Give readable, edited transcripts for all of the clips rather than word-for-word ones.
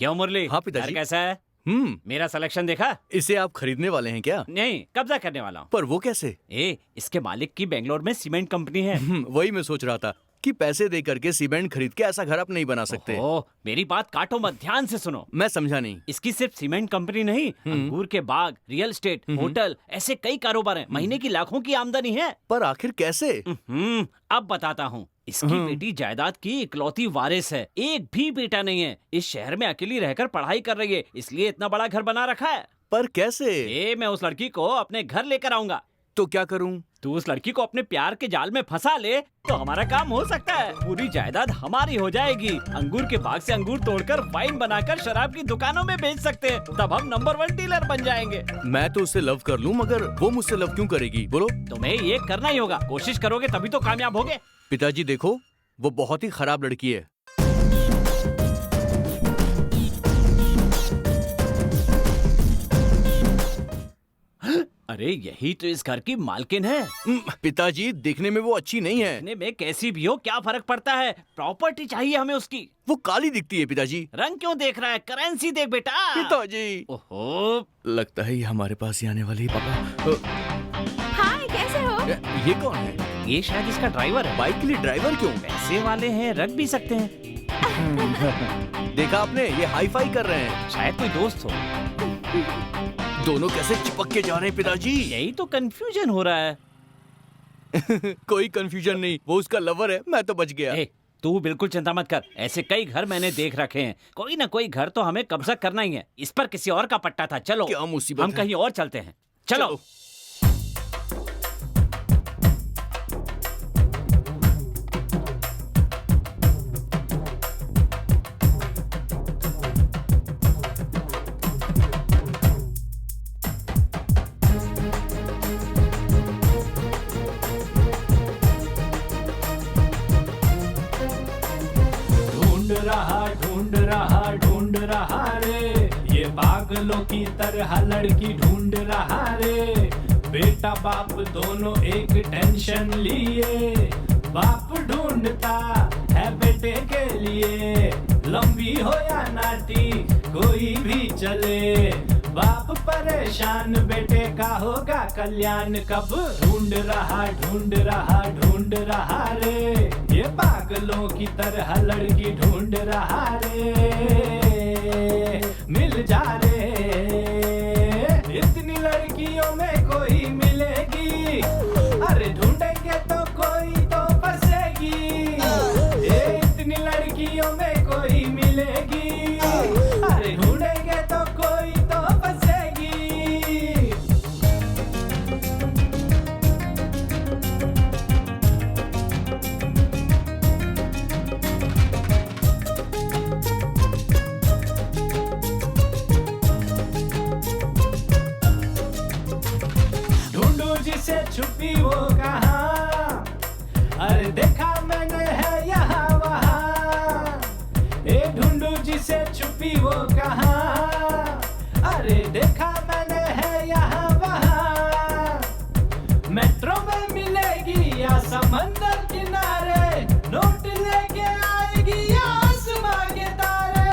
क्यों मुरली? हाँ, पिताजी। घर कैसा है? मेरा सिलेक्शन देखा? इसे आप खरीदने वाले हैं क्या? नहीं, कब्जा करने वाला हूँ। पर वो कैसे? इसके मालिक की बेंगलोर में सीमेंट कंपनी है। वही मैं सोच रहा था कि पैसे दे करके सीमेंट खरीद के ऐसा घर आप नहीं बना सकते। मेरी बात काटो मत, ध्यान से सुनो। मैं समझा नहीं। इसकी सिर्फ सीमेंट कंपनी नहीं, अंगूर के बाग, रियल एस्टेट, होटल, ऐसे कई कारोबार हैं। महीने की लाखों की आमदनी है। पर आखिर कैसे? अब बताता हूँ। इसकी बेटी जायदाद की इकलौती वारिस है, एक भी बेटा नहीं है। इस शहर में अकेली रहकर पढ़ाई कर रही है, इसलिए इतना बड़ा घर बना रखा है। पर कैसे? मैं उस लड़की को अपने घर लेकर आऊंगा। तो क्या करूं? तू उस लड़की को अपने प्यार के जाल में फंसा ले तो हमारा काम हो सकता है। पूरी जायदाद हमारी हो जाएगी। अंगूर के बाग से अंगूर तोड़कर वाइन बनाकर शराब की दुकानों में बेच सकते हैं। तब हम नंबर 1 डीलर बन जाएंगे। मैं तो उसे लव कर लूं, मगर वो मुझसे लव क्यों करेगी? बोलो। तुम्हें ये करना ही होगा। कोशिश करोगे तभी तो कामयाब होगे। पिताजी देखो, वो बहुत ही खराब लड़की है। अरे यही तो इस घर की मालकिन है। पिताजी देखने में वो अच्छी नहीं है। देखने में कैसी भी हो क्या फर्क पड़ता है? प्रॉपर्टी चाहिए हमें उसकी। वो काली दिखती है पिताजी। रंग क्यों देख रहा है? करेंसी देख बेटा। पिताजी ओहो, लगता है ये हमारे पास ही आने वाली है। पापा हाय, कैसे हो? ये कौन है? ये शायद इसका ड्राइवर है। बाइक के लिए ड्राइवर क्यों? पैसे वाले हैं, रख भी सकते हैं। देखा आपने, ये हाई फाई कर रहे हैं। शायद कोई दोस्त हो। दोनों कैसे चिपक के जा रहे हैं पिताजी? यही तो कंफ्यूजन हो रहा है। कोई कंफ्यूजन नहीं, वो उसका लवर है। मैं तो बच गया। तू बिल्कुल चिंता मत कर। ऐसे कई घर मैंने देख रखे हैं। कोई ना कोई घर तो हमें कब्जा करना ही है। इस पर किसी और का पट्टा था। चलो क्या मुसीबत हम है? कहीं और चलते हैं। चलो। ढूंढ रहा रे, ये पागलों की तरह लड़की ढूंढ रहा रे। बेटा बाप दोनों एक टेंशन लिए, बाप ढूंढता है बेटे के लिए। लंबी हो या नाटी कोई भी चले, बाप परेशान बेटे का होगा कल्याण कब। ढूंढ रहा रे, ये पागलों की तरह लड़की ढूंढ रहा रे। मिल जा रे, इतनी लड़कियों में कोई मिलेगी। अरे ढूंढेंगे तो कोई तो फंसेगी। इतनी लड़कियों में कोई मिलेगी। अरे ढूंढेंगे तो कोई तो फंसेगी। ढूंढू जिसे छुपी वो कहाँ, अरे देखा मैंने है यहाँ वहाँ। ढूंढू जिसे छुपी वो कहाँ, अरे देखा मैंने है यहाँ वहाँ। मेट्रो में मिलेगी या समंदर किनारे, नोट लेके आएगी या आसमां के तारे।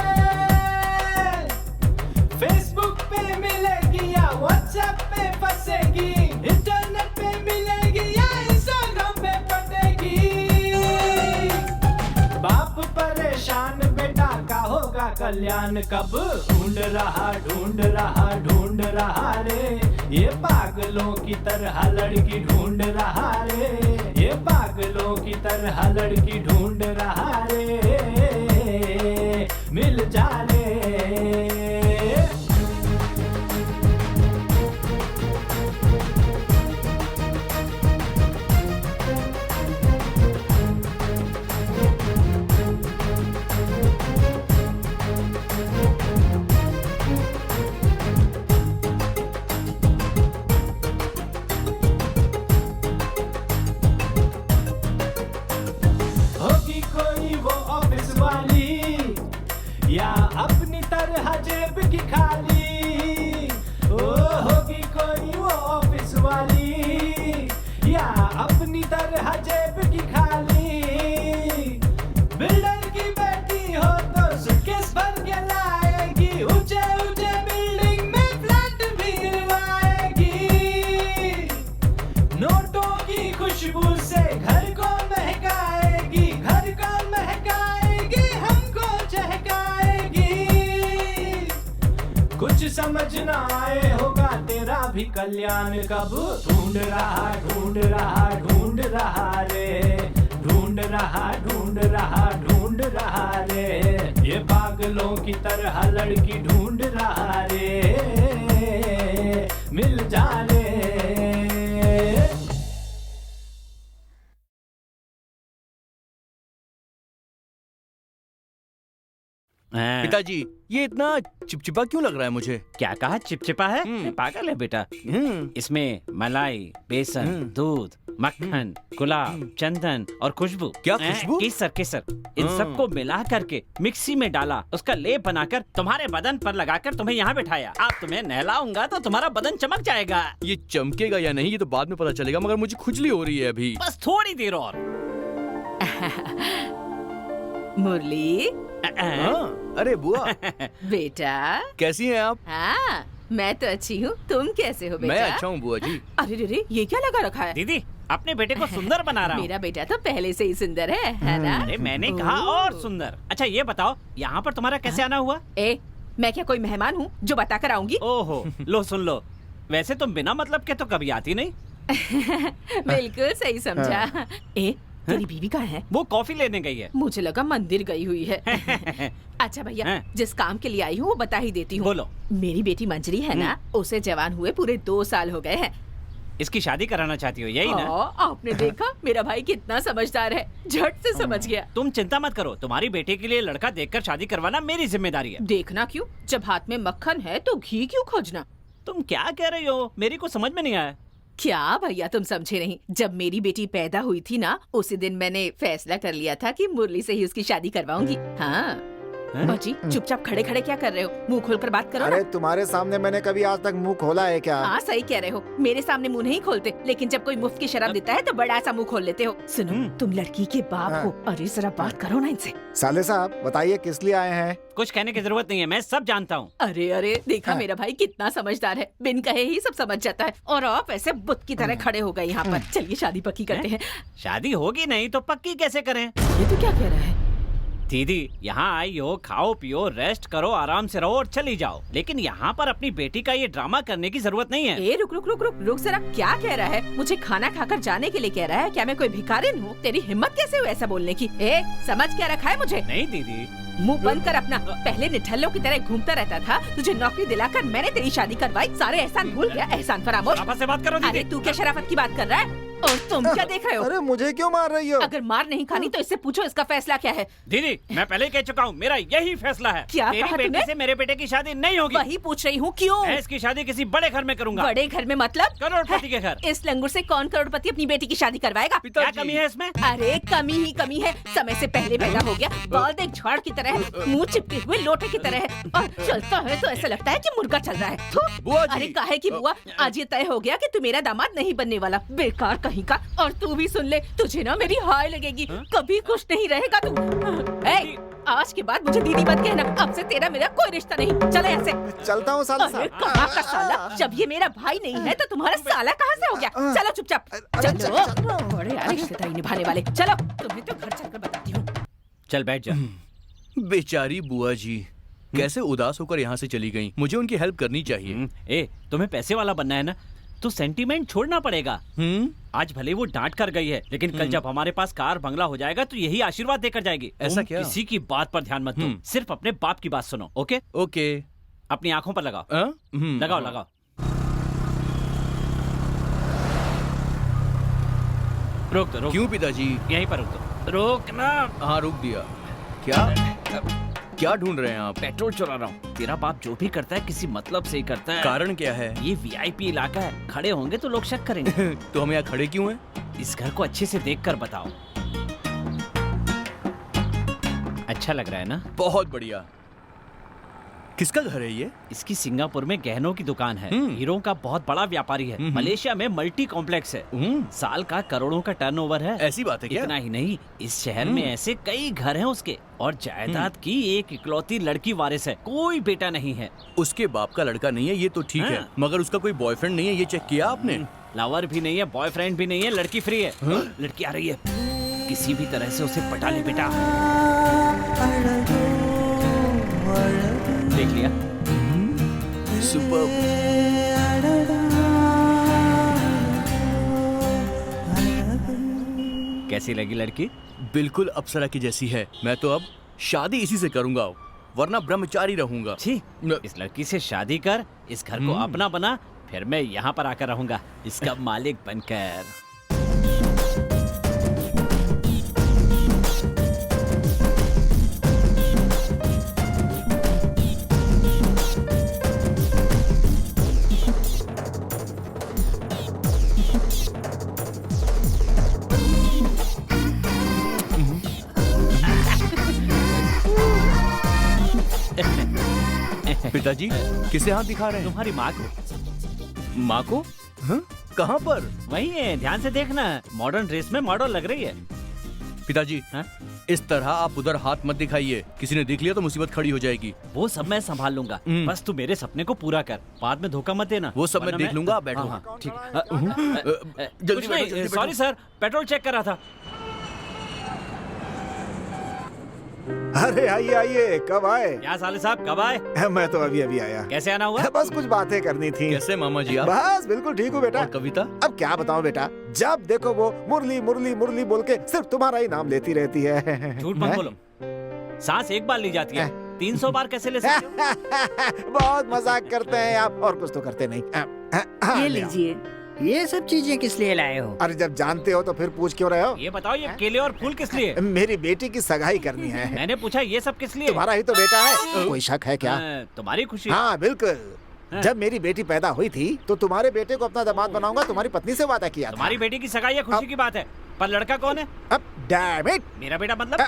फेसबुक पे मिलेगी या व्हाट्सएप पे फंसेगी, इंटरनेट पे मिलेगी या इंस्टाग्राम पे पटेगी। बाप परेशान बेटा का होगा कल्याण कब। ढूंढ रहा रे, ये पागलों की तरह लड़की ढूंढ रहा रे। ये पागलों की तरह लड़की ढूंढ रहा रे। मिल जा रे। होगी कोई वो ऑफिस न आए होगा तेरा भी कल्याण कब। ढूंढ रहा ढूंढ रहा ढूंढ रहा रे, ढूंढ रहा ढूंढ रहा ढूंढ रहा रे, ये पागलों की तरह लड़की ढूंढ रहा रे, मिल जा रे। पिताजी, ये इतना चिपचिपा क्यों लग रहा है मुझे? क्या कहा चिपचिपा है? पागल है बेटा। इसमें मलाई, बेसन, दूध, मक्खन, गुलाब, चंदन और खुशबू। क्या खुशबू? केसर केसर, इन सबको मिला करके मिक्सी में डाला, उसका लेप बनाकर तुम्हारे बदन पर लगाकर तुम्हें यहाँ बिठाया। आप तुम्हें नहलाऊंगा तो तुम्हारा बदन चमक जाएगा। ये चमकेगा या नहीं ये तो बाद में पता चलेगा, मगर मुझे खुजली हो रही है अभी। बस थोड़ी देर और। मुरली, हाँ, अरे बुआ बेटा। कैसी हैं आप? हाँ, मैं तो अच्छी हूँ। तुम कैसे हो बेटा? मैं अच्छा हूँ बुआ जी। अरे रे, ये क्या लगा रखा है? दीदी, अपने बेटे को सुंदर बना रहा हूँ। मेरा बेटा तो पहले से ही सुंदर है ना? अरे मैंने कहा और सुंदर। अच्छा ये बताओ, यहाँ पर तुम्हारा कैसे आना हुआ? मैं क्या कोई मेहमान हूँ जो बता कर आऊंगी? ओहो, लो सुन लो। वैसे तुम बिना मतलब के तो कभी आती नहीं। बिल्कुल सही समझा। तेरी बीवी कहाँ है? वो कॉफी लेने गई है। मुझे लगा मंदिर गई हुई है। अच्छा भैया, जिस काम के लिए आई हूँ वो बता ही देती हूँ। बोलो। मेरी बेटी मंजरी है ना, उसे जवान हुए पूरे 2 साल हो गए हैं। इसकी शादी कराना चाहती हो, यही ना? आपने देखा मेरा भाई कितना समझदार है, झट से समझ गया। तुम चिंता मत करो, तुम्हारी बेटी के लिए लड़का देखकर शादी करवाना मेरी जिम्मेदारी है। देखना क्यों? जब हाथ में मक्खन है तो घी क्यों खोजना? तुम क्या कह रही हो? मेरी को समझ में नहीं आया। क्या भैया तुम समझे नहीं? जब मेरी बेटी पैदा हुई थी ना, उसी दिन मैंने फैसला कर लिया था कि मुरली से ही उसकी शादी करवाऊंगी। हाँ बाजी, चुपचाप खड़े खड़े क्या कर रहे हो? मुंह खोलकर बात करो। अरे तुम्हारे सामने मैंने कभी आज तक मुंह खोला है क्या? हाँ सही कह रहे हो, मेरे सामने मुंह नहीं खोलते, लेकिन जब कोई मुफ्त की शराब देता है तो बड़ा सा मुंह खोल लेते हो। सुनो, तुम लड़की के बाप हो। अरे जरा बात करो ना इनसे। साले साहब बताइए किस लिए आए हैं? कुछ कहने की जरूरत नहीं है, मैं सब जानता हूँ। अरे अरे, देखा मेरा भाई कितना समझदार है, बिन कहे ही सब समझ जाता है। और आप ऐसे बुत की तरह खड़े हो गए यहाँ पर। चलिए शादी पक्की करते हैं। शादी होगी नहीं तो पक्की कैसे करें? ये तो क्या कह रहा है? दीदी, यहाँ आई हो, खाओ पियो, रेस्ट करो, आराम से रहो और चली जाओ। लेकिन यहाँ पर अपनी बेटी का ये ड्रामा करने की जरूरत नहीं है। रुक रुक रुक रुक रुक जरा, क्या कह रहा है? मुझे खाना खाकर जाने के लिए कह रहा है? क्या मैं कोई भिखारिन हूँ? तेरी हिम्मत कैसे हुई ऐसा बोलने की? समझ क्या रखा है मुझे? नहीं दीदी, मुंह बंद कर अपना। पहले निठल्लों की तरह घूमता रहता था, तुझे नौकरी दिलाकर मैंने तेरी शादी करवाई। सारे एहसान भूल गया? एहसान फरामोश। शराफत से बात करो दीदी। अरे तू क्या शराफत की बात कर रहा है? और तुम क्या देख रहे हो? अरे मुझे क्यों मार रही हो? अगर मार नहीं खानी तो इससे पूछो इसका फैसला क्या है। दीदी, मैं पहले ही कह चुका हूँ, मेरा यही फैसला है। क्या तेरी कहा बेटी तूने? से मेरे बेटे की शादी नहीं होगी। वही पूछ रही हूँ, क्यों? मैं इसकी शादी किसी बड़े घर में करूंगा। बड़े घर में मतलब? करोड़पति के घर। इस लंगूर से कौन करोड़पति अपनी बेटी की शादी करवाएगा? क्या कमी है इसमें? अरे कमी ही कमी है, समय से पहले पैदा हो गया, बाल देख झाड़ की तरह है, मुंह चिपके हुए लोटे की तरह है, और चलता है तो ऐसा लगता है कि मुर्गा चल रहा है। थू। बुआ जी। अरे काहे की बुआ, आज ये तय हो गया कि तू मेरा दामाद नहीं बनने वाला, बेकार कहीं का। और तू भी सुन ले, तुझे ना मेरी हाय लगेगी, कभी खुश नहीं रहेगा तू। आज के बाद मुझे दीदी मत कहना, अब से तेरा मेरा कोई रिश्ता नहीं। चले ऐसे। चलता हूँ साला अरे साहब। कहाँ का साला? जब ये मेरा भाई नहीं है तो तुम्हारा साला कहाँ से हो गया? चलो चुपचाप चलो। बड़े यार रिश्तेदारी निभाने वाले। चलो, तुम्हें तो घर चलकर बताती हूँ। चल बैठ जा। बेचारी बुआ जी कैसे उदास होकर यहाँ से चली गईं। मुझे उनकी हेल्प करनी चाहिए। तुम्हें पैसे वाला बनना है ना, तो सेंटीमेंट छोड़ना पड़ेगा। आज भले वो डांट कर गई है, लेकिन कल जब हमारे पास कार बंगला हो जाएगा तो यही आशीर्वाद देकर जाएगी। ऐसा तुम क्या? किसी की बात पर ध्यान मत दो, सिर्फ अपने बाप की बात सुनो। Okay okay. अपनी आंखों पर लगाओ। लगाओ लगाओ। रोक दो, रोक। क्यों पिताजी? यहीं पर रोक दो। रोक ना। हाँ रुक दिया। क्या ढूंढ रहे हैं आप? पेट्रोल चुरा रहा हूँ। तेरा बाप जो भी करता है किसी मतलब से ही करता है। कारण क्या है? ये वीआईपी इलाका है, खड़े होंगे तो लोग शक करेंगे। तो हम यहाँ खड़े क्यों हैं? इस घर को अच्छे से देखकर बताओ। अच्छा लग रहा है ना? बहुत बढ़िया। किसका घर है ये? इसकी सिंगापुर में गहनों की दुकान है। हीरो का बहुत बड़ा व्यापारी है। मलेशिया में मल्टी कॉम्प्लेक्स है। साल का करोड़ों का टर्नओवर है। ऐसी बात है क्या? इतना ही नहीं, इस शहर में ऐसे कई घर हैं उसके, और जायदाद की एक इकलौती लड़की वारिस है, कोई बेटा नहीं है। उसके बाप का लड़का नहीं है ये तो ठीक है, मगर उसका कोई बॉयफ्रेंड नहीं है, ये चेक किया आपने? लवर भी नहीं है, बॉयफ्रेंड भी नहीं है, लड़की फ्री है। लड़की आ रही है, किसी भी तरह से उसे पटा ले बेटा। देख लिया? सुपर। कैसी लगी लड़की? बिल्कुल अप्सरा की जैसी है। मैं तो अब शादी इसी से करूंगा, वरना ब्रह्मचारी रहूंगा। छी, इस लड़की से शादी कर, इस घर को अपना बना, फिर मैं यहाँ पर आकर रहूंगा इसका मालिक बनकर। पिताजी किसे हाथ दिखा रहे हैं? तुम्हारी माँ को। माँ को? हाँ? कहाँ पर? वही है, ध्यान से देखना, मॉडर्न ड्रेस में मॉडल लग रही है। पिताजी हाँ? इस तरह आप उधर हाथ मत दिखाइए, किसी ने देख लिया तो मुसीबत खड़ी हो जाएगी। वो सब मैं संभाल लूंगा, बस तू मेरे सपने को पूरा कर, बाद में धोखा मत देना। वो सब मैं वरना देख लूंगा, आप बैठो। हाँ, हाँ, ठीक। जल्दी कुछ बैठो, नहीं, जल्दी सॉरी सर, पेट्रोल चेक कर रहा था। अरे आइए आइए, कब आए? क्या साले साहब, कब आए? मैं तो अभी अभी आया। कैसे आना हुआ? बस कुछ बातें करनी थी। कैसे मामा जी आप? बस बिल्कुल ठीक हूँ बेटा। और कविता? अब क्या बताऊँ बेटा, जब देखो वो मुरली मुरली मुरली बोल के सिर्फ तुम्हारा ही नाम लेती रहती है। झूठ मत बोलो, सांस एक बार ली जाती है, 300 बार कैसे ले सकते हो? बहुत मजाक करते हैं आप, और कुछ तो करते नहीं। ये लीजिए, ये सब चीजें किस लिए लाए हो? अरे जब जानते हो तो फिर पूछ क्यों रहे हो? ये बताओ, ये केले और फूल किस लिए? मेरी बेटी की सगाई करनी है। मैंने पूछा ये सब किस लिए? तुम्हारा ही तो बेटा है, कोई शक है क्या? तुम्हारी खुशी। हाँ बिल्कुल। जब मेरी बेटी पैदा हुई थी तो तुम्हारे बेटे को अपना दामाद बनाऊंगा तुम्हारी पत्नी से वादा किया था। तुम्हारी बेटी की सगाई है, खुशी की बात है, पर लड़का कौन है? अब डैम इट, मेरा बेटा मतलब?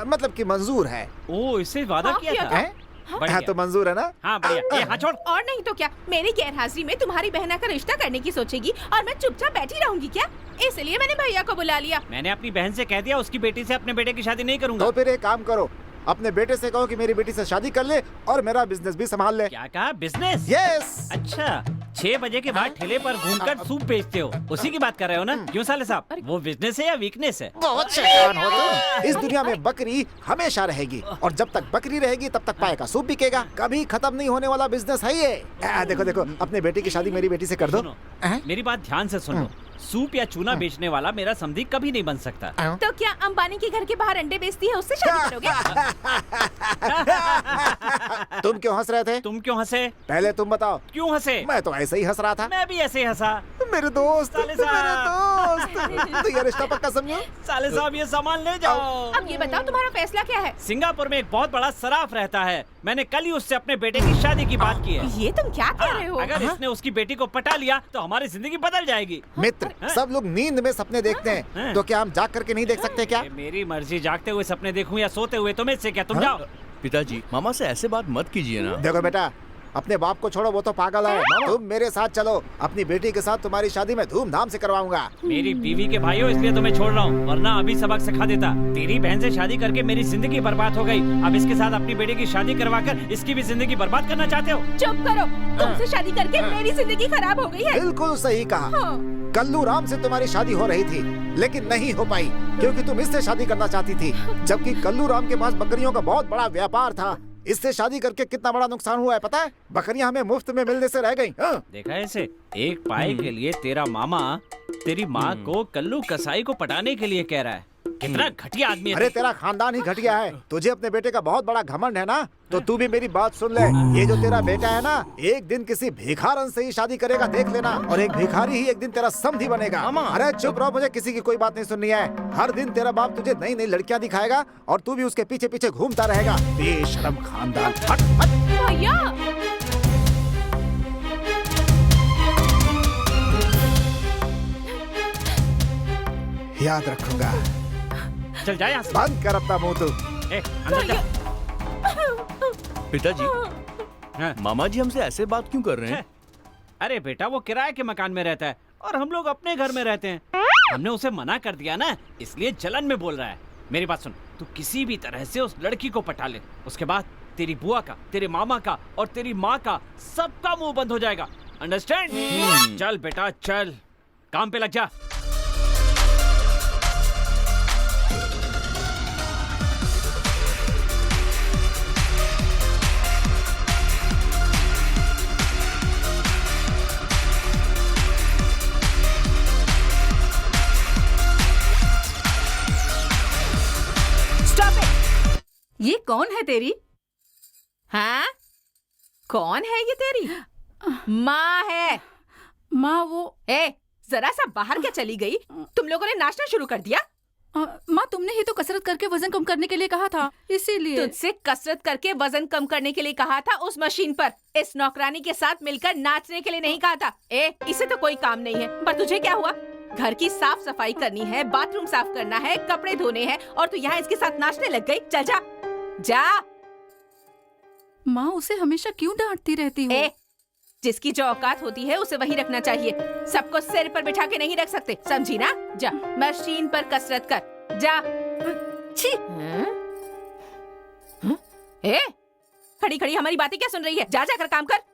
मतलब कि मंजूर है। ओ, इससे वादा हाँ, किया किया था। हैं? बढ़िया। हाँ तो मंजूर है ना? हाँ बढ़िया, ये हाँ छोड़। और नहीं तो क्या, मेरी गैर हाजिरी में तुम्हारी बहना का रिश्ता करने की सोचेगी और मैं चुपचाप बैठी रहूंगी क्या? इसलिए मैंने भैया को बुला लिया। मैंने अपनी बहन से कह दिया उसकी बेटी से अपने बेटे की शादी नहीं करूंगा। तो फिर एक काम करो, अपने बेटे से कहो कि मेरी बेटी से शादी कर ले और मेरा बिजनेस भी संभाल ले। क्या कहा? बिजनेस? यस। अच्छा, 6 बजे के बाद ठेले पर घूमकर सूप बेचते हो, उसी की बात कर रहे हो ना? क्यों साले साहब, वो बिजनेस है या वीकनेस है? बहुत शैतान हो तुम। इस दुनिया में बकरी हमेशा रहेगी और जब तक बकरी रहेगी तब तक पाए का सूप बिकेगा। कभी खत्म नहीं होने वाला बिजनेस है ये। देखो देखो, अपने बेटे की शादी मेरी बेटी से कर दो। सुनो, मेरी बात ध्यान से सुनो, सूप या चूना बेचने वाला मेरा समधी कभी नहीं बन सकता। तो क्या अंबानी के घर के बाहर अंडे बेचती है, उससे शादी करोगे? तुम क्यों हंस रहे थे? तुम क्यों हंसे? पहले तुम बताओ। क्यों हंसे? मैं तो ऐसे ही हंस रहा था। मैं भी ऐसे ही हंसा। मेरे दोस्त, साले मेरे साहब। दोस्त, तो ये रिश्ता पक्का समझो। साले साहब ये सामान ले जाओ। अब ये बताओ तुम्हारा फैसला क्या है? सिंगापुर में एक बहुत बड़ा सराफ रहता है, मैंने कल ही उससे अपने बेटे की शादी की बात की है। ये तुम क्या कह रहे हो? अगर इसने उसकी बेटी को पटा लिया तो हमारी जिंदगी बदल जाएगी। मित्र, सब लोग नींद में सपने देखते हैं, तो क्या हम जाग करके नहीं देख सकते क्या? ये मेरी मर्जी, जागते हुए सपने देखूं या सोते हुए, तुम्हें इससे क्या? तुम जाओ। पिताजी मामा से ऐसे बात मत कीजिए ना। देखो बेटा, अपने बाप को छोड़ो, वो तो पागल है। तुम मेरे साथ चलो, अपनी बेटी के साथ तुम्हारी शादी में धूमधाम से करवाऊंगा। मेरी बीवी के भाई हो इसलिए तुम्हें छोड़ रहा हूँ, वरना अभी सबक सिखा देता। तेरी बहन से शादी करके मेरी जिंदगी बर्बाद हो गई, अब इसके साथ अपनी बेटी की शादी करवाकर इसकी भी जिंदगी बर्बाद करना चाहते हो? चुप करो, तुमसे शादी करके मेरी जिंदगी खराब हो गई है। बिल्कुल सही कहा। हाँ। कल्लू राम से तुम्हारी शादी हो रही थी, लेकिन नहीं हो पाई क्योंकि तुम इससे शादी करना चाहती थी, जबकि कल्लू राम के पास बकरियों का बहुत बड़ा व्यापार था। इससे शादी करके कितना बड़ा नुकसान हुआ है पता है? बकरियां हमें मुफ्त में मिलने से रह गईं। हाँ। देखा है इसे? एक पाए के लिए तेरा मामा तेरी माँ को कल्लू कसाई को पटाने के लिए कह रहा है। कितना घटिया आदमी है। अरे तेरा खानदान ही घटिया है। तुझे अपने बेटे का बहुत बड़ा घमंड है ना, तो तू भी मेरी बात सुन ले। ये जो तेरा बेटा है ना, एक दिन किसी भिखारन से ही शादी करेगा, देख लेना। और एक भिखारी ही एक दिन तेरा समधी बनेगा। अरे चुप रहो, मुझे किसी की कोई बात नहीं सुननी है। हर दिन तेरा बाप तुझे नई नई लड़कियां दिखाएगा और तू भी उसके पीछे पीछे घूमता रहेगा। बेशरम खानदान। हट हट। भैया, याद रखूंगा। चल जा यहाँ से। बंद कर अपना मुंह तू। अंदर जा। पिताजी हाँ। मामा जी हमसे ऐसे बात क्यों कर रहे हैं? अरे बेटा, वो किराए के मकान में रहता है और हम लोग अपने घर में रहते हैं। हमने उसे मना कर दिया ना, इसलिए जलन में बोल रहा है। मेरी बात सुन, तू किसी भी तरह से उस लड़की को पटा ले, उसके बाद तेरी बुआ का, तेरे मामा का और तेरी माँ का सबका मुंह बंद हो जाएगा। अंडरस्टैंड? चल बेटा चल, काम पे लग जा। कौन है तेरी? हाँ? कौन है ये तेरी? माँ है। माँ वो जरा सा बाहर क्या चली गई? तुम लोगों ने नाचना शुरू कर दिया? माँ तुमने ही तो कसरत करके वजन कम करने के लिए कहा था, इसीलिए। तुझसे कसरत करके वजन कम करने के लिए कहा था उस मशीन पर। इस नौकरानी के साथ मिलकर नाचने के लिए नहीं कहा था। इसे तो कोई काम नहीं है, पर तुझे क्या हुआ? घर की साफ सफाई करनी है, बाथरूम साफ करना है, कपड़े धोने हैं, और तू यहाँ इसके साथ नाचने लग गई। चल जा जा। माँ उसे हमेशा क्यों डांटती रहती हो? जिसकी जो औकात होती है उसे वही रखना चाहिए। सबको सिर पर बिठा के नहीं रख सकते, समझी ना? जा मशीन पर कसरत कर, जा। छी। खड़ी खड़ी हमारी बातें क्या सुन रही है? जा जाकर काम कर।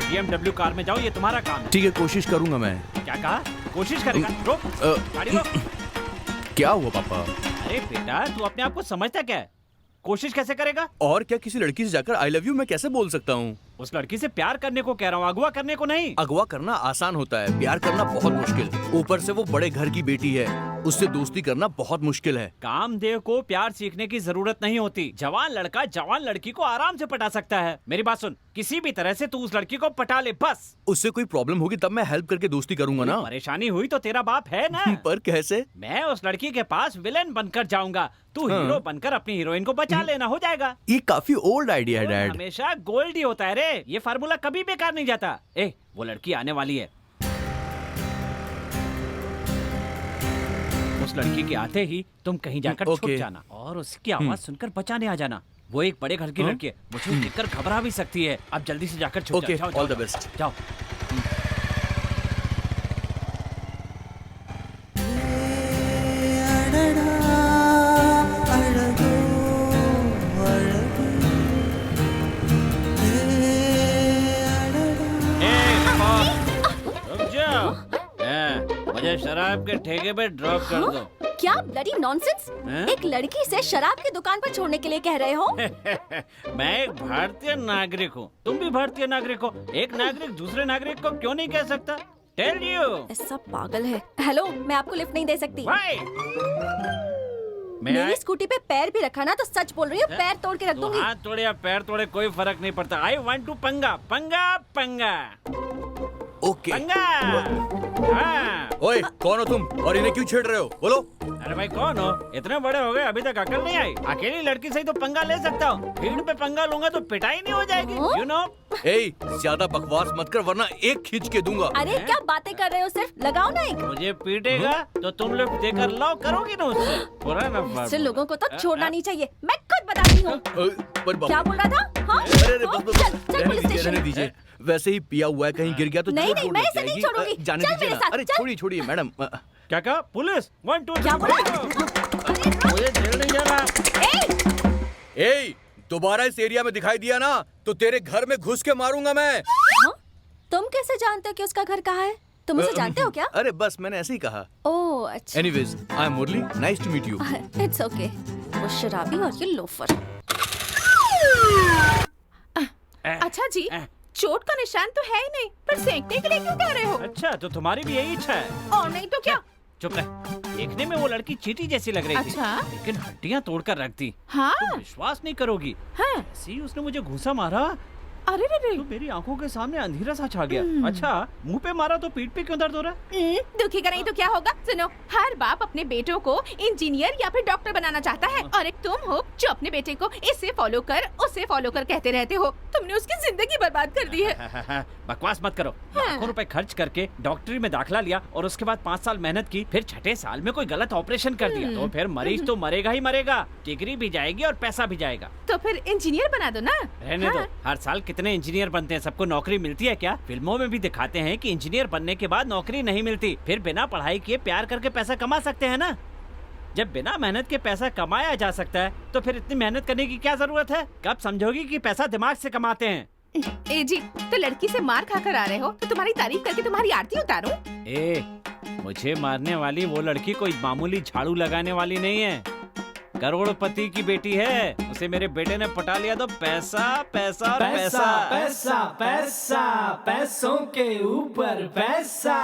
BMW कार में जाओ, ये तुम्हारा काम है। ठीक है, कोशिश करूंगा मैं। क्या कहा? कोशिश करेगा? रोक गाड़ी रोक। क्या हुआ पापा? अरे बेटा, तू अपने आप को समझता क्या है? कोशिश कैसे करेगा? और क्या किसी लड़की से जाकर आई लव यू मैं कैसे बोल सकता हूँ? उस लड़की से प्यार करने को कह रहा हूँ, अगवा करने को नहीं। अगवा करना आसान होता है, प्यार करना बहुत मुश्किल। ऊपर से वो बड़े घर की बेटी है, उससे दोस्ती करना बहुत मुश्किल है। कामदेव को प्यार सीखने की जरूरत नहीं होती। जवान लड़का जवान लड़की को आराम से पटा सकता है। मेरी बात सुन, किसी भी तरह से तू उस लड़की को पटा ले बस। उससे कोई प्रॉब्लम होगी तब मैं हेल्प करके दोस्ती करूंगा ना। परेशानी हुई तो तेरा बाप है ना। पर कैसे? मैं उस लड़की के पास विलेन बनकर जाऊंगा, तू हीरो बनकर अपनी हीरोइन को बचा लेना, हो जाएगा। ये काफी ओल्ड आइडिया है डैड। हमेशा गोल्ड ही होता है रे, ये फार्मूला कभी बेकार नहीं जाता। वो लड़की आने वाली है। उस लड़की के आते ही तुम कहीं जाकर छुप जाना और उसकी आवाज सुनकर बचाने आ जाना। वो एक बड़े घर की लड़की है, मुझे देखकर घबरा भी सकती है। अब जल्दी से जाकर छुप जाओ। All the best. जाओ। मुझे शराब के ठेके पे ड्रॉप कर दो। क्या ब्लडी नॉनसेंस? एक लड़की से शराब की दुकान पर छोड़ने के लिए कह रहे हो? मैं एक भारतीय नागरिक हूँ, तुम भी भारतीय नागरिक हो। एक नागरिक दूसरे नागरिक को क्यों नहीं कह सकता? Tell you. सब पागल है। हेलो, मैं आपको लिफ्ट नहीं दे सकती। मेरी स्कूटी पे पैर भी रखा ना तो सच बोल रही हूँ, पैर तोड़ के रख दूंगी। हाथ तोड़े या पैर तोड़े कोई फर्क नहीं पड़ता। आई वांट टू पंगा पंगा पंगा। ओके। हाँ। ओए, कौन हो तुम और इन्हें क्यों छेड़ रहे हो? बोलो। अरे भाई कौन हो? इतने बड़े हो गए अभी तक अकल नहीं आई? अकेली लड़की से ही तो पंगा ले सकता हूँ, भीड़ पे पंगा लूंगा तो पिटाई नहीं हो जाएगी। You know. ज्यादा बकवास मत कर वरना एक खींच के दूंगा। अरे क्या बातें कर रहे हो, सिर्फ लगाओ ना एक। मुझे पीटेगा तो तुम लोग देकर लाओ करोगी ना उससे। पूरा ना ऐसे लोगों को तो छोड़ना नहीं चाहिए, मैं खुद बताती हूँ। क्या बोल रहा था? हाँ? चल पुलिस स्टेशन। दीजिए, वैसे ही पिया हुआ है, कहीं गिर गया तो नहीं नहीं, मैं इसे नहीं छोड़ूंगी। जाने दीजिए ना। अरे छोड़िए मैडम। क्या कहा? पुलिस 1 2 क्या बोला? मुझे जेल नहीं जाना। दोबारा इस एरिया में दिखाई दिया ना तो तेरे घर में घुस के मारूंगा मैं। तुम कैसे जानते हो कि उसका घर कहाँ है? तुम उसे जानते हो क्या? अरे बस मैंने ऐसे ही कहा। ओह अच्छा। Anyways, I am Murali, nice to meet you. It's okay. वो शराबी और ये लोफर। अच्छा जी, चोट का निशान तो है ही नहीं, पर सेंकने के लिए क्यों कह रहे हो? अच्छा, तो तुम्हारी भी यही इच्छा है? और नहीं तो क्या? चुप रह। देखने में वो लड़की चींटी जैसी लग रही थी, लेकिन हड्डियां तोड़कर रख दी। हाँ? तुम विश्वास नहीं करोगी। हाँ? ऐसी उसने मुझे घूसा मारा। अरे रे तो मेरी आंखों के सामने अंधेरा सा छा गया। अच्छा, मुंह पे मारा तो पीठ पे क्यों दर्द हो रहा है? दुखी नहीं तो क्या होगा? सुनो, हर बाप अपने बेटों को इंजीनियर या फिर डॉक्टर बनाना चाहता है, और एक तुम हो जो अपने बेटे को इसे फॉलो कर उसे फॉलो कर कहते रहते हो। तुमने उसकी जिंदगी बर्बाद कर दी है। बकवास मत करो। लाखों रुपए खर्च करके डॉक्टरी में दाखिला लिया और उसके बाद 5 साल मेहनत की, फिर छठे साल में कोई गलत ऑपरेशन कर दिया तो फिर मरीज तो मरेगा ही मरेगा, डिग्री भी जाएगी और पैसा भी जाएगा। तो फिर इंजीनियर बना दो ना। रहने दो। हर साल कितने इंजीनियर बनते हैं, सबको नौकरी मिलती है क्या? फिल्मों में भी दिखाते हैं कि इंजीनियर बनने के बाद नौकरी नहीं मिलती, फिर बिना पढ़ाई किए प्यार करके पैसा कमा सकते हैं ना। जब बिना मेहनत के पैसा कमाया जा सकता है तो फिर इतनी मेहनत करने की क्या जरूरत है? कब समझोगी कि पैसा दिमाग से कमाते हैं? ए जी, तो लड़की से मार खाकर आ रहे हो तो तुम्हारी तारीफ करके तुम्हारी आरती उतारूं? मुझे मारने वाली वो लड़की कोई मामूली झाड़ू लगाने वाली नहीं है, करोड़पति की बेटी है। उसे मेरे बेटे ने पटा लिया तो पैसा पैसा और पैसा पैसा। पैसा पैसा, पैसों के ऊपर पैसा।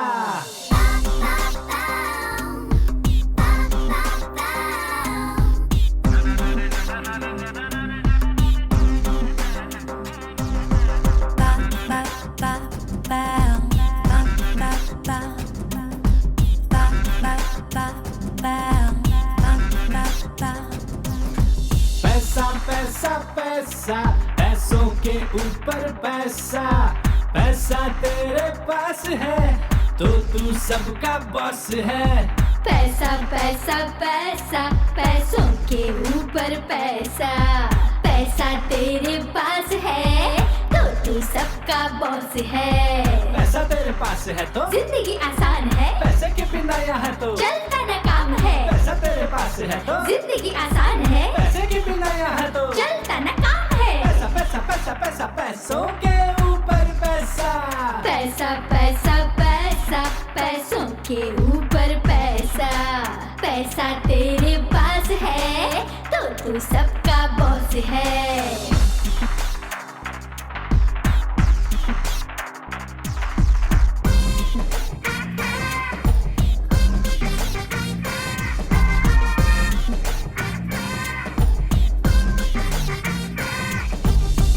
पैसा पैसा पैसा, पैसों के ऊपर पैसा। पैसा तेरे पास है तो तू सबका बॉस है। पैसा पैसा पैसा, पैसों के ऊपर पैसा। पैसा तेरे पास है तो तू सबका बॉस है। पैसा तेरे पास है तो जिंदगी आसान है, पैसे के बिना यहाँ तो चलता न काम है। पैसा तेरे पास है तो जिंदगी आसान है, पैसे के बिना यहाँ तो चलता न काम है। पैसा पैसा पैसा पैसा, पैसों के ऊपर पैसा। पैसा पैसा पैसा, पैसों के ऊपर पैसा। पैसा तेरे पास है तो तू सबका बॉस है।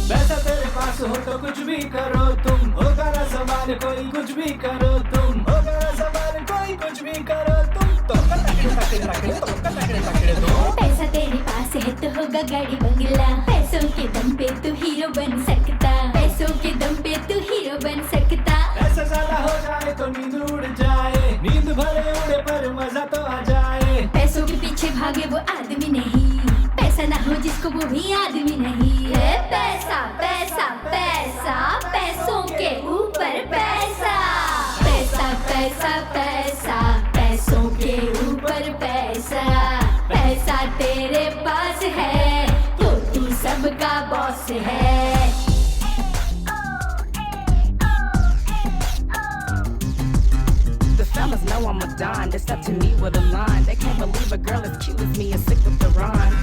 पैसा तेरे पास हो तो कुछ भी करो तुम, होगा ना सवाल कोई कुछ भी करो तुम, होगा ना सवाल कोई कुछ भी करो तुम। तो पैसा तेरे पास है तो होगा गाड़ी बंगला। पैसों के दम पे तू हीरो बन सकता। पैसों के दम पे तू हीरो बन सकता। पैसा ज्यादा हो जाए तो नींद उड़ जाए, नींद भले उड़े पर मजा तो आ जाए। पैसों के पीछे भागे वो आदमी नहीं, पैसा ना हो जिसको वो भी आदमी नहीं है। पैसा पैसा पैसा, पैसों के ऊपर पैसा। पैसा पैसा पैसा, पैसों के ऊपर पैसा। पैसा तेरे पास है तो तू सबका बॉस है। The fellas know I'm a don. They step to me with a line. They can't believe a girl as cute as me is sick of the rhyme.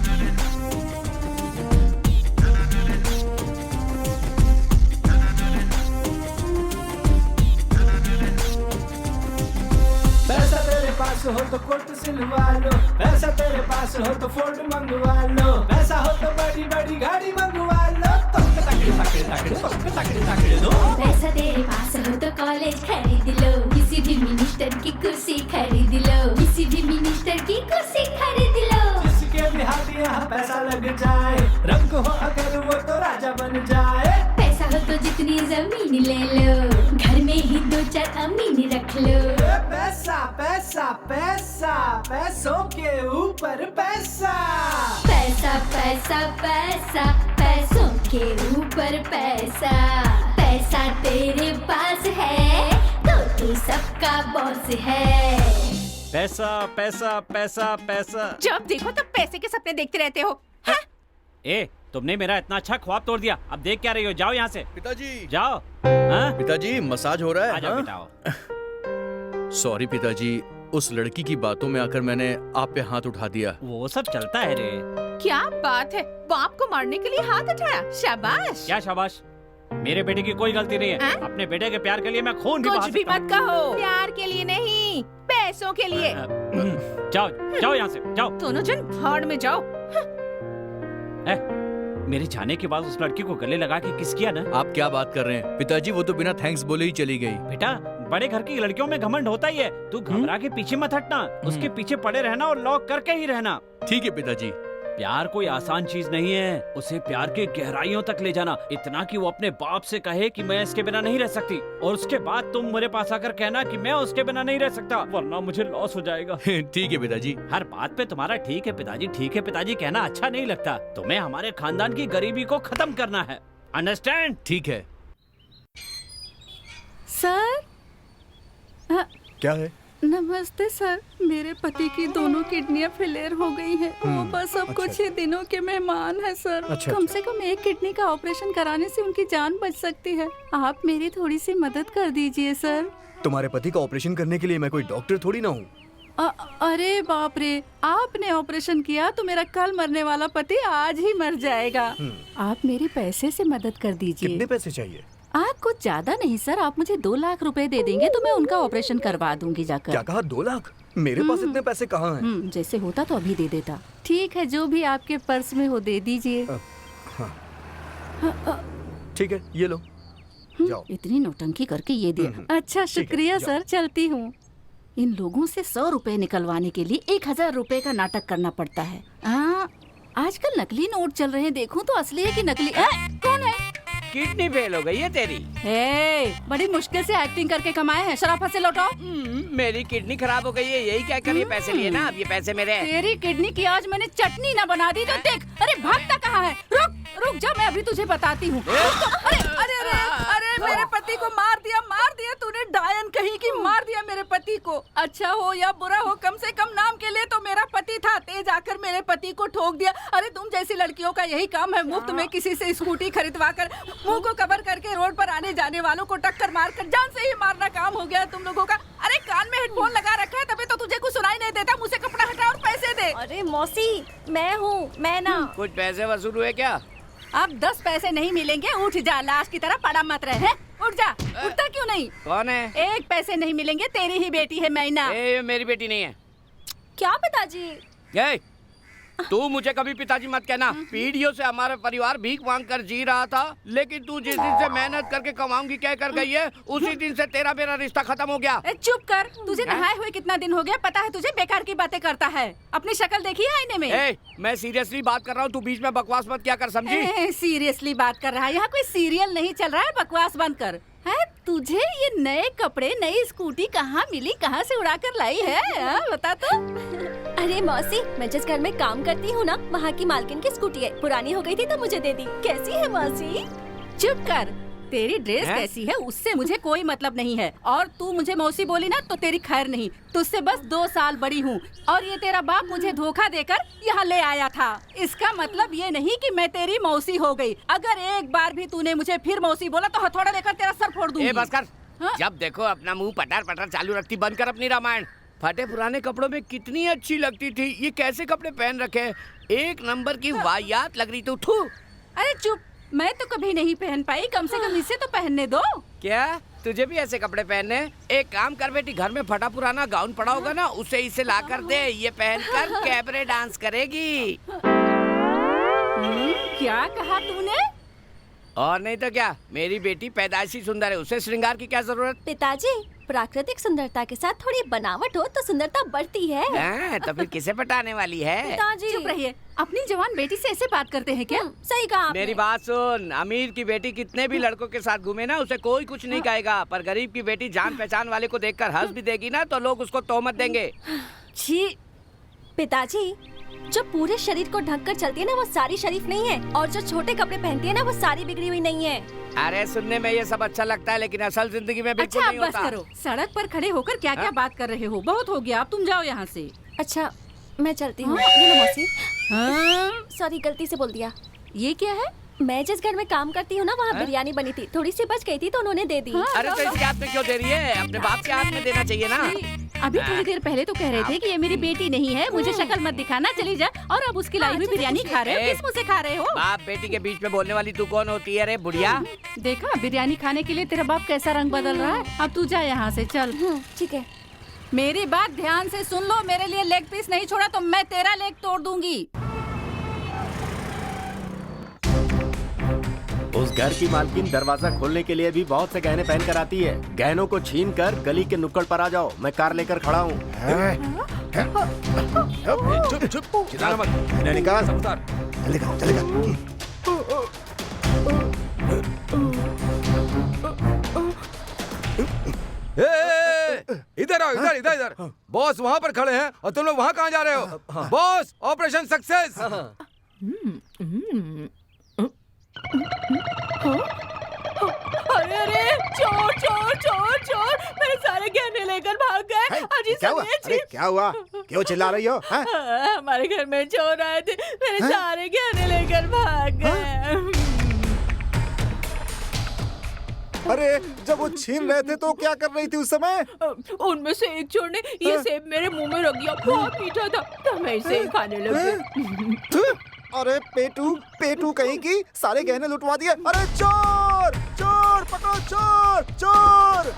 पैसा तेरे पास हो तो कोट सिलवा लो, पैसा तेरे पास हो तो फोर्ड मंगवा लो, पैसा हो तो बड़ी बड़ी गाड़ी मंगवा लो। तो ताकड़े दो। पैसा तेरे पास हो तो कॉलेज खरीद लो, किसी भी मिनिस्टर की कुर्सी खरीद लो। किसी भी मिनिस्टर की कुर्सी खरीद लो। जिसके भी हाथ यहाँ पैसा लग जाए, रंग हो अगर वो तो राजा बन जाए। पैसा हो तो जितनी जमीन ले लो, घर में ही 2-4 अमीन रख लो। पैसा पैसा पैसा, पैसों के ऊपर पैसा। पैसा पैसा पैसा, पैसों के ऊपर पैसा। पैसा तेरे पास है तो तू सबका बॉस है। पैसा पैसा पैसा पैसा। जब देखो तब पैसे के सपने देखते रहते हो। हाँ? ए, तुमने मेरा इतना अच्छा ख्वाब तोड़ दिया, अब देख क्या रही हो? जाओ यहाँ से, पिताजी, जाओ। हाँ? पिताजी मसाज हो रहा है। आ जाओ हाँ? बेटा, आओ। सॉरी पिताजी, उस लड़की की बातों में आकर मैंने आप पे हाथ उठा दिया। वो सब चलता है रे। क्या बात है, बाप को मारने के लिए हाथ उठाया, शाबाश। क्या शाबाश? मेरे बेटे की कोई गलती नहीं है। हाँ? अपने बेटे के प्यार के लिए मैं खून भी बहा कुछ भी सकता मत कहो, प्यार के लिए नहीं, पैसों के लिए। हूँ। जाओ जाओ यहाँ से, जाओ। दोनों जन भाड़ में जाओ। मेरे जाने के बाद उस लड़की को गले लगा के किस किया ना? आप क्या बात कर रहे हैं पिताजी? वो तो बिना थैंक्स बोले ही चली गई। बेटा, बड़े घर की लड़कियों में घमंड होता ही है। तू घबरा के पीछे मत हटना, उसके पीछे पड़े रहना और लॉक करके ही रहना। ठीक है पिताजी। प्यार कोई आसान चीज नहीं है, उसे प्यार के गहराइयों तक ले जाना, इतना कि वो अपने बाप से कहे कि मैं इसके बिना नहीं रह सकती, और उसके बाद तुम मेरे पास आकर कहना कि मैं उसके बिना नहीं रह सकता, वरना मुझे लॉस हो जाएगा। ठीक है पिताजी। हर बात पे तुम्हारा ठीक है पिताजी कहना अच्छा नहीं लगता। तुम्हें हमारे खानदान की गरीबी को खत्म करना है, अंडरस्टैंड? ठीक है। सर क्या है? नमस्ते सर, मेरे पति की दोनों किडनियां फेलियर हो गई हैं। वो बस अब कुछ ही दिनों के मेहमान हैं सर। कम से कम एक किडनी का ऑपरेशन कराने से उनकी जान बच सकती है। आप मेरी थोड़ी सी मदद कर दीजिए सर। तुम्हारे पति का ऑपरेशन करने के लिए मैं कोई डॉक्टर थोड़ी ना हूँ। अरे बाप रे, आपने ऑपरेशन किया तो मेरा कल मरने वाला पति आज ही मर जाएगा। आप मेरे पैसे से मदद कर दीजिए। कितने पैसे चाहिए? आप कुछ ज्यादा नहीं सर, आप मुझे 2 लाख रुपए दे देंगे तो मैं उनका ऑपरेशन करवा दूंगी जाकर। क्या कहा? 2 लाख? मेरे पास इतने पैसे कहाँ हैं? जैसे होता तो अभी दे देता। ठीक है, जो भी आपके पर्स में हो दे दीजिए। ठीक है, ये लो, जाओ। इतनी नौटंकी करके ये दिया। अच्छा शुक्रिया सर, चलती हूँ। इन लोगों से 100 रुपए निकलवाने के लिए 1000 रुपए का नाटक करना पड़ता है। आजकल नकली नोट चल रहे हैं, देखूं तो असली है कि नकली। कौन है? किडनी फेल हो गई है तेरी। बड़ी मुश्किल से एक्टिंग करके कमाए हैं, शराफत से लौटाओ। मेरी किडनी खराब हो गई है, यही क्या कर ये पैसे लिए ना, अब ये पैसे मेरे हैं। तेरी किडनी की आज मैंने चटनी ना बना दी तो देख। अरे भागता कहाँ है? रुक रुक जा, मैं अभी तुझे बताती हूँ। अरे अरे अरे अरे मेरे पति को मार दिया तूने, डायन कहीं की मार दिया मेरे पति को। अच्छा हो या बुरा हो, कम से कम नाम के लिए तो मेरा पति था। तेज आकर मेरे पति को ठोक दिया। अरे तुम जैसी लड़कियों का यही काम है, मुफ्त में किसी से स्कूटी खरीदवा कर मुंह को कवर करके रोड पर आने जाने वालों को टक्कर मारकर जान से ही मारना काम हो गया तुम लोगों का। अरे कान में हेडफोन लगा रखा है तभी तो तुझे कुछ सुनाई नहीं देता। मुझसे कपड़ा हटा और पैसे दे। अरे मौसी, मैं हूँ, मैं ना। कुछ पैसे वसूल हुए क्या? अब 10 पैसे नहीं मिलेंगे, उठ जा, लाश की तरह पड़ा मत रहे। उठ जा। उठता क्यों नहीं? कौन है? 1 पैसे नहीं मिलेंगे, तेरी ही बेटी है मैना। ये मेरी बेटी नहीं है। क्या पिताजी? तू मुझे कभी पिताजी मत कहना। पीढ़ियों से हमारा परिवार भीख मांग कर जी रहा था, लेकिन तू जिस दिन से मेहनत करके कमाऊंगी कह कर गई है, उसी दिन से तेरा मेरा रिश्ता खत्म हो गया। चुप कर, तुझे नहाए हुए कितना दिन हो गया पता है तुझे? बेकार की बातें करता है। अपनी शक्ल देखी है आईने में? मैं सीरियसली बात कर रहा हूँ, तू बीच में बकवास मत क्या कर, समझी? सीरियसली बात कर रहा है, यहाँ कोई सीरियल नहीं चल रहा है, बकवास बंद कर। है तुझे ये नए कपड़े, नई स्कूटी कहाँ मिली, कहाँ से उड़ा कर लाई है? बता तो। अरे मौसी, मैं जिस घर में काम करती हूँ ना, वहाँ की मालकिन की स्कूटी है, पुरानी हो गई थी तो मुझे दे दी। कैसी है मौसी? चुप कर, तेरी ड्रेस कैसी है उससे मुझे कोई मतलब नहीं है। और तू मुझे मौसी बोली ना तो तेरी खैर नहीं। तुझसे बस 2 साल बड़ी हूँ और ये तेरा बाप मुझे धोखा देकर यहाँ ले आया था। इसका मतलब ये नहीं कि मैं तेरी मौसी हो गई। अगर एक बार भी तूने मुझे फिर मौसी बोला तो हथौड़ा लेकर तेरा सर फोड़ दूंगी। बस कर। जब देखो अपना मुंह पटार पटार चालू रखती, बंद कर अपनी रामायण। फटे पुराने कपड़ों में कितनी अच्छी लगती थी, ये कैसे कपड़े पहन रखे, 1 नंबर की वाहियात लग रही। तू अरे चुप, मैं तो कभी नहीं पहन पाई, कम से कम इसे तो पहनने दो। क्या तुझे भी ऐसे कपड़े पहनने? एक काम कर बेटी, घर में फटा पुराना गाउन पड़ा होगा ना, उसे इसे ला कर दे, ये पहनकर कैबरे डांस करेगी। क्या कहा तूने? और नहीं तो क्या, मेरी बेटी पैदाइशी सुंदर है, उसे श्रृंगार की क्या जरूरत? पिताजी, प्राकृतिक सुंदरता के साथ थोड़ी बनावट हो तो सुंदरता बढ़ती है। तो फिर किसे पटाने वाली है? पिताजी चुप रहिए, अपनी जवान बेटी से ऐसे बात करते हैं क्या? सही कहा आपने। मेरी बात सुन, अमीर की बेटी कितने भी लड़कों के साथ घूमे ना, उसे कोई कुछ नहीं कहेगा, पर गरीब की बेटी जान पहचान वाले को देखकर हंस भी देगी ना तो लोग उसको तोहमत देंगे। छी। पिताजी, जो पूरे शरीर को ढक कर चलती है ना वो सारी शरीफ नहीं है, और जो छोटे कपड़े पहनती है ना वो सारी बिगड़ी हुई नहीं है। अरे सुनने में ये सब अच्छा लगता है, लेकिन असल जिंदगी में बिल्कुल अच्छा, नहीं बस होता। करो, सड़क पर खड़े होकर क्या क्या बात कर रहे हो? बहुत हो गया, अब तुम जाओ यहाँ से। अच्छा, मैं चलती हूँ। ये लो मौसी। सॉरी, गलती से बोल दिया। ये क्या है? मैं जिस घर में काम करती हूँ ना, वहाँ बिरयानी बनी थी, थोड़ी सी बच गई थी तो उन्होंने दे दी। अरे तो इसके हाथ में क्यों दे रही है? अपने बाप के हाथ में देना चाहिए ना। अभी थोड़ी देर पहले तो कह रहे थे कि ये मेरी बेटी नहीं है, मुझे शक्ल मत दिखाना, चली जा। और अब उसकी लाई हुई बिरयानी खा रहे हो? किस मुँह से खा रहे हो? बाप बेटी के बीच में बोलने वाली तू कौन होती है रे बुढ़िया? देखा, बिरयानी खाने के लिए तेरा बाप कैसा रंग बदल रहा है। अब तू जा यहाँ से, चल। ठीक है। मेरी बात ध्यान से सुन लो, मेरे लिए लेग पीस नहीं छोड़ा तो मैं तेरा लेग तोड़ दूंगी। उस घर की मालकिन दरवाजा खोलने के लिए भी बहुत से गहने पहन कर आती है। गहनों को छीन कर गली के नुक्कड़ पर आ जाओ, मैं कार लेकर खड़ा हूँ। चुप चुप, चिल्लाना मत। निकाल, चलेगा चलेगा। इधर आओ, इधर इधर इधर। बॉस वहाँ पर खड़े हैं और तुम लोग वहाँ कहाँ जा रहे हो? Boss, operation success. अरे अरे, चोर चोर चोर चोर, मेरे सारे गहने लेकर भाग गए। अजी क्या हुआ? अरे क्या हुआ? क्यों चिल्ला रही हो? हमारे घर में चोर आए थे, मेरे सारे गहने लेकर भाग गए। अरे जब वो छीन रहे थे तो क्या कर रही थी उस समय? उनमें से एक चोर ने ये सेब मेरे मुंह में रख दिया, बहुत मीठा था तो मैं इसे ही खाने लगी। अरे पेटू पेटू कहीं की, सारे गहने लुटवा दिए। अरे चोर चोर पकड़ो, चोर चोर।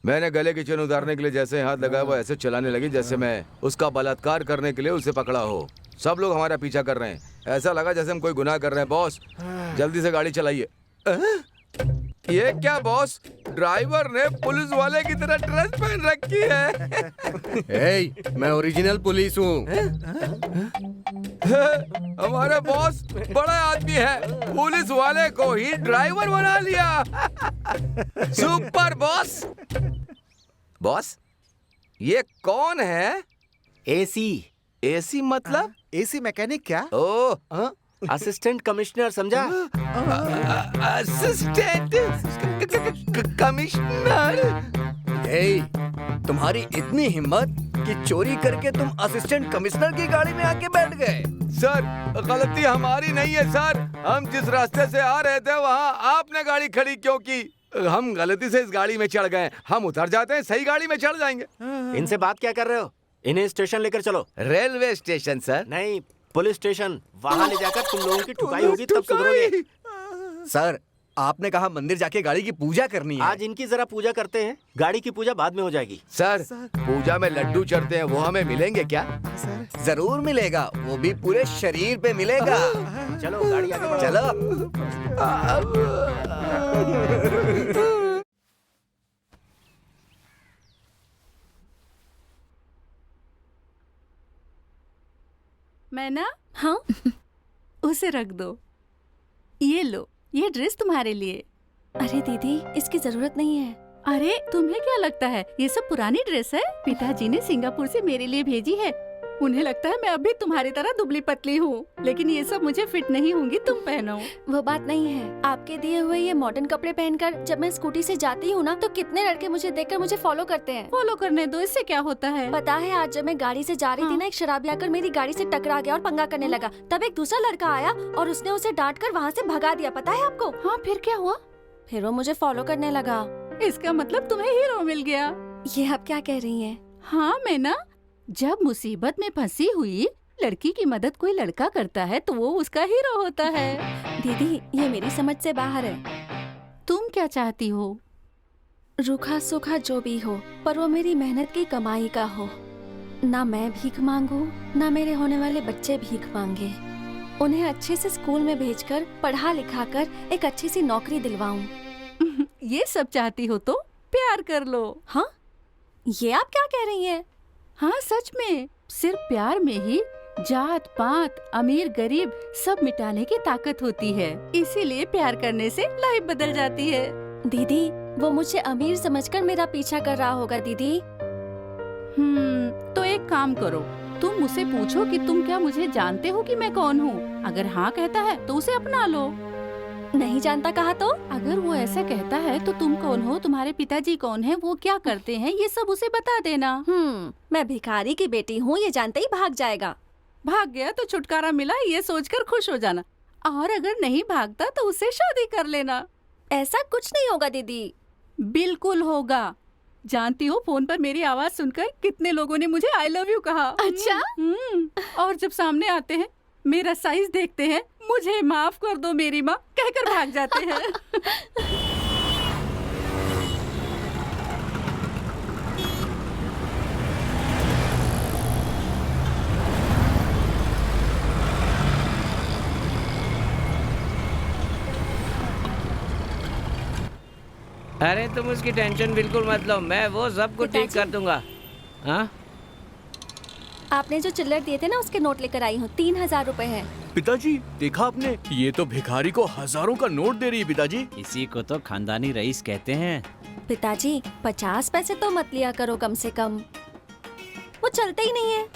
मैंने गले की चेन उतारने के लिए जैसे हाथ लगाया वो ऐसे चलाने लगी जैसे मैं उसका बलात्कार करने के लिए उसे पकड़ा हो। सब लोग हमारा पीछा कर रहे हैं, ऐसा लगा जैसे हम कोई गुनाह कर रहे हैं। बॉस जल्दी से गाड़ी चलाइए। ये क्या बॉस, ड्राइवर ने पुलिस वाले की तरह ड्रेस पहन रखी है। मैं ओरिजिनल पुलिस हूँ। हमारे बॉस बड़ा आदमी है, पुलिस वाले को ही ड्राइवर बना लिया। Super boss. बॉस ये कौन है? एसी। एसी मतलब? एसी मैकेनिक क्या? ओह असिस्टेंट कमिश्नर, समझा? Assistant commissioner. तुम्हारी इतनी हिम्मत कि चोरी करके तुम असिस्टेंट कमिश्नर की गाड़ी में आके बैठ गए। सर गलती हमारी नहीं है सर, हम जिस रास्ते से आ रहे थे वहाँ आपने गाड़ी खड़ी क्यों की? हम गलती से इस गाड़ी में चढ़ गए। हम उतर जाते हैं, सही गाड़ी में चढ़ जाएंगे। इनसे बात क्या कर रहे हो? इन्हें स्टेशन लेकर चलो। Railway station sir? नहीं, पुलिस स्टेशन। वहाँ ले जाकर तुम लोगों की ठुकाई होगी तब सुधरोगे। सर आपने कहा मंदिर जाके गाड़ी की पूजा करनी है। आज इनकी जरा पूजा करते हैं, गाड़ी की पूजा बाद में हो जाएगी। सर पूजा में लड्डू चढ़ते हैं, वो हमें मिलेंगे क्या? जरूर मिलेगा, वो भी पूरे शरीर पे मिलेगा। चलो गाड़ी आगे बढ़ाओ। चलो। मैं ना, हाँ उसे रख दो। ये लो, ये ड्रेस तुम्हारे लिए। अरे दीदी इसकी जरूरत नहीं है। अरे तुम्हें क्या लगता है ये सब पुरानी ड्रेस है? पिताजी ने सिंगापुर से मेरे लिए भेजी है। उन्हें लगता है मैं अभी तुम्हारी तरह दुबली पतली हूँ, लेकिन ये सब मुझे फिट नहीं होंगी, तुम पहनो। वो बात नहीं है। आपके दिए हुए ये मॉडर्न कपड़े पहनकर जब मैं स्कूटी से जाती हूँ ना, तो कितने लड़के मुझे देखकर मुझे फॉलो करते हैं। फॉलो करने दो, इससे क्या होता है? पता है आज जब मैं गाड़ी से जा रही थी ना, एक शराबी आकर मेरी गाड़ी से टकरा गया और पंगा करने लगा। तब एक दूसरा लड़का आया और उसने उसे डांट कर वहाँ से भगा दिया। पता है आपको? हाँ, फिर क्या हुआ? फिर वो मुझे फॉलो करने लगा। इसका मतलब तुम्हें हीरो मिल गया। ये आप क्या कह रही हैं? हाँ, मैं ना, जब मुसीबत में फंसी हुई लड़की की मदद कोई लड़का करता है तो वो उसका हीरो होता है। दीदी ये मेरी समझ से बाहर है। तुम क्या चाहती हो? रूखा सूखा जो भी हो, पर वो मेरी मेहनत की कमाई का हो। ना मैं भीख मांगू, ना मेरे होने वाले बच्चे भीख मांगे। उन्हें अच्छे से स्कूल में भेजकर पढ़ा लिखा कर एक अच्छी सी नौकरी दिलवाऊं। ये सब चाहती हो तो प्यार कर लो। हाँ, ये आप क्या कह रही हैं? हाँ सच में, सिर्फ प्यार में ही जात पात अमीर गरीब सब मिटाने की ताकत होती है। इसीलिए प्यार करने से लाइफ बदल जाती है। दीदी वो मुझे अमीर समझकर मेरा पीछा कर रहा होगा। दीदी तो एक काम करो, तुम उसे पूछो कि तुम क्या मुझे जानते हो कि मैं कौन हूँ। अगर हाँ कहता है तो उसे अपना लो। नहीं जानता कहा तो? अगर वो ऐसा कहता है तो तुम कौन हो, तुम्हारे पिताजी कौन है, वो क्या करते हैं, ये सब उसे बता देना। मैं भिखारी की बेटी हूँ, ये जानते ही भाग जाएगा। भाग गया तो छुटकारा मिला, ये सोचकर खुश हो जाना। और अगर नहीं भागता तो उससे शादी कर लेना। ऐसा कुछ नहीं होगा दीदी। बिल्कुल होगा। जानती हो, फोन पर मेरी आवाज सुनकर कितने लोगों ने मुझे आई लव यू कहा। अच्छा? और जब सामने आते हैं, मेरा साइज देखते हैं, मुझे माफ कर दो मेरी माँ कहकर भाग जाते हैं। अरे तुम उसकी टेंशन बिल्कुल मत लो, मैं वो सब कुछ ठीक कर दूंगा। हाँ? आपने जो चिल्लर दिए थे ना, उसके नोट लेकर आई हूँ। 3000 रुपए हैं। पिताजी देखा आपने, ये तो भिखारी को हजारों का नोट दे रही है पिताजी। इसी को तो खानदानी रईस कहते हैं। पिताजी 50 पैसे तो मत लिया करो कम से कम, वो चलते ही नहीं है।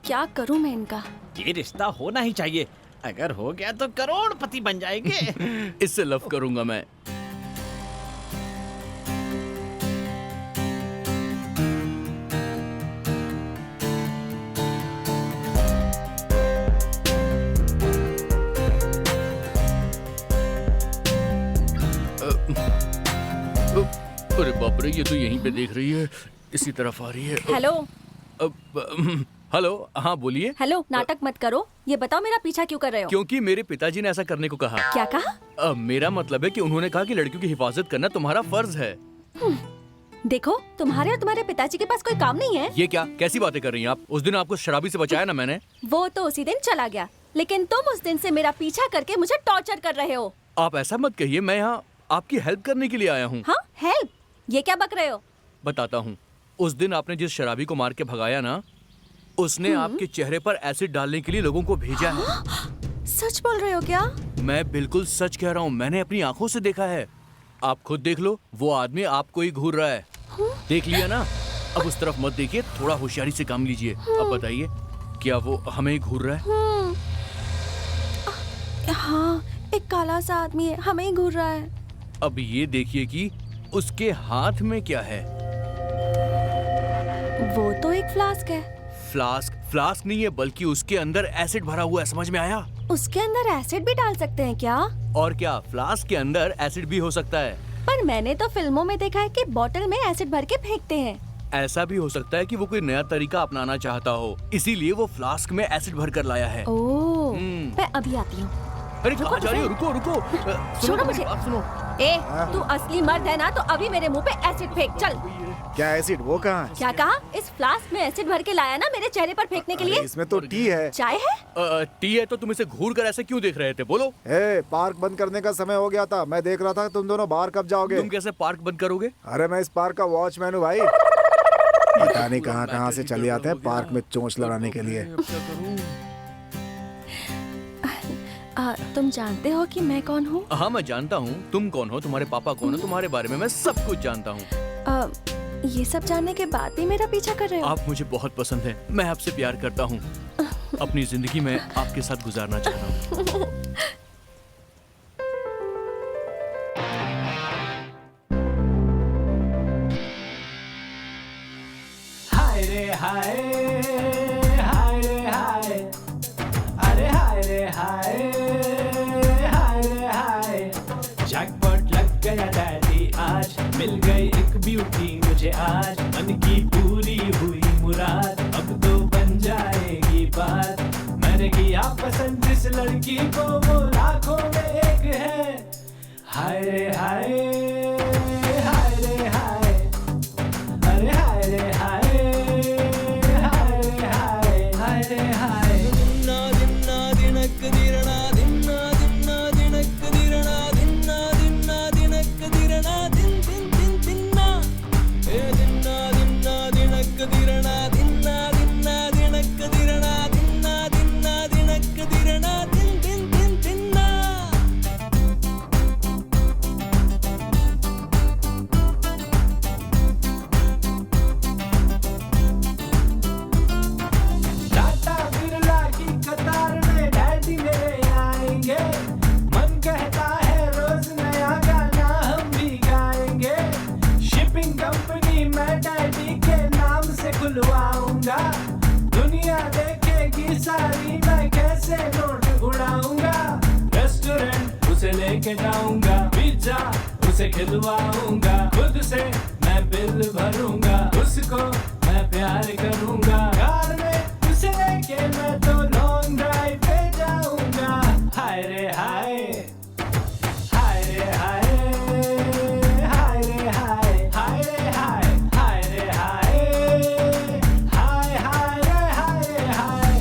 क्या करूं मैं इनका? ये रिश्ता होना ही चाहिए, अगर हो गया तो करोड़पति बन जाएंगे। इससे लव करूंगा मैं। बाप रे, ये तो यहीं पे देख रही है, इसी तरफ आ रही है। हेलो हेलो, हाँ बोलिए। हेलो, नाटक मत करो। ये बताओ मेरा पीछा क्यों कर रहे हो? क्योंकि मेरे पिताजी ने ऐसा करने को कहा। क्या कहा? मेरा मतलब है कि उन्होंने कहा कि लड़कियों की हिफाजत करना तुम्हारा फर्ज है। देखो, तुम्हारे और तुम्हारे पिताजी के पास कोई काम नहीं है। ये क्या, कैसी बातें कर रही हैं आप? उस दिन आपको शराबी से बचाया ना मैंने। वो तो उसी दिन चला गया, लेकिन तुम उस दिन से मेरा पीछा करके मुझे टॉर्चर कर रहे हो। आप ऐसा मत कहिए, मैं यहाँ आपकी हेल्प करने के लिए आया हूँ। हाँ, हेल्प? ये क्या बक रहे हो? बताता हूँ। उस दिन आपने जिस शराबी को मार के भगाया ना, उसने आपके चेहरे पर एसिड डालने के लिए लोगों को भेजा है। सच बोल रहे हो क्या? मैं बिल्कुल सच कह रहा हूँ, मैंने अपनी आंखों से देखा है। आप खुद देख लो, वो आदमी आपको ही घूर रहा है। देख लिया ना? अब उस तरफ मत देखिए, थोड़ा होशियारी से काम लीजिए। अब बताइए, क्या वो हमें ही घूर रहा है? हाँ, एक काला सा आदमी है, हमें ही घूर रहा है। अब ये देखिए कि उसके हाथ में क्या है। वो तो एक फ्लास्क है। फ्लास्क नहीं है, बल्कि उसके अंदर एसिड भरा हुआ है। समझ में आया? उसके अंदर एसिड भी डाल सकते हैं क्या? और क्या, फ्लास्क के अंदर एसिड भी हो सकता है। पर मैंने तो फिल्मों में देखा है कि बोतल में एसिड भर के फेंकते हैं। ऐसा भी हो सकता है कि वो कोई नया तरीका अपनाना चाहता हो, इसीलिए वो फ्लास्क में एसिड भर कर लाया है। ओह, मैं अभी आती हूँ। अरे कहाँ जा रही हो? रुको रुको, छोड़ो मुझे। आप सुनो। ए, तू असली मर्द है ना, तो अभी मेरे मुंह पे एसिड फेंक। चल। क्या एसिड? वो कहाँ है? क्या कहा? इस फ्लास्क में एसिड भर के लाया ना मेरे चेहरे पर फेंकने के लिए। इसमें तो टी है। चाय है? टी है तो तुम इसे घूर कर ऐसे क्यों देख रहे थे? बोलो। पार्क बंद करने का समय हो गया था, मैं देख रहा था तुम दोनों बाहर कब जाओगे। तुम कैसे पार्क बंद करोगे? अरे मैं इस पार्क का वॉचमैन हूँ भाई। पता नहीं कहाँ से चले आते हैं पार्क में चोंच लड़ाने के लिए। तुम जानते हो कि मैं कौन हूँ? हाँ मैं जानता हूँ तुम कौन हो, तुम्हारे पापा कौन हो, तुम्हारे बारे में मैं सब कुछ जानता हूँ। ये सब जानने के बाद भी मेरा पीछा कर रहे हो? आप मुझे बहुत पसंद है, मैं आपसे प्यार करता हूँ। अपनी जिंदगी में आपके साथ गुजारना चाहता हूँ। हाय रे हाय, हाय रे हाय, अरे हाय रे हाय, हाय रे हाय। जैकपॉट लग गया डैडी आज, मिल गई एक ब्यूटी मुझे आज। मन की पूरी हुई मुराद, अब तो बन जाएगी बात। मैंने किया पसंद जिस लड़की को, वो लाखों में एक है। हाय रे हाय, हाय रे हाय, अरे हाय रे हाय, हाय रे हाय, हाय रे हाय। दिन्ना दिन्ना दिनक दिरना, दिन्ना दिन्ना दिनक दिरना, दिन्ना दिन्ना दिनक दिरना, दिन दिन दिन दिन्ना। ए दिन्ना दिन्ना दिनक दिरना, दिन्ना दिन्ना दिनक दिरना, दिन्ना दिन्ना दिनक दिरना, दिन दिन दिन दिन्ना। टाटा बिरला की कतार में डैडी मेरे आएंगे। मन कहता है रोज नया गाना हम भी गाएंगे। शिपिंग कंपनी मैं डैडी के नाम से खुलवाऊंगा। दुनिया देखेगी सारी मैं कैसे नोट उड़ाऊंगा। रेस्टोरेंट उसे लेके जाऊंगा, पिज्जा उसे खिलवाऊंगा। खुद से मैं बिल भरूंगा, उसको मैं प्यार करूंगा। कार में उसे लेके मैं तो लॉन्ग ड्राइव पे जाऊंगा। हाय रे हाय, हाय रे हाय, हाय रे हाय, हाय रे हाय, हाय रे हाय, हाय हाय रे हाय हाय।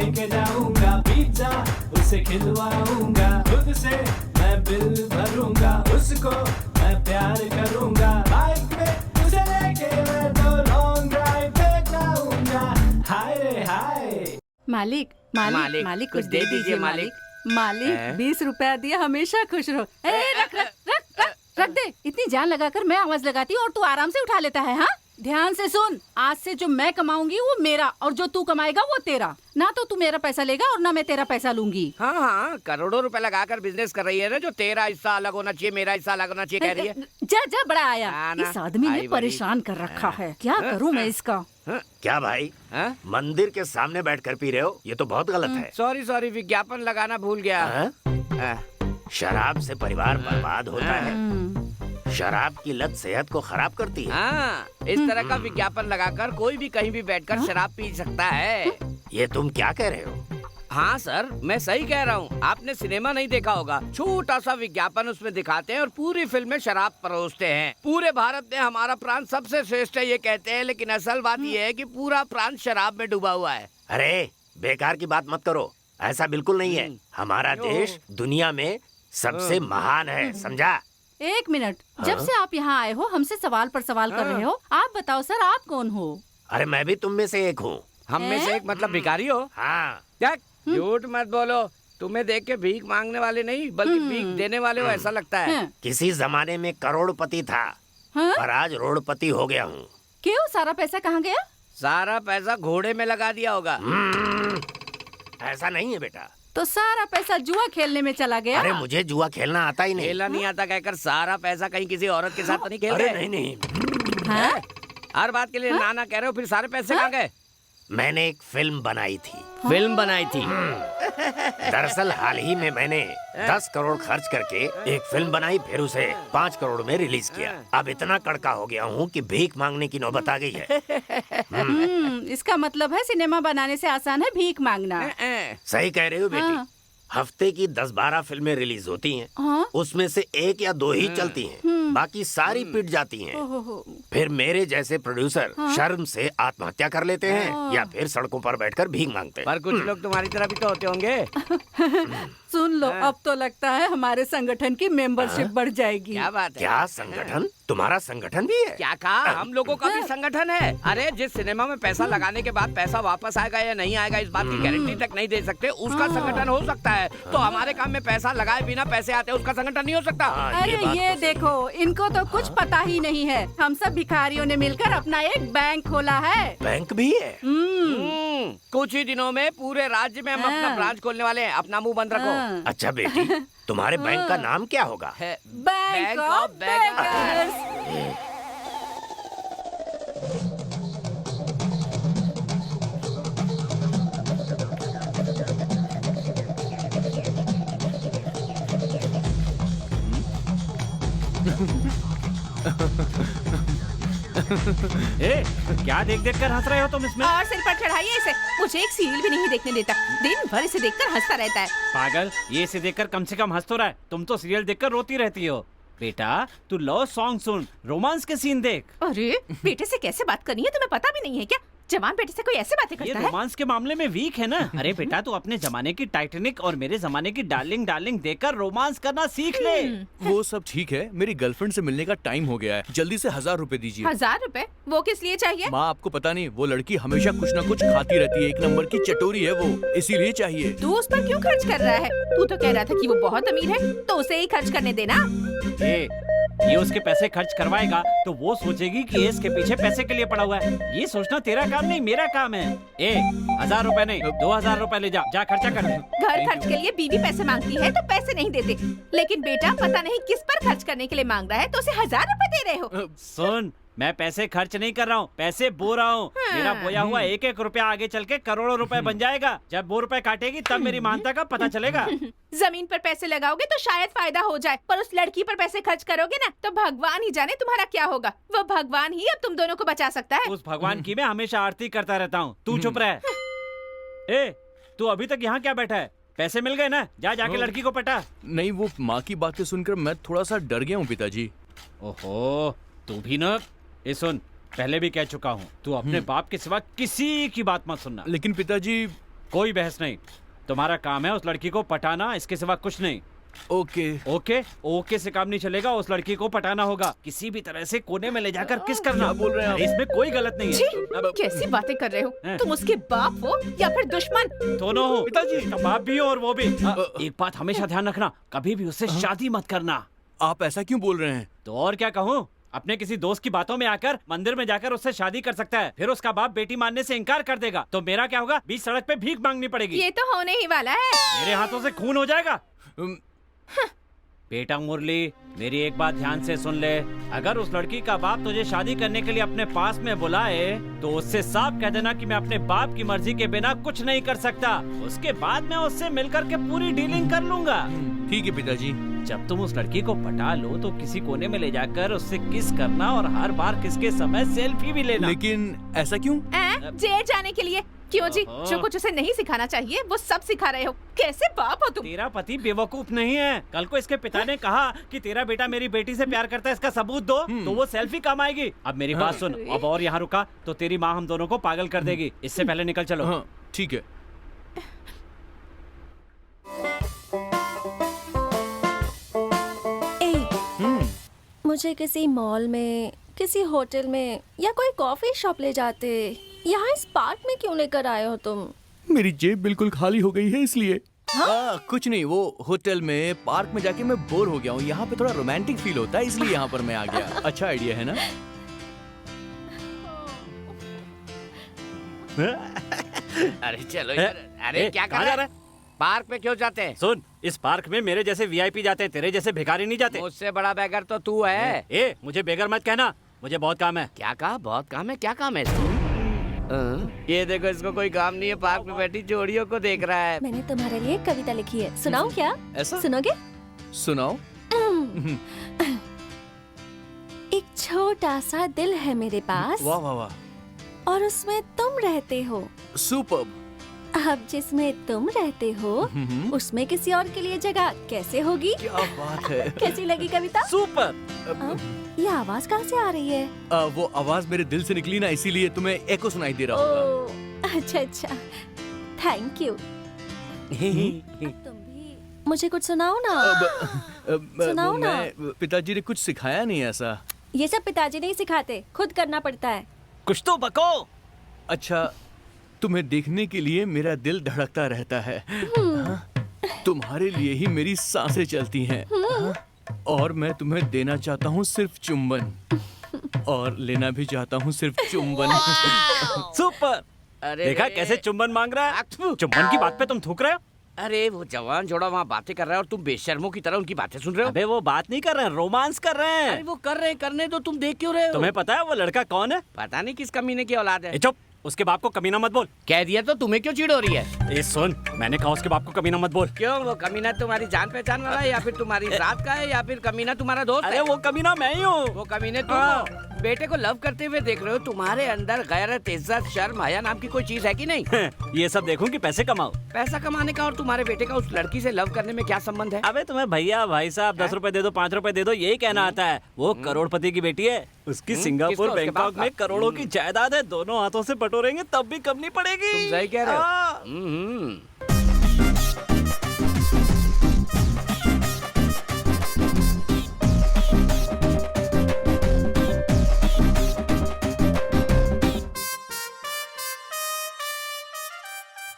लेके जाऊंगा पिज्जा उसे खिलवाऊंगा खुद से मैं बिल भरूंगा उसको मैं प्यार करूंगा बाइक में उसे लेके मैं तो लॉन्ग ड्राइव पे जाऊंगा हाय रे हाय। मालिक मालिक मालिक कुछ दे दीजिए मालिक। मालिक 20 रुपया दिए, हमेशा खुश रहो। रख रख रख रख रख दे। इतनी जान लगाकर मैं आवाज लगाती हूँ और तू आराम से उठा लेता है। हाँ, ध्यान से सुन, आज से जो मैं कमाऊंगी वो मेरा और जो तू कमाएगा वो तेरा। ना तो तू मेरा पैसा लेगा और ना मैं तेरा पैसा लूंगी। हाँ हाँ, करोड़ों रुपए लगाकर बिजनेस कर रही है ना, जो तेरा हिस्सा अलग होना चाहिए, मेरा हिस्सा अलग होना चाहिए कह रही है। जा जा, बड़ा आया। ना, इस आदमी ने आई परेशान कर रखा है। क्या करूँ मैं इसका? क्या भाई, मंदिर के सामने बैठकर पी रहे हो? ये तो बहुत गलत है। सॉरी सॉरी, विज्ञापन लगाना भूल गया। शराब से परिवार बर्बाद होता है। शराब की लत सेहत को खराब करती है। हाँ, इस तरह का विज्ञापन लगाकर कोई भी कहीं भी बैठकर शराब पी सकता है। ये तुम क्या कह रहे हो? हाँ सर, मैं सही कह रहा हूँ। आपने सिनेमा नहीं देखा होगा, छोटा सा विज्ञापन उसमें दिखाते हैं और पूरी फिल्म में शराब परोसते हैं। पूरे भारत में हमारा प्रांत सबसे श्रेष्ठ है ये कहते हैं, लेकिन असल बात ये है कि पूरा प्रांत शराब में डूबा हुआ है। अरे बेकार की बात मत करो, ऐसा बिल्कुल नहीं है। हमारा देश दुनिया में सबसे महान है, समझा? एक मिनट, जब से आप यहाँ आए हो हमसे सवाल पर सवाल कर रहे हो। आप बताओ सर, आप कौन हो? अरे मैं भी तुम में से एक हूँ। हम में से एक मतलब भिखारी हो? हाँ। झूठ मत बोलो, तुम्हें देख के भीख मांगने वाले नहीं बल्कि भीख देने वाले हो ऐसा लगता है। किसी जमाने में करोड़पति था, पर आज रोडपति हो गया हूँ। क्यों? सारा पैसा कहाँ गया? सारा पैसा घोड़े में लगा दिया होगा। ऐसा नहीं है बेटा। तो सारा पैसा जुआ खेलने में चला गया? अरे मुझे जुआ खेलना आता ही नहीं। खेलना नहीं आता कहकर सारा पैसा कहीं किसी औरत के साथ तो नहीं खेल रहे? अरे नहीं। हाँ? हर बात के लिए नाना कह रहे हो, फिर सारे पैसे कहाँ गए? मैंने एक फिल्म बनाई थी। फिल्म बनाई थी? दरअसल हाल ही में मैंने 10 करोड़ खर्च करके एक फिल्म बनाई, फिर उसे 5 करोड़ में रिलीज किया। अब इतना कड़का हो गया हूँ कि भीख मांगने की नौबत आ गई है। इसका मतलब है सिनेमा बनाने से आसान है भीख मांगना। सही कह रहे हो बेटी। हफ्ते की 10-12 फिल्में रिलीज होती हैं। उसमें से 1 या 2 ही चलती हैं, बाकी सारी पिट जाती हैं। फिर मेरे जैसे प्रोड्यूसर शर्म से आत्महत्या कर लेते हैं या फिर सड़कों पर बैठकर भीख मांगते हैं। पर कुछ लोग तुम्हारी तरह भी तो होते होंगे। सुन लो, अब तो लगता है हमारे संगठन की मेंबरशिप बढ़ जाएगी। क्या बात है? क्या संगठन? तुम्हारा संगठन भी है? क्या कहा? हम लोगों का भी संगठन है। अरे जिस सिनेमा में पैसा लगाने के बाद पैसा वापस आएगा या नहीं आएगा इस बात की गारंटी तक नहीं दे सकते, उसका संगठन हो सकता है। तो हमारे काम में पैसा लगाए बिना पैसे आते हैं, उसका संगठन नहीं हो सकता। अरे ये देखो, इनको तो कुछ पता ही नहीं है। हम सब भिखारियों ने मिलकर अपना एक बैंक खोला है। बैंक भी है? कुछ ही दिनों में पूरे राज्य में हम अपना ब्रांच खोलने वाले हैं। अपना मुंह बंद रखो। अच्छा बेटी, तुम्हारे बैंक का नाम क्या होगा? Bank of beggars. ए, क्या देख देख कर हंस रहे हो तुम इसमें? और सिर पर चढ़ाइए इसे, मुझे एक सीरियल भी नहीं देखने देता। दिन भर इसे देखकर हंसता रहता है। पागल, ये इसे देखकर कम से कम हंस तो रहा है। तुम तो सीरियल देखकर रोती रहती हो। बेटा, तू लव सॉन्ग सुन, रोमांस के सीन देख। अरे बेटे से कैसे बात करनी है तुम्हें पता भी नहीं है क्या? जवान बेटे से कोई ऐसे बातें करता है? रोमांस के मामले में वीक है ना। अरे बेटा, तू अपने जमाने की टाइटैनिक और मेरे जमाने की डार्लिंग डार्लिंग देखकर रोमांस करना सीख ले। वो सब ठीक है, मेरी गर्लफ्रेंड से मिलने का टाइम हो गया है। जल्दी से 1000 रुपए दीजिए। 1000 रुपए? वो किस लिए चाहिए? माँ, आपको पता नहीं, वो लड़की हमेशा कुछ न कुछ खाती रहती है। एक नंबर की चटोरी है वो, इसीलिए चाहिए। तू उस पर क्यों खर्च कर रहा है? तू तो कह रहा था कि वो बहुत अमीर है, तो उसे ही खर्च करने देना। ये उसके पैसे खर्च करवाएगा तो वो सोचेगी कि ये इसके पीछे पैसे के लिए पड़ा हुआ है। ये सोचना तेरा काम नहीं, मेरा काम है। 1000 रुपए नहीं, 2000 रुपए ले जा, जा खर्चा कर। घर खर्च के लिए बीवी पैसे मांगती है तो पैसे नहीं देते, लेकिन बेटा पता नहीं किस पर खर्च करने के लिए मांग रहा है तो उसे 1000 रुपए दे रहे हो। सुन, मैं पैसे खर्च नहीं कर रहा हूँ, पैसे बो रहा हूँ। मेरा बोया हुआ 1-1 रुपया आगे चल के करोड़ों रुपए बन जाएगा। जब वो रुपए काटेगी तब मेरी महानता का पता चलेगा। जमीन पर पैसे लगाओगे तो शायद फायदा हो जाए, पर उस लड़की पर पैसे खर्च करोगे ना तो भगवान ही जाने तुम्हारा क्या होगा। वो भगवान ही अब तुम दोनों को बचा सकता है। उस भगवान की मैं हमेशा आरती करता रहता हूँ। तू चुप रह। ए, तू अभी तक यहाँ क्या बैठा है? पैसे मिल गए ना? जा जाके लड़की को पटा। नहीं, वो माँ की बातें सुनकर मैं थोड़ा सा डर गया हूँ पिताजी। ओहो, तू भी ना। ये सुन, पहले भी कह चुका हूँ, तू अपने बाप के सिवा किसी की बात मत सुनना। लेकिन पिताजी, कोई बहस नहीं। तुम्हारा काम है उस लड़की को पटाना, इसके सिवा कुछ नहीं। ओके। ओके ओके से काम नहीं चलेगा, उस लड़की को पटाना होगा, किसी भी तरह से कोने में ले जाकर किस करना। बोल रहे हैं आप? इसमें कोई गलत नहीं छी, है। कैसी बातें कर रहे हो? हैं? तुम उसके बाप हो या फिर दुश्मन? दोनों हो पिताजी। बाप भी हो और वो भी। एक बात हमेशा ध्यान रखना, कभी भी उससे शादी मत करना। आप ऐसा क्यों बोल रहे हैं? तो और क्या कहूँ, अपने किसी दोस्त की बातों में आकर मंदिर में जाकर उससे शादी कर सकता है, फिर उसका बाप बेटी मानने से इनकार कर देगा, तो मेरा क्या होगा? बीच सड़क पे भीख मांगनी पड़ेगी। ये तो होने ही वाला है। मेरे हाथों से खून हो जाएगा। बेटा मुरली, मेरी एक बात ध्यान से सुन ले। अगर उस लड़की का बाप तुझे शादी करने के लिए अपने पास में बुलाए तो उससे साफ कह देना कि मैं अपने बाप की मर्जी के बिना कुछ नहीं कर सकता। उसके बाद मैं उससे मिलकर के पूरी डीलिंग कर लूंगा। ठीक है पिताजी। जब तुम उस लड़की को पटा लो तो किसी कोने में ले जाकर उससे किस करना और हर बार किसके समय सेल्फी भी लेना। लेकिन ऐसा क्यों? जेल जाने के लिए। क्यों जी? ओहो। जो कुछ उसे नहीं सिखाना चाहिए वो सब सिखा रहे हो। कैसे बाप हो तुम? तेरा पति बेवकूफ नहीं है। कल को इसके पिता ने कहा कि तेरा बेटा मेरी बेटी से प्यार करता है, इसका सबूत दो, तो वो सेल्फी काम आएगी। अब मेरी बात सुन, अब और यहाँ रुका तो तेरी माँ हम दोनों को पागल कर देगी। इससे पहले निकल चलो। हाँ ठीक है। मुझे किसी मॉल में, किसी होटल में या कोई कॉफी शॉप ले जाते। यहाँ इस पार्क में क्यों लेकर आए हो तुम? मेरी जेब बिल्कुल खाली हो गई है इसलिए। कुछ नहीं, वो होटल में पार्क में जाके मैं बोर हो गया हूँ। यहाँ पे थोड़ा रोमांटिक फील होता है इसलिए यहाँ पर मैं आ गया। अच्छा आइडिया है ना? अरे चलो यार। अरे क्या कर रहा है? पार्क में क्यों जाते हैं? सुन, इस पार्क में मेरे जैसे वीआईपी जाते हैं, तेरे जैसे भिखारी नहीं जाते। मुझसे बड़ा बेगर तो तू है। ए, मुझे बेगर मत कहना, मुझे बहुत काम है। क्या कहा? बहुत काम है? क्या काम है इसको? ये देखो, इसको कोई काम नहीं है, पार्क में बैठी जोड़ियों को देख रहा है। मैंने तुम्हारे लिए कविता लिखी है, सुनाऊं क्या? ऐसा? सुनोगे? सुनाओ। एक छोटा सा दिल है मेरे पास, वाह वाह वाह। और उसमें तुम रहते हो। सुपर्ब। अब जिसमें तुम रहते हो उसमें किसी और के लिए जगह कैसे होगी? क्या बात है। कैसी लगी कविता? सुपर। ये आवाज कहाँ से आ रही है? वो आवाज मेरे दिल से निकली ना, इसीलिए तुम्हें एको सुनाई दे रहा होगा। ओह, अच्छा अच्छा, थैंक यू। तुम भी मुझे कुछ सुनाओ ना। सुनाओ ना। पिताजी ने कुछ सिखाया नहीं ऐसा। ये सब पिताजी नहीं सिखाते, खुद करना पड़ता है। कुछ तो बको। अच्छा, तुम्हें देखने के लिए मेरा दिल धड़कता रहता है। हाँ? तुम्हारे लिए ही मेरी सांसें चलती हैं। हाँ? और मैं तुम्हें देना चाहता हूँ सिर्फ चुंबन, और लेना भी चाहता हूँ सिर्फ चुंबन। सुपर। अरे देखा कैसे चुंबन मांग रहा है? चुंबन की बात पे तुम थूक रहे हो? अरे वो जवान जोड़ा वहाँ बातें कर रहा है और तुम बेशर्मों की तरह उनकी बातें सुन रहे हो। अबे वो बात नहीं कर रहे हैं, रोमांस कर रहे हैं। अरे वो कर रहे हैं, करने दो, तुम देख क्यों रहे हो? तुम्हें पता है वो लड़का कौन है? पता नहीं किस कमीने की औलाद है। चुप, उसके बाप को कमीना मत बोल। कह दिया तो तुम्हें क्यों चिढ़ हो रही है? ए सुन, मैंने कहा उसके बाप को कमीना मत बोल। क्यों? वो कमीना तुम्हारी जान पहचान वाला है या फिर तुम्हारी रात का है या फिर कमीना तुम्हारा दोस्त अरे है? वो कमीना मैं ही हूँ। वो कमीने तुम हो। बेटे को लव करते हुए देख रहे हो, तुम्हारे अंदर गैरत, इज्जत, शर्म, हया नाम की कोई चीज है कि नहीं? ये सब देखूं कि पैसे कमाओ। पैसा कमाने का और तुम्हारे बेटे का उस लड़की से लव करने में क्या संबंध है? अबे तुम्हें भैया, भाई साहब 10 रुपए दे दो, 5 रुपए दे दो, यही कहना आता है। वो करोड़पति की बेटी है, उसकी सिंगापुर, किसको? उसके बैंकॉक बाप में का? करोड़ों की जायदाद है। दोनों हाथों से बटोरेंगे तब भी कम नहीं पड़ेगी। तुम सही कह रहे हो। हाँ।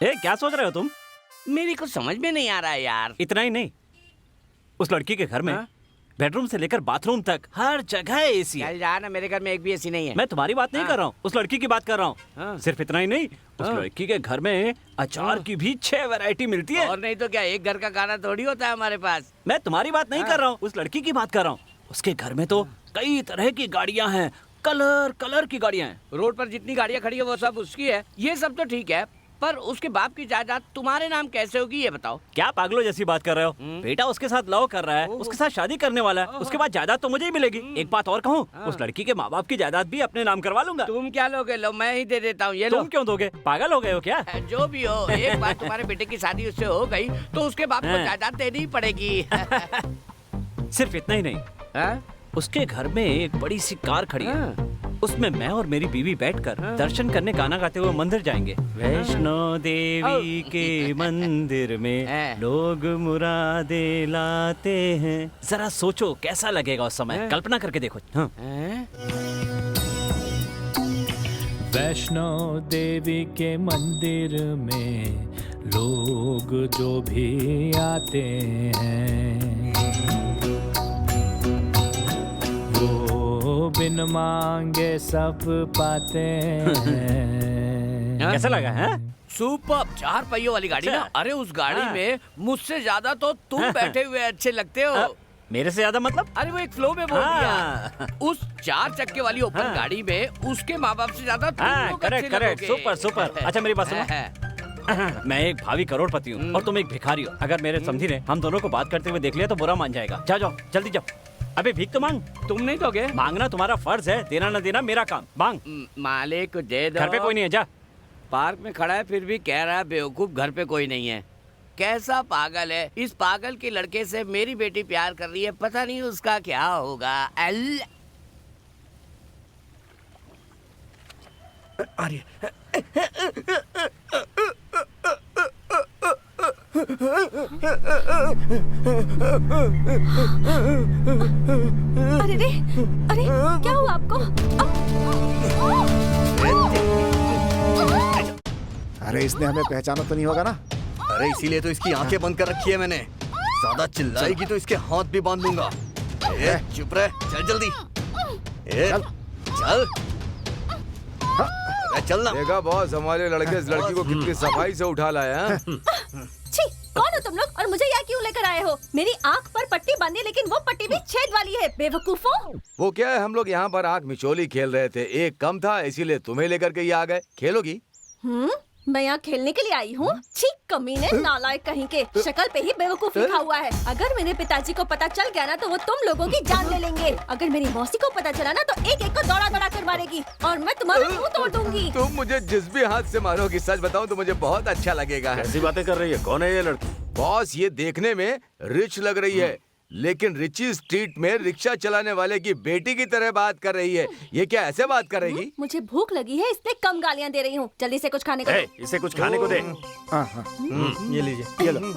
ए, क्या सोच रहे हो तुम? मेरी कुछ समझ में नहीं आ रहा है यार। इतना ही नहीं, उस लड़की के घर में हाँ? बेडरूम से लेकर बाथरूम तक हर जगह एसी है। चल जा ना, मेरे घर में एक भी एसी नहीं है। मैं तुम्हारी बात नहीं हाँ। कर रहा हूँ, उस लड़की की बात कर रहा हूँ। हाँ। सिर्फ इतना ही नहीं, उस हाँ। लड़की के घर में अचार की भी 6 वैरायटी मिलती है। और नहीं तो क्या, एक घर का खाना थोड़ी होता है हमारे पास। मैं तुम्हारी बात नहीं कर रहा हूँ, उस लड़की की बात कर रहा हूँ। उसके घर में तो कई तरह की गाड़ियाँ हैं, कलर कलर की गाड़ियाँ हैं। रोड पर जितनी गाड़ियाँ खड़ी है वो सब उसकी है। ये सब तो ठीक है, पर उसके बाप की जायदाद तुम्हारे नाम कैसे होगी ये बताओ। क्या पागलों जैसी बात कर रहे हो? बेटा उसके साथ लव कर रहा है, उसके साथ शादी करने वाला है, उसके बाद जायदाद तो मुझे ही मिलेगी। एक बात और कहूँ, उस लड़की के माँ बाप की जायदाद भी अपने नाम करवा लूंगा। तुम क्या लोगे? लो मैं ही दे देता हूँ, ये लो। तुम क्यों दोगे? पागल हो गए हो क्या? जो भी हो, एक बार तुम्हारे बेटे की शादी उससे हो गई तो उसके बाप को जायदाद देनी ही पड़ेगी। सिर्फ इतना ही नहीं, उसके घर में एक बड़ी सी कार खड़ी है। उसमें मैं और मेरी बीवी बैठकर दर्शन करने गाना गाते हुए मंदिर जाएंगे। वैष्णो देवी के मंदिर में लोग मुरादे लाते हैं। जरा सोचो कैसा लगेगा उस समय, कल्पना करके देखो। हाँ। वैष्णो देवी के मंदिर में लोग जो भी आते हैं वो बिन मांगे सब पाते हैं। कैसा लगा है? सुपर। 4 पहियों वाली गाड़ी ना? अरे उस गाड़ी में मुझसे ज्यादा तो तुम बैठे हुए अच्छे लगते हो। मेरे से ज्यादा मतलब? अरे वो एक फ्लो में बोल दिया। उस 4 चक्के वाली ओपन गाड़ी में उसके माँ बाप से ज्यादा तुम लोग अच्छे करेक्ट करेक्ट, लगोगे। Super super. अच्छा मेरी बात सुनो। मैं एक भावी करोड़पति हूँ और तुम एक भिखारी हो। अगर मेरे समझी ने हम दोनों को बात करते हुए देख लिया तो बुरा मान जाएगा। जाओ जाओ जल्दी जाओ। अबे भीख तो मांग। तुम नहीं दोगे? मांगना तुम्हारा फर्ज है, देना ना देना मेरा काम। मांग। मालिक दे दो। घर पे कोई नहीं है, जा। पार्क में खड़ा है फिर भी कह रहा है बेवकूफ घर पे कोई नहीं है। कैसा पागल है। इस पागल के लड़के से मेरी बेटी प्यार कर रही है, पता नहीं उसका क्या होगा। अरे अरे रे, अरे क्या हुआ आपको? अरे इसने हमें पहचाना तो नहीं होगा ना? अरे इसीलिए तो इसकी आंखें बंद कर रखी है मैंने। ज्यादा चिल्लाएगी तो इसके हाथ भी बांध दूंगा। चुप रह, चल जल्दी। चल चल ना। देखा बॉस, हमारे लड़के इस लड़की को कितनी सफाई से उठा लाया है। छी, कौन हो तुम लोग और मुझे यहाँ क्यों लेकर आए हो? मेरी आँख पर पट्टी बांधी, लेकिन वो पट्टी भी छेद वाली है, बेवकूफों। वो क्या है, हम लोग यहाँ पर आँख मिचोली खेल रहे थे, एक कम था इसीलिए तुम्हें लेकर के ये आ गए। खेलोगी? मैं यहाँ खेलने के लिए आई हूँ? छी कमीने, नालायक कहीं के। शक्ल पे ही बेवकूफ लिखा हुआ है। अगर मेरे पिताजी को पता चल गया ना तो वो तुम लोगों की जान ले लेंगे। अगर मेरी मौसी को पता चला ना तो एक एक को दौड़ा दौड़ा कर मारेगी और मैं तुम्हारा मुंह तोड़ दूंगी। तुम मुझे जिस भी हाथ से मारोगी, सच बताऊं तो मुझे बहुत अच्छा लगेगा। कैसी बातें कर रही है? कौन है ये लड़की? बॉस ये देखने में रिच लग रही है, लेकिन रिची स्ट्रीट में रिक्शा चलाने वाले की बेटी की तरह बात कर रही है। ये क्या ऐसे बात करेगी? मुझे भूख लगी है इसलिए कम गालियाँ दे रही हूँ। जल्दी से कुछ खाने को दो। इसे कुछ खाने को दे। ये लीजिए, ये लो।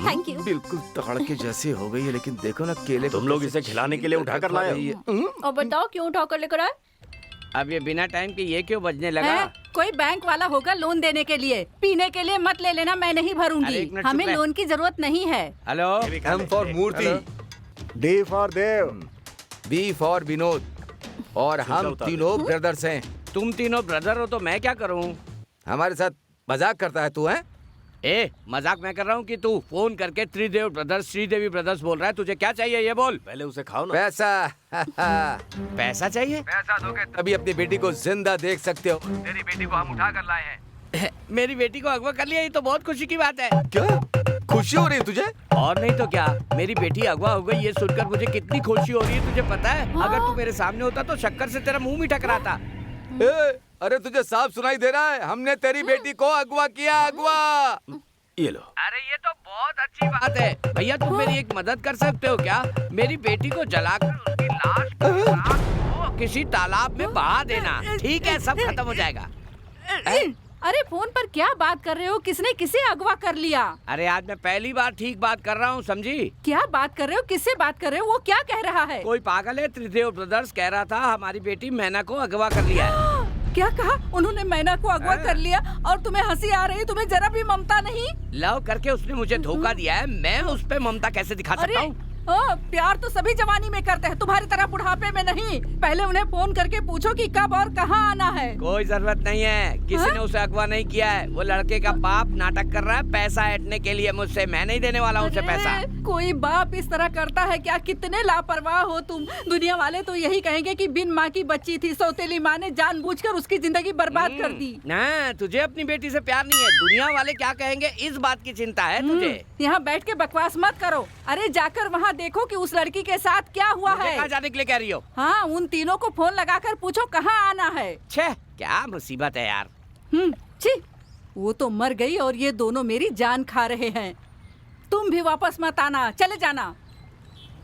Thank you. बिल्कुल तड़के जैसी हो गई है, लेकिन देखो ना केले। तुम लोग इसे खिलाने के लिए उठा कर लाए हो? और बताओ क्यों उठा कर लेकर आए? अब ये बिना टाइम के ये क्यों बजने लगा? कोई बैंक वाला होगा लोन देने के लिए। पीने के लिए मत ले लेना, मैं नहीं भरूंगी। हमें लोन की जरूरत नहीं है। Hello. M for Murthy, D for Dev, B for Vinod, और हम तीनों ब्रदर्स हैं। तुम तीनों ब्रदर हो तो मैं क्या करूं? हमारे साथ मजाक करता है तू? है मजाक मैं कर रहा हूं कि तू फोन करके त्रिदेव ब्रदर्स, श्रीदेवी ब्रदर्स बोल रहा है। तुझे क्या चाहिए ये बोल। पहले उसे खाओ ना। पैसा। पैसा चाहिए? पैसा दोगे तभी अपनी बेटी को जिंदा देख सकते हो। तेरी बेटी को हम उठा कर लाए हैं। मेरी बेटी को अगवा कर लिया, ये तो बहुत खुशी की बात है। क्या खुशी हो रही है तुझे? और नहीं तो क्या, मेरी बेटी अगवा हो गई ये सुनकर मुझे कितनी खुशी हो रही है तुझे पता है? अगर तू मेरे सामने होता तो शक्कर से तेरा मुंह भी टकराता। अरे तुझे साफ सुनाई दे रहा है, हमने तेरी बेटी को अगवा किया। अगवा ये लो। अरे ये तो बहुत अच्छी बात है। भैया तुम मेरी एक मदद कर सकते हो क्या? मेरी बेटी को जलाकर उसकी लाश को किसी तालाब में बहा देना, ठीक है? सब खत्म हो जाएगा। अरे फोन पर क्या बात कर रहे हो? किसने किसे अगवा कर लिया? अरे आज मैं पहली बार ठीक बात कर रहा हूँ, समझी? क्या बात कर रहे हो? किससे बात कर रहे हो? वो क्या कह रहा है? कोई पागल है। त्रिदेव ब्रदर्स कह रहा था हमारी बेटी मैना को अगवा कर लिया है। क्या कहा? उन्होंने मैना को अगवा कर लिया और तुम्हें हंसी आ रही? तुम्हें जरा भी ममता नहीं? लव करके उसने मुझे धोखा दिया है, मैं उस पे ममता कैसे दिखा सकता हूँ? प्यार तो सभी जवानी में करते हैं, तुम्हारी तरह बुढ़ापे में नहीं। पहले उन्हें फोन करके पूछो कि कब और कहाँ आना है। कोई जरूरत नहीं है, किसी ने उसे अगवा नहीं किया है। वो लड़के का बाप नाटक कर रहा है पैसा ऐंठने के लिए मुझसे। मैं नहीं देने वाला हूँ उसे पैसा। कोई बाप इस तरह करता है क्या? कितने लापरवाह हो तुम। दुनिया वाले तो यही कहेंगे कि बिन माँ की बच्ची थी, सौतेली माँ ने जानबूझकर उसकी जिंदगी बर्बाद कर दी। ना, तुझे अपनी बेटी से प्यार नहीं है। दुनिया वाले क्या कहेंगे इस बात की चिंता है तुझे। यहाँ बैठ के बकवास मत करो। अरे जाकर वहाँ देखो कि उस लड़की के साथ क्या हुआ है। कहाँ जाने के लिए कह रही हो? हाँ, उन तीनों को फोन लगाकर पूछो कहाँ आना है। छे, क्या मुसीबत है यार। छी, वो तो मर गई और ये दोनों मेरी जान खा रहे हैं। तुम भी वापस मत आना, चले जाना।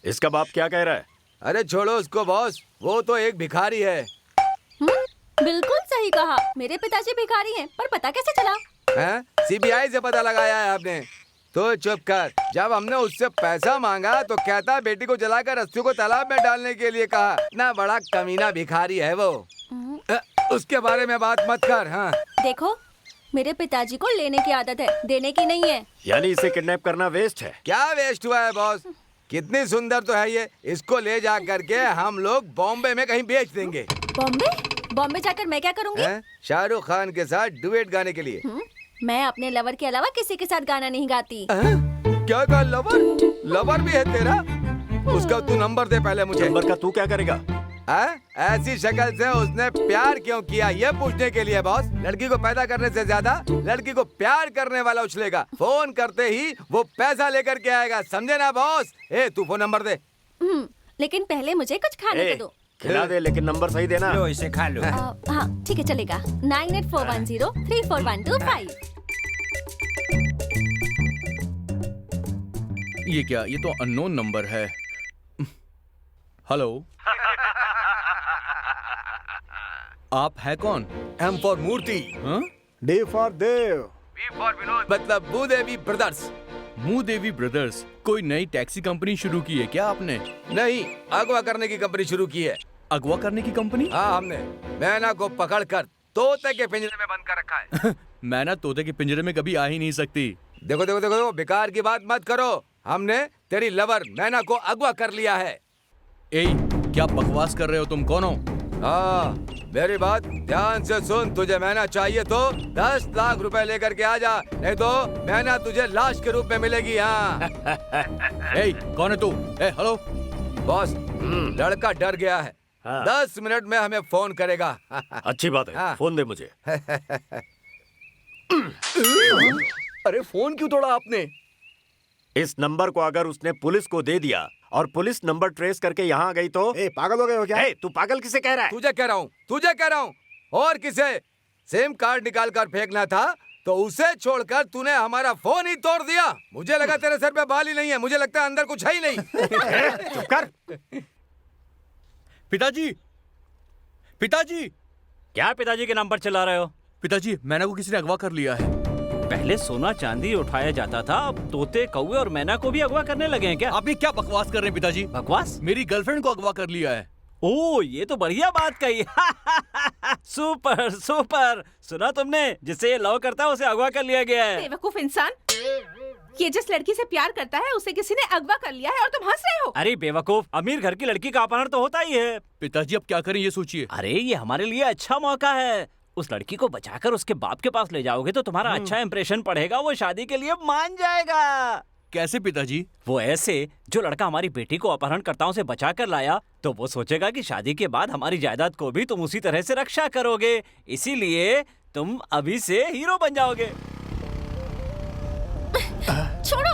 इसका बाप क्या कह रहा है? अरे छोड़ो उसको बॉस, वो तो एक भिखारी है। बिल्कुल सही कहा, मेरे पिताजी भिखारी हैं, पर पता कैसे चला? हैं? सीबीआई से पता लगाया है आपने? तो चुप कर। जब हमने उससे पैसा मांगा तो कहता बेटी को जलाकर रस्सियों को तालाब में डालने के लिए कहा। ना बड़ा कमीना भिखारी है वो। उसके बारे में बात मत कर। हाँ देखो, मेरे पिताजी को लेने की आदत है, देने की नहीं है। यानी इसे किडनैप करना वेस्ट है? क्या वेस्ट हुआ है बॉस? कितनी सुंदर तो है ये। इसको ले जा करके हम लोग बॉम्बे में कहीं बेच देंगे। बॉम्बे जाकर मैं क्या करूँगी? शाहरुख खान के साथ डुएट गाने के लिए। मैं अपने लवर के अलावा किसी के साथ गाना नहीं गाती। क्या कहा? लवर? लवर भी है तेरा? उसका तू नंबर दे पहले मुझे। नंबर का तू क्या करेगा? ऐसी शक्ल से उसने प्यार क्यों किया ये पूछने के लिए बॉस। लड़की को पैदा करने से ज्यादा लड़की को प्यार करने वाला उछलेगा। फोन करते ही वो पैसा लेकर के आएगा, समझे ना बॉस? तू फोन नंबर दे। लेकिन पहले मुझे कुछ खाने को दो। खिला दे, लेकिन नंबर सही देना। लो इसे खा लो। हाँ ठीक है, चलेगा। 9841034125। ये क्या? ये तो अननोन नंबर है। हेलो, आप है कौन? M for Murthy. D for Dev. V for Vinod, मतलब भूदेवी ब्रदर्स। मूदेवी ब्रदर्स। कोई नई टैक्सी कंपनी शुरू की है क्या आपने? नहीं, अगवा करने की कंपनी शुरू की है। अगवा करने की कंपनी? हाँ, हमने मैना को पकड़कर तोते के पिंजरे में बंद कर रखा है। मैना तोते के पिंजरे में कभी आ ही नहीं सकती। देखो देखो देखो, बेकार की बात मत करो। हमने तेरी लवर मैना को अगवा कर लिया है। क्या बकवास कर रहे हो तुम? कौन हो? हाँ, मेरी बात ध्यान से सुन। तुझे मैना चाहिए तो 10 लाख रुपए लेकर के आ जा, नहीं तो मैना तुझे लाश के रूप में मिलेगी। हाँ। कौन है तू? हेलो बॉस, लड़का डर गया है। 10 मिनट में हमें फोन करेगा। अच्छी बात है। हाँ। फोन दे मुझे। अरे फोन क्यों तोड़ा आपने? इस नंबर को अगर उसने पुलिस को दे दिया और पुलिस नंबर ट्रेस करके यहाँ आ गई तो? पागल हो गए हो क्या? तू पागल किसे कह रहा है? तुझे कह रहा हूँ, तुझे कह रहा हूँ। और किसे? सिम कार्ड निकाल कर फेंकना था तो उसे छोड़कर तूने हमारा फोन ही तोड़ दिया। मुझे लगा तेरे सर पे बाल ही नहीं है, मुझे लगता है अंदर कुछ है ही नहीं। चुप कर। पिताजी, पिताजी। क्या पिताजी के नाम पर चला रहे हो? पिताजी, मैना को किसी ने अगवा कर लिया है। पहले सोना चांदी उठाया जाता था, अब तोते कौवे और मैना को भी अगवा करने लगे हैं क्या? आप ये क्या बकवास कर रहे हैं पिताजी? बकवास? मेरी गर्लफ्रेंड को अगवा कर लिया है। ओह, ये तो बढ़िया बात कही। Super super. सुना तुमने? जिससे ये लव करता है उसे अगवा कर लिया गया है। बेवकूफ इंसान, ये जिस लड़की से प्यार करता है उसे किसी ने अगवा कर लिया है और तुम हंस रहे हो। अरे बेवकूफ, अमीर घर की लड़की का अपहरण तो होता ही है। पिताजी अब क्या करें ये सोचिए। अरे ये हमारे लिए अच्छा मौका है। उस लड़की को बचाकर उसके बाप के पास ले जाओगे तो तुम्हारा अच्छा इंप्रेशन पड़ेगा, वो शादी के लिए मान जाएगा। कैसे पिताजी? वो ऐसे, जो लड़का हमारी बेटी को अपहरणकर्ताओं से बचा कर लाया तो वो सोचेगा कि शादी के बाद हमारी जायदाद को भी तुम उसी तरह से रक्षा करोगे, इसीलिए तुम अभी से हीरो बन जाओगे। छोड़ो।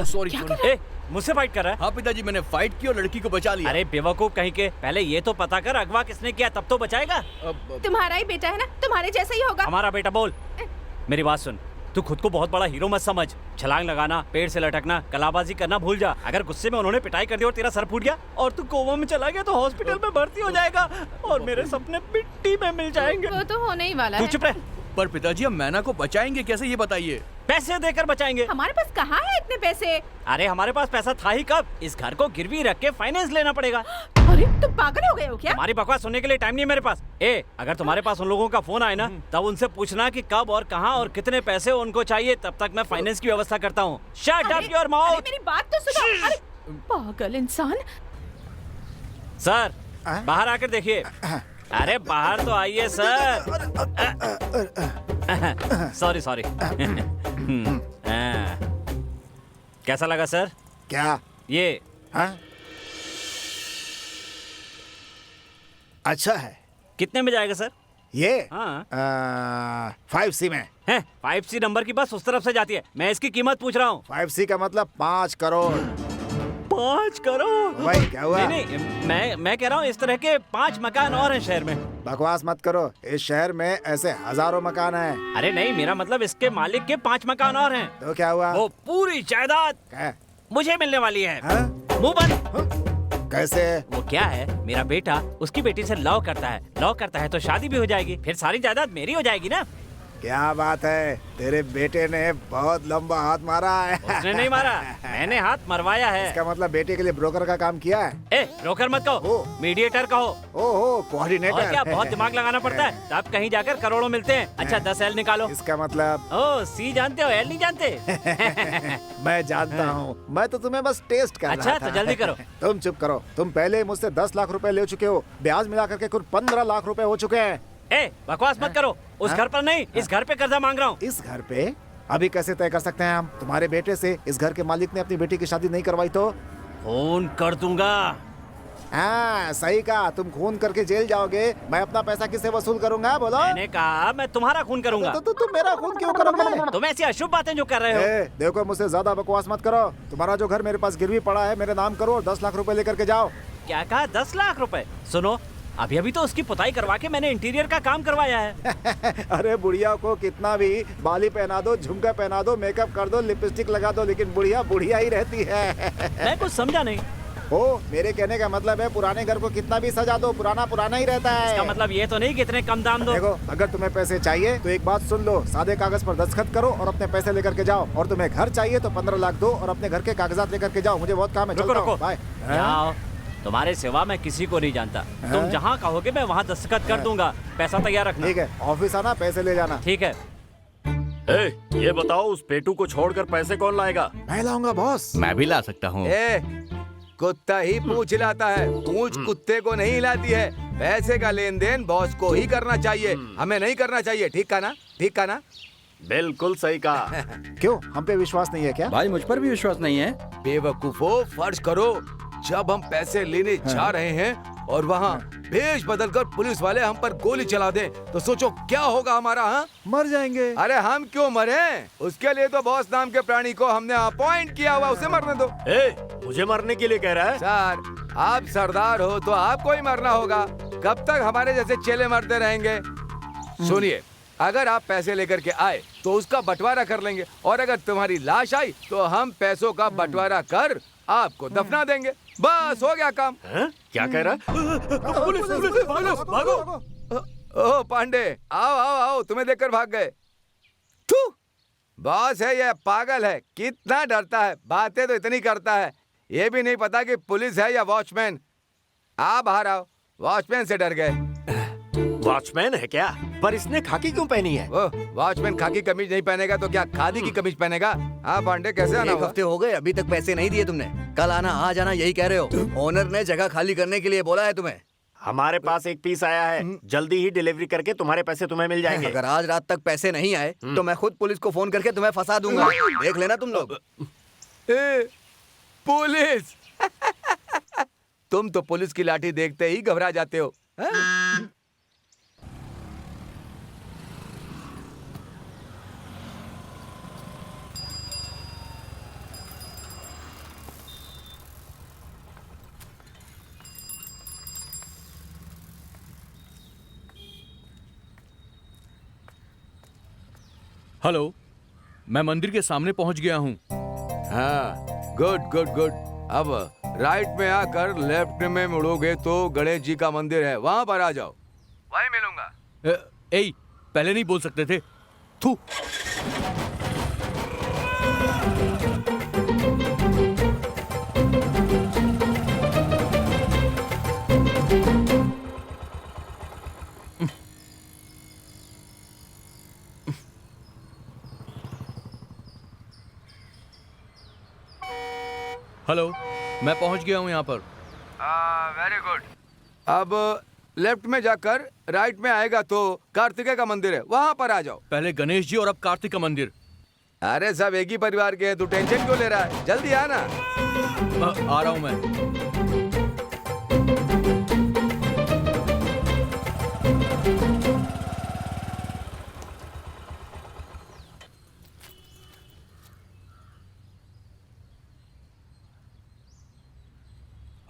सॉरी। ए, मुझसे फाइट कर रहा है? हाँ पिताजी, मैंने फाइट की और लड़की को बचा लिया। अरे बेवकूफ कहीं के, पहले ये तो पता कर अगवा किसने किया, तब तो बचाएगा। तुम्हारा ही बेटा है ना, तुम्हारे जैसा ही होगा। हमारा बेटा बोल। मेरी बात सुन, तू खुद को बहुत बड़ा हीरो मत समझ। छलांग लगाना, पेड़ से लटकना, कलाबाजी करना भूल जा। अगर गुस्से में उन्होंने पिटाई कर दी और तेरा सर फूट गया और तू कोमा में चला गया तो हॉस्पिटल में भर्ती हो जाएगा और मेरे सपने मिट्टी में मिल जाएंगे। वो तो होने ही वाला तू है। चुप रह। पर पिताजी, हम मैना को बचाएंगे कैसे, ये बताइए। पैसे देकर बचाएंगे। हमारे पास कहाँ है इतने पैसे? अरे हमारे पास पैसा था ही कब, इस घर को गिरवी रख के फाइनेंस लेना पड़ेगा। अरे तुम पागल हो गए हो क्या? हमारी बकवास सुनने के लिए टाइम नहीं है मेरे पास। ए, अगर तुम्हारे पास उन लोगों का फोन आए ना, तब उनसे पूछना कि कब और कहां और कितने पैसे उनको चाहिए, तब तक मैं फाइनेंस की व्यवस्था करता हूँ। Shut up your mouth. मेरी बात तो सुनो। अरे पागल इंसान। सर, बाहर आकर देखिए। अरे बाहर तो आइए सर। Sorry sorry. कैसा लगा सर? क्या ये? हाँ? अच्छा है। कितने में जाएगा सर? ये हाँ 5C में है। 5C नंबर की बस उस तरफ से जाती है। मैं इसकी कीमत पूछ रहा हूँ। 5C का मतलब 5 करोड़। 5 करोड़? भाई क्या हुआ? नहीं, मैं कह रहा हूँ इस तरह के 5 मकान और हैं शहर में। बकवास मत करो, इस शहर में ऐसे हजारों मकान हैं। अरे नहीं, मेरा मतलब इसके मालिक के 5 मकान और हैं। तो क्या हुआ? वो पूरी जायदाद मुझे मिलने वाली है। मुंह बंद। कैसे? वो क्या है, मेरा बेटा उसकी बेटी से लव करता है। लव करता है तो शादी भी हो जाएगी, फिर सारी जायदाद मेरी हो जाएगी ना। क्या बात है, तेरे बेटे ने बहुत लंबा हाथ मारा है। उसने नहीं मारा, मैंने हाथ मरवाया है। इसका मतलब बेटे के लिए ब्रोकर का काम किया है। ए, ब्रोकर मत कहो, मीडिएटर कहो। ओहो, कोऑर्डिनेटर। और क्या, बहुत दिमाग लगाना पड़ता है, तब कहीं जाकर करोड़ों मिलते हैं। अच्छा 10 L निकालो। इसका मतलब? ओ, C जानते हो, L नहीं जानते? मैं जानता हूँ, मैं तो तुम्हें बस टेस्ट कर रहा था। अच्छा तो जल्दी करो। तुम चुप करो, तुम पहले मुझसे 10 लाख रुपए ले चुके हो, ब्याज मिला करके कुल 15 लाख रुपए हो चुके हैं। ए, बकवास मत करो, उस घर पर नहीं, इस घर पे कर्जा मांग रहा हूँ। इस घर पे? अभी कैसे तय कर सकते हैं हम? तुम्हारे बेटे से इस घर के मालिक ने अपनी बेटी की शादी नहीं करवाई तो? खून कर दूंगा। हाँ सही कहा, तुम खून करके जेल जाओगे। मैं अपना पैसा किससे वसूल करूंगा, बोलो? मैंने कहा मैं तुम्हारा खून करूंगा। तो तुम मेरा खून क्यों करोगे? तुम ऐसी अशुभ बातें जो कर रहे हो। देखो, मुझसे ज्यादा बकवास मत करो। तुम्हारा जो घर मेरे पास गिरवी पड़ा है, मेरे नाम करो और 10 लाख रुपए लेकर के जाओ। क्या कहा? 10 लाख रुपए? सुनो, अभी अभी तो उसकी पुताई करवा के मैंने इंटीरियर का काम करवाया है। अरे बुढ़िया को कितना भी बाली पहना दो, झुमका पहना दो, मेकअप कर दो, लिपस्टिक लगा दो, लेकिन बुढ़िया बुढ़िया ही रहती है। मैं कुछ समझा नहीं। ओ, मेरे कहने का मतलब है पुराने घर को कितना भी सजा दो, पुराना पुराना ही रहता है। इसका मतलब ये तो नहीं कि इतने कम दाम दो। देखो, अगर तुम्हें पैसे चाहिए तो एक बात सुन लो, सादे कागज पर दस्तखत करो और अपने पैसे लेकर के जाओ। और तुम्हें घर चाहिए तो 15 लाख दो और अपने घर के कागजात लेकर के जाओ। मुझे बहुत काम है, चलता हूं, बाय। आओ, तुम्हारे सिवा मैं किसी को नहीं जानता। तुम जहाँ कहोगे मैं वहाँ दस्तखत कर दूंगा। पैसा तैयार रखना। ठीक है, ऑफिस आना, पैसे ले जाना। ठीक है। ये बताओ, उस पेटू को छोड़कर पैसे कौन लाएगा? मैं लाऊंगा बॉस। मैं भी ला सकता हूँ। कुत्ता ही पूंछ लाता है, पूंछ कुत्ते को नहीं लाती है। पैसे का लेन देन बॉस को ही करना चाहिए, हमें नहीं करना चाहिए। ठीक का ना? ठीक का ना? बिल्कुल सही कहा। क्यों, हम पे विश्वास नहीं है क्या? भाई मुझ पर भी विश्वास नहीं है। बेवकूफो, फर्ज करो जब हम पैसे लेने जा रहे हैं और वहाँ भेष बदल कर पुलिस वाले हम पर गोली चला दे तो सोचो क्या होगा हमारा? हाँ, मर जाएंगे। अरे हम क्यों मरे? उसके लिए तो बॉस नाम के प्राणी को हमने अपॉइंट किया हुआ, उसे मरने दो। मुझे मरने के लिए कह रहा है? सर, आप सरदार हो तो आपको ही मरना होगा। कब तक हमारे जैसे चेले मरते रहेंगे? सुनिए, अगर आप पैसे लेकर के आए तो उसका बंटवारा कर लेंगे, और अगर तुम्हारी लाश आई तो हम पैसों का बंटवारा कर आपको दफना देंगे। बस हो गया काम। क्या कह रहा है? पुलिस, भागो। ओ पांडे, आओ आओ आओ, तुम्हें देखकर भाग गए। थू, बॉस है ये पागल है, कितना डरता है, बातें तो इतनी करता है, ये भी नहीं पता कि पुलिस है या वॉचमैन। आप बाहर आओ, वॉचमैन से डर गए। वॉचमैन है क्या? पर इसने खाकी क्यों पहनी है? वॉचमैन खाकी कमीज नहीं पहनेगा तो क्या खादी की कमीज पहनेगा? हाँ पांडे, कैसे आना? 1 हफ्ते हो गए, अभी तक पैसे नहीं दिए तुमने। कल आना, आज आना यही कह रहे हो। ओनर ने जगह खाली करने के लिए बोला है तुम्हें। हमारे पास एक पीस आया है, जल्दी ही डिलीवरी करके तुम्हारे पैसे तुम्हें मिल जाएंगे। अगर आज रात तक पैसे नहीं आए तो मैं खुद पुलिस को फोन करके तुम्हें फंसा दूंगा। देख लेना तुम लोग। पुलिस तुम तो पुलिस की लाठी देखते ही घबरा जाते हो। हेलो, मैं मंदिर के सामने पहुंच गया हूँ। हाँ, गुड गुड गुड। अब राइट में आकर लेफ्ट में मुड़ोगे तो गणेश जी का मंदिर है, वहां पर आ जाओ, वहीं मिलूंगा। ए, पहले नहीं बोल सकते थे? थू। हेलो, मैं पहुंच गया हूं यहाँ पर। Very good. अब लेफ्ट में जाकर राइट में आएगा तो कार्तिकेय का मंदिर है, वहां पर आ जाओ। पहले गणेश जी और अब कार्तिक का मंदिर। अरे सब एक ही परिवार के हैं, तू टेंशन क्यों ले रहा है? जल्दी आना। आ रहा हूं मैं।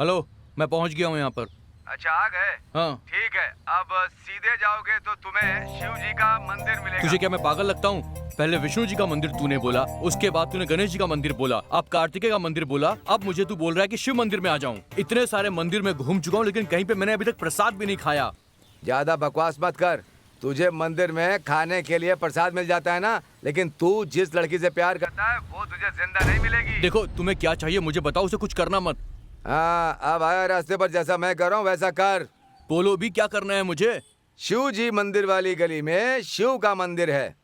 हेलो, मैं पहुंच गया हूँ यहाँ पर। अच्छा, आ गए? हाँ। ठीक है, अब सीधे जाओगे तो तुम्हें शिव जी का मंदिर मिलेगा। तुझे क्या मैं पागल लगता हूँ? पहले विष्णु जी का मंदिर तूने बोला, उसके बाद तूने गणेश जी का मंदिर बोला, अब कार्तिकेय का मंदिर बोला, अब मुझे तू बोल रहा है कि शिव मंदिर में आ जाऊँ। इतने सारे मंदिर में घूम चुका हूँ, लेकिन कहीं पे मैंने अभी तक प्रसाद भी नहीं खाया। ज्यादा बकवास मत कर। तुझे मंदिर में खाने के लिए प्रसाद मिल जाता है ना, लेकिन तू जिस लड़की से प्यार करता है वो तुझे जिंदा नहीं मिलेगी। देखो, तुम्हें क्या चाहिए मुझे बताओ, उसे कुछ करना मत। हाँ, अब आया रास्ते पर, जैसा मैं कर रहा हूँ वैसा कर। बोलो भी, क्या करना है मुझे? शिव जी मंदिर वाली गली में शिव का मंदिर है।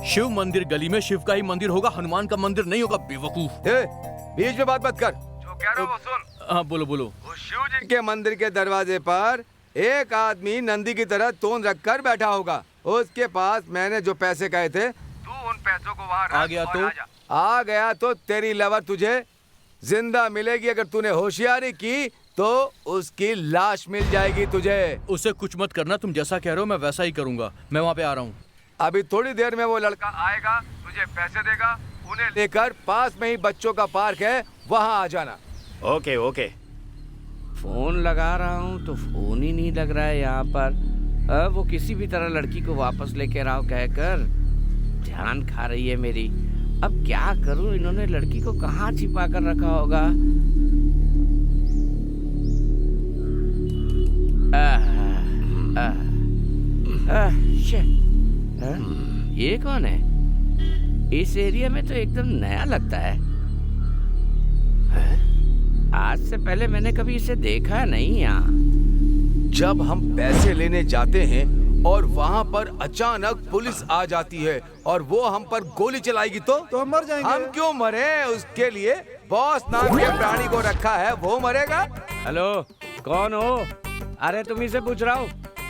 शिव मंदिर गली में शिव का ही मंदिर होगा, हनुमान का मंदिर नहीं होगा, बेवकूफ। बीच में बात मत कर, जो कह रहा हूँ वो सुन। हाँ, बोलो बोलो। उस शिव जी के मंदिर के दरवाजे पर एक आदमी नंदी की तरह तोन रखकर बैठा होगा। उसके पास मैंने जो पैसे कहे थे, तू उन पैसों को वहाँ आ गया तो तेरी लवर तुझे जिंदा मिलेगी। अगर तूने होशियारी की तो उसकी लाश मिल जाएगी तुझे। उसे कुछ मत करना, तुम जैसा कह रहे हो मैं वैसा ही करूंगा। मैं वहाँ पे आ रहा हूँ। अभी थोड़ी देर में वो लड़का आएगा, तुझे पैसे देगा, उन्हें लेकर पास में ही बच्चों का पार्क है, वहाँ आ जाना। Okay okay. फोन लगा रहा हूँ तो फोन ही नहीं लग रहा है यहाँ पर। वो किसी भी तरह लड़की को वापस लेके आओ कहकर ध्यान खा रही है मेरी। अब क्या करूँ, इन्होंने लड़की को कहाँ छिपा कर रखा होगा? ये कौन है? इस एरिया में तो एकदम नया लगता है। आज से पहले मैंने कभी इसे देखा नहीं यहाँ। जब हम पैसे लेने जाते हैं और वहाँ पर अचानक पुलिस आ जाती है और वो हम पर गोली चलाएगी तो हम मर जाएंगे। हम क्यों मरे? उसके लिए बॉस नाम के प्राणी को रखा है, वो मरेगा। हेलो, कौन हो? अरे तुम ही से पूछ रहा हूँ,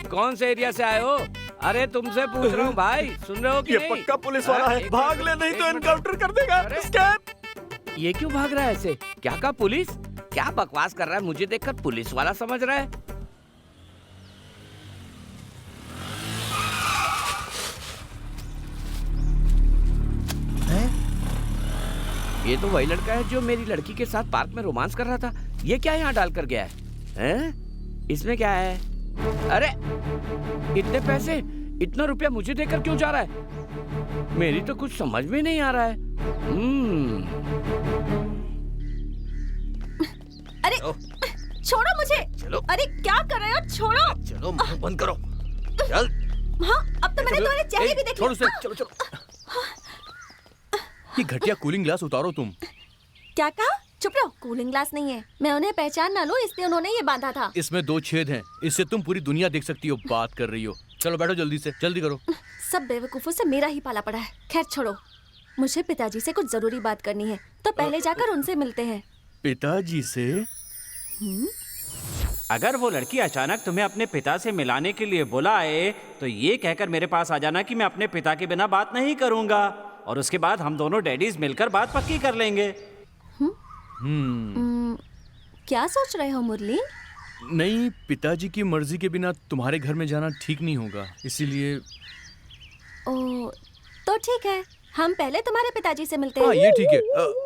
कौन से एरिया से आए हो? अरे तुमसे पूछ रहा हूँ भाई, सुन रहे हो कि नहीं? पक्का पुलिस वाला है, भाग ले नहीं तो एनकाउंटर कर देगा। एस्केप। ये क्यों भाग रहा है ऐसे? क्या कहा पुलिस? क्या बकवास कर रहा है? मुझे देखकर पुलिस वाला समझ रहा है। ये तो वही लड़का है जो मेरी लड़की के साथ पार्क में रोमांस कर रहा था। ये क्या यहाँ डाल कर गया है? हैं? इसमें क्या है? अरे इतने पैसे, इतना रुपया मुझे देकर क्यों जा रहा है? मेरी तो कुछ समझ में नहीं आ रहा है। अरे छोड़ो मुझे। चलो। अरे क्या कर रहे हो? छोड़ो। चलो, मुंह बंद करो। चल। हाँ, अब तो मैंने तुम्हारे चेहरे भी देख छोड़ो उसे, लिए। चलो चलो। ये घटिया कूलिंग ग्लास उतारो तुम। क्या कहा? चुप रहो, कूलिंग ग्लास नहीं है। मैं उन्हें पहचान ना लूं इसलिए उन्होंने ये बांधा था। इसमें 2 छेद हैं, इससे तुम पूरी दुनिया देख सकती हो। बात कर रही हो, चलो बैठो जल्दी से, जल्दी करो। सब बेवकूफों से मेरा ही पाला पड़ा है। खैर छोड़ो, मुझे पिताजी से कुछ जरूरी बात करनी है, तो पहले जाकर उनसे मिलते हैं। पिताजी से? अगर वो लड़की अचानक तुम्हें अपने पिता से मिलाने के लिए बुलाए तो ये कहकर मेरे पास आ जाना कि मैं अपने पिता के बिना बात नहीं करूंगा, और उसके बाद हम दोनों डैडीज मिलकर बात पक्की कर लेंगे। क्या सोच रहे हो मुरली? नहीं, पिताजी की मर्जी के बिना तुम्हारे घर में जाना ठीक नहीं होगा, इसीलिए। ओ, तो ठीक है, हम पहले तुम्हारे पिताजी से मिलते हैं। हाँ, ये ठीक है।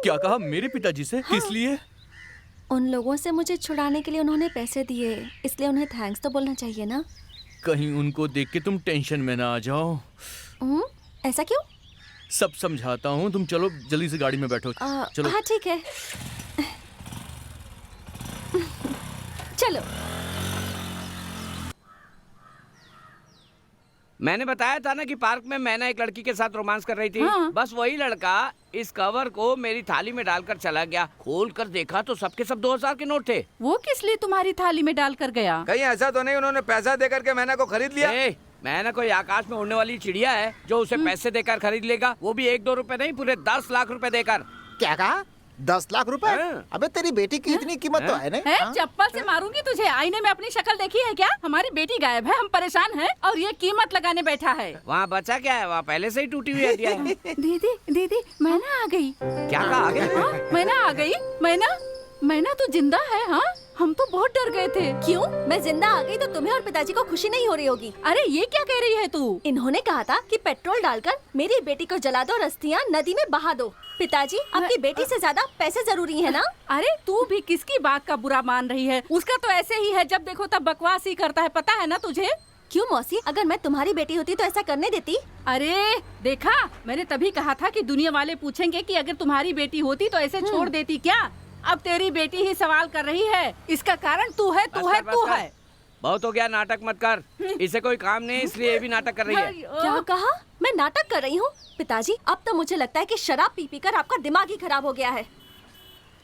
क्या कहा? मेरे पिताजी से? हाँ। किस लिए? उन लोगों से मुझे छुड़ाने के लिए उन्होंने पैसे दिए, इसलिए उन्हें थैंक्स तो बोलना चाहिए ना। कहीं उनको देख के तुम टेंशन में ना आ जाओ। ऐसा क्यों? सब समझाता हूँ, तुम चलो जल्दी से गाड़ी में बैठो। चलो। हाँ ठीक है, चलो। मैंने बताया था ना कि पार्क में मैना एक लड़की के साथ रोमांस कर रही थी। हाँ। बस वही लड़का इस कवर को मेरी थाली में डालकर चला गया। खोल कर देखा तो सबके सब 2000 के नोट थे। वो किस लिए तुम्हारी थाली में डाल कर गया? कहीं ऐसा तो नहीं उन्होंने पैसा देकर के मैना को खरीद लिया? मैना कोई आकाश में उड़ने वाली चिड़िया है जो उसे पैसे देकर खरीद लेगा, वो भी 1-2 रुपए नहीं, पूरे 10 लाख रुपए देकर। क्या कहा? 10 लाख रुपए? अबे तेरी बेटी की इतनी कीमत तो है नहीं? चप्पल से मारूंगी तुझे। आईने में अपनी शक्ल देखी है क्या? हमारी बेटी गायब है, हम परेशान हैं और ये कीमत लगाने बैठा है। वहाँ बचा क्या है? वहाँ पहले से ही टूटी हुई हड्डियाँ हैं। दीदी दीदी, मैना आ गई। क्या कहा? आ गई? मैना आ गई। मैना तो जिंदा है। हाँ, हम तो बहुत डर गए थे। क्यों? मैं जिंदा आ गई तो तुम्हें और पिताजी को खुशी नहीं हो रही होगी। अरे ये क्या कह रही है तू? इन्होंने कहा था कि पेट्रोल डालकर मेरी बेटी को जला दो और अस्थियां नदी में बहा दो। पिताजी, आपकी बेटी से ज्यादा पैसे जरूरी है ना? अरे तू भी किसकी बात का बुरा मान रही है? उसका तो ऐसे ही है, जब देखो तब बकवास ही करता है, पता है ना तुझे? क्यों मौसी, अगर मैं तुम्हारी बेटी होती तो ऐसा करने देती? अरे देखा, मैंने तभी कहा था कि दुनिया वाले पूछेंगे कि अगर तुम्हारी बेटी होती तो ऐसे छोड़ देती क्या? अब तेरी बेटी ही सवाल कर रही है, इसका कारण तू है। बहुत हो गया, नाटक मत कर। इसे कोई काम नहीं, इसलिए ये भी नाटक कर रही है। क्या कहा? मैं नाटक कर रही हूँ? पिताजी, अब तो मुझे लगता है कि शराब पी पी कर आपका दिमाग ही खराब हो गया है।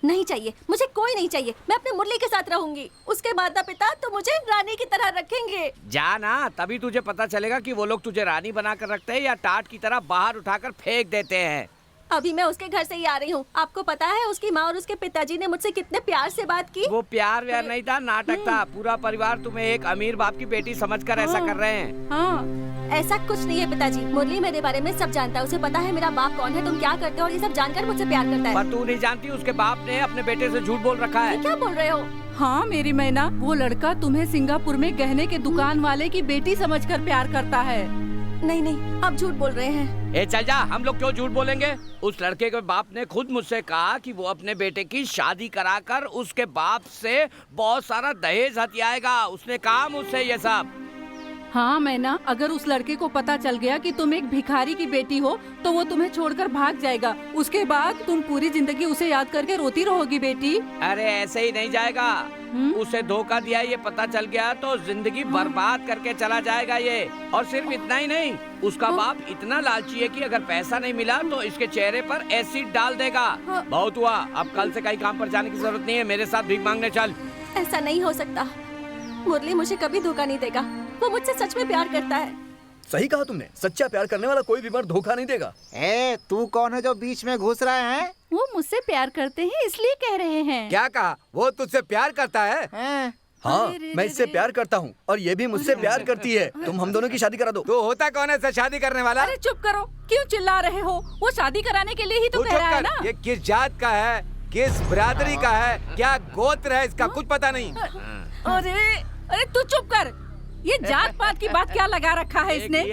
नहीं चाहिए, मुझे कोई नहीं चाहिए। मैं अपने मुरली के साथ रहूंगी। उसके माता पिता तो मुझे रानी की तरह रखेंगे। जा ना, तभी तुझे पता चलेगा कि वो लोग तुझे रानी बना कर रखते हैं या टाट की तरह बाहर उठाकर फेंक देते हैं। अभी मैं उसके घर से ही आ रही हूँ। आपको पता है उसकी माँ और उसके पिताजी ने मुझसे कितने प्यार से बात की। वो प्यार व्यार नहीं था, नाटक था। पूरा परिवार तुम्हें एक अमीर बाप की बेटी समझकर ऐसा कर रहे हैं। हाँ, ऐसा कुछ नहीं है पिताजी। मुरली मेरे बारे में सब जानता है, उसे पता है मेरा बाप कौन है, तुम क्या करते हो, और ये सब जानकर मुझसे प्यार करता है। पर तू नहीं जानती, उसके बाप ने अपने बेटे से झूठ बोल रखा है। क्या बोल रहे हो? हाँ मेरी मैना, वो लड़का तुम्हें सिंगापुर में गहने के दुकान वाले की बेटी समझकर प्यार करता है। नहीं नहीं, आप झूठ बोल रहे हैं। ए चल जा, हम लोग क्यों झूठ बोलेंगे? उस लड़के के बाप ने खुद मुझसे कहा कि वो अपने बेटे की शादी कराकर उसके बाप से बहुत सारा दहेज हथियाएगा। उसने कहा मुझसे ये सब। हाँ मैना, अगर उस लड़के को पता चल गया कि तुम एक भिखारी की बेटी हो तो वो तुम्हें छोड़कर भाग जाएगा। उसके बाद तुम पूरी जिंदगी उसे याद करके रोती रहोगी बेटी। अरे ऐसे ही नहीं जाएगा। उसे धोखा दिया ये पता चल गया तो जिंदगी बर्बाद करके चला जाएगा ये। और सिर्फ इतना ही नहीं, उसका बाप इतना लालची है कि अगर पैसा नहीं मिला तो इसके चेहरे पर एसिड डाल देगा। बहुत हुआ, अब कल से कहीं काम पर जाने की जरूरत नहीं है। मेरे साथ भीख मांगने चल। ऐसा नहीं हो सकता। मुरली मुझे कभी धोखा नहीं देगा। वो मुझसे सच में प्यार करता है। सही कहा तुमने, सच्चा प्यार करने वाला कोई भी मर्द धोखा नहीं देगा। तू कौन है जो बीच में घुस रहा है? वो मुझसे प्यार करते हैं इसलिए कह रहे हैं। क्या कहा? वो तुझसे प्यार करता है? हाँ, मैं इससे प्यार करता हूँ और ये भी मुझसे प्यार करती है। तुम हम दोनों की शादी करा दो। तो होता कौन है इससे शादी करने वाला? अरे चुप करो, क्यों चिल्ला रहे हो? वो शादी कराने के लिए ही तो कह रहा है ना। ये किस जात का है, किस बिरादरी का है, क्या गोत्र है, इसका कुछ पता नहीं। अरे तू चुप कर। ये जात पात की बात क्या लगा रखा है इसने?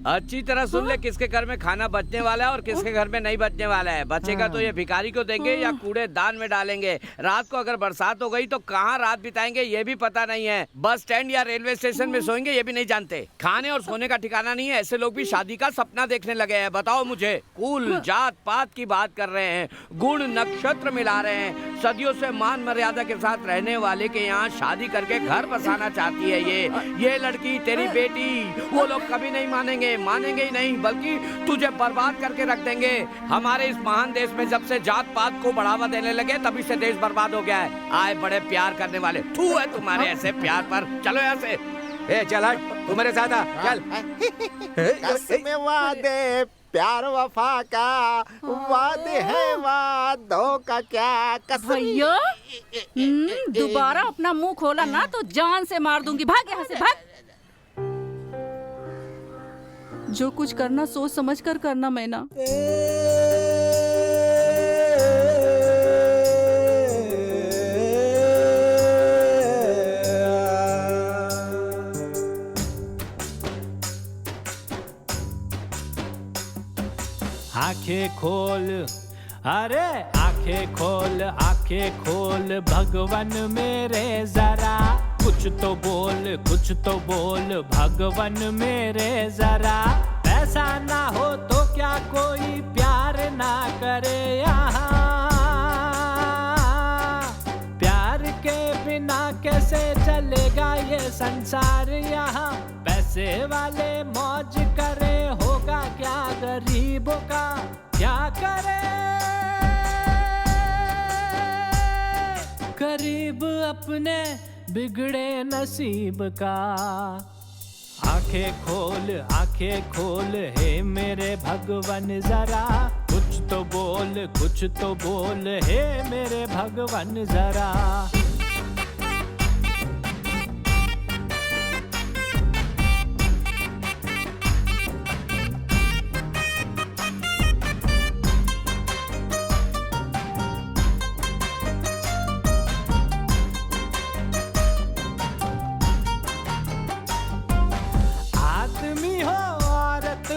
अच्छी तरह सुन ले, किसके घर में खाना बचने वाला है और किसके घर में नहीं बचने वाला है। बचेगा तो ये भिखारी को देंगे या कूड़ेदान में डालेंगे। रात को अगर बरसात हो गई तो कहाँ रात बिताएंगे ये भी पता नहीं है। बस स्टैंड या रेलवे स्टेशन में सोएंगे ये भी नहीं जानते। खाने और सोने का ठिकाना नहीं है। ऐसे लोग भी शादी का सपना देखने लगे हैं। बताओ मुझे, कुल जात पात की बात कर रहे हैं, गुण नक्षत्र मिला रहे हैं। सदियों से मान मर्यादा के साथ रहने वाले के यहाँ शादी करके घर बसाना चाहती है ये लड़की, तेरी बेटी। वो लोग कभी नहीं मानेंगे ही नहीं, बल्कि तुझे बर्बाद करके रख देंगे। हमारे इस महान देश में जब से जात पात को बढ़ावा देने लगे तभी से देश बर्बाद हो गया है। आए बड़े प्यार करने वाले, थू है तुम्हारे ऐसे प्यार पर। चलो यहाँ से। चल हट, तू मेरे साथ आ, चल। कसम वादे प्यार वफा का वादे है, वादों का क्या कसम। भैया दोबारा अपना मुंह खोला ना तो जान से मार दूंगी। भाग यहाँ से, भाग। जो कुछ करना सोच समझ कर करना मैना। आंखें खोल, अरे आंखें खोल भगवान मेरे जरा, कुछ तो बोल भगवान मेरे जरा। पैसा ना हो तो क्या कोई प्यार ना करे यहाँ, प्यार के बिना कैसे चलेगा ये संसार यहाँ। पैसे वाले मौज करे, होगा क्या गरीबों का क्या करे। गरीब अपने बिगड़े नसीब का। आंखें खोल हे मेरे भगवान जरा, कुछ तो बोल हे मेरे भगवान जरा।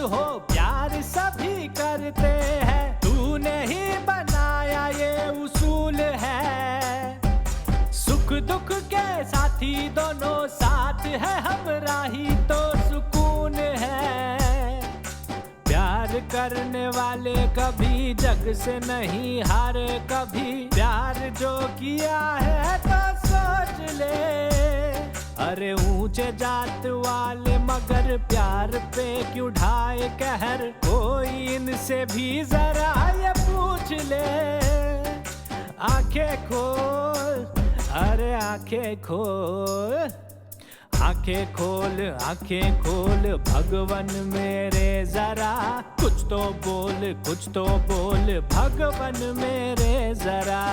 हो प्यार सभी करते हैं, तूने ही बनाया ये उसूल है। सुख दुख के साथी दोनों साथ है, हमराही तो सुकून है। प्यार करने वाले कभी जग से नहीं हारे कभी, प्यार जो किया है तो सोच ले। अरे ऊंचे जात वाले मगर प्यार पे क्यों ढाए कहर, कोई इनसे भी जरा ये पूछ ले। आंखें खोल, अरे आंखें खोल भगवान मेरे जरा, कुछ तो बोल भगवान मेरे जरा।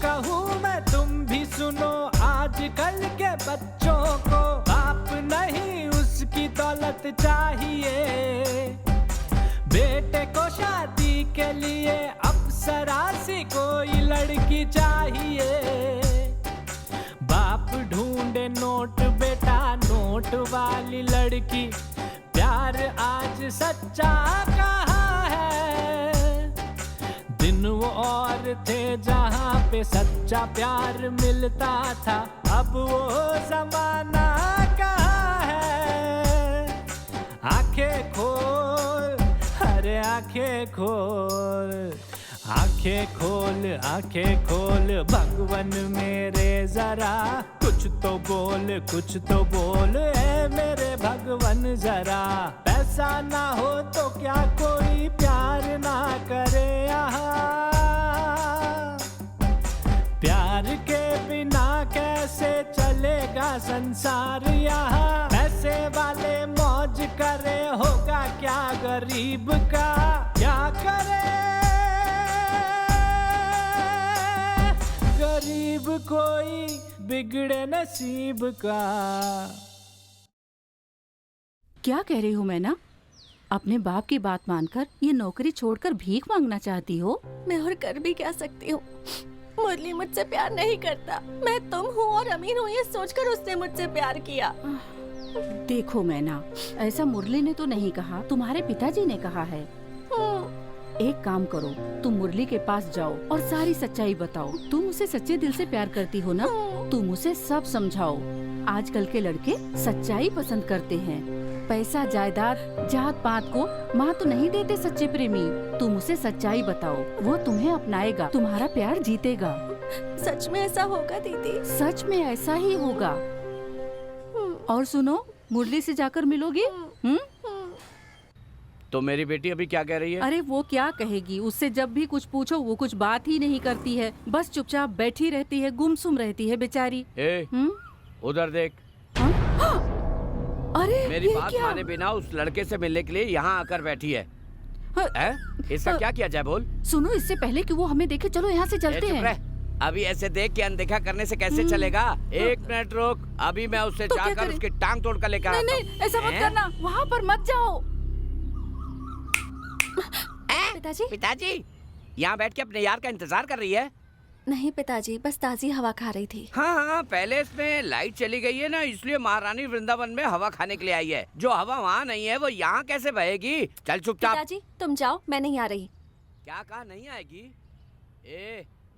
कहूँ मैं तुम भी सुनो, आजकल के बच्चों को बाप नहीं उसकी दौलत चाहिए। बेटे को शादी के लिए अप्सरा सी कोई लड़की चाहिए। बाप ढूंढे नोट, बेटा नोट वाली लड़की, प्यार आज सच्चा कहाँ है। दिन वो और थे जहाँ पे सच्चा प्यार मिलता था, अब वो जमाना कहाँ है। आंखें खोल, अरे आंखें खोल भगवान मेरे जरा, कुछ तो बोल है मेरे भगवान जरा। पैसा ना हो तो क्या कोई प्यार ना करे यहाँ, प्यार के बिना कैसे चलेगा संसार यहाँ। पैसे वाले मौज करे, होगा क्या गरीब का क्या करे। गरीब कोई बिगड़े नसीब का। क्या कह रही हूँ मैं ना? अपने बाप की बात मानकर ये नौकरी छोड़कर भीख मांगना चाहती हो? मैं और कर भी क्या सकती हूँ? मुरली मुझसे प्यार नहीं करता, मैं तुम हूँ और अमीर हूँ ये सोचकर उसने मुझसे प्यार किया। देखो मैना, ऐसा मुरली ने तो नहीं कहा, तुम्हारे पिताजी ने कहा है। एक काम करो, तुम मुरली के पास जाओ और सारी सच्चाई बताओ। तुम उसे सच्चे दिल से प्यार करती हो ना? तुम उसे सब समझाओ। आजकल के लड़के सच्चाई पसंद करते हैं, पैसा जायदाद जात पात को माँ तो नहीं देते सच्चे प्रेमी। तुम उसे सच्चाई बताओ, वो तुम्हें अपनाएगा, तुम्हारा प्यार जीतेगा। सच में ऐसा होगा दीदी? सच में ऐसा ही होगा। और सुनो, मुरली से जाकर मिलोगी? तो मेरी बेटी अभी क्या कह रही है? अरे वो क्या कहेगी, उससे जब भी कुछ पूछो वो कुछ बात ही नहीं करती है, बस चुपचाप बैठी रहती है, गुमसुम रहती है बेचारी। उधर देख। अरे मेरी बात माने बिना उस लड़के से मिलने के लिए यहाँ आकर बैठी है। इसका क्या किया जाए बोल? सुनो, इससे पहले कि वो हमें देखे, चलो यहाँ से चलते हैं। अभी ऐसे देख के अनदेखा करने से कैसे चलेगा? एक मिनट रुक, अभी मैं उससे जाकर उसकी टांग तोड़ कर लेकर आता हूँ। नहीं, ऐसा मत करना, वहाँ पर मत जाओ। पिताजी यहाँ बैठ के अपने यार का इंतजार कर रही है? नहीं पिताजी, बस ताजी हवा खा रही थी। हाँ, पहले इसमें लाइट चली गई है ना, इसलिए महारानी वृंदावन में हवा खाने के लिए आई है। जो हवा वहाँ नहीं है वो यहाँ कैसे बहेगी? चल चुपचाप। पिताजी तुम जाओ, मैं नहीं आ रही। क्या कहा नहीं आएगी?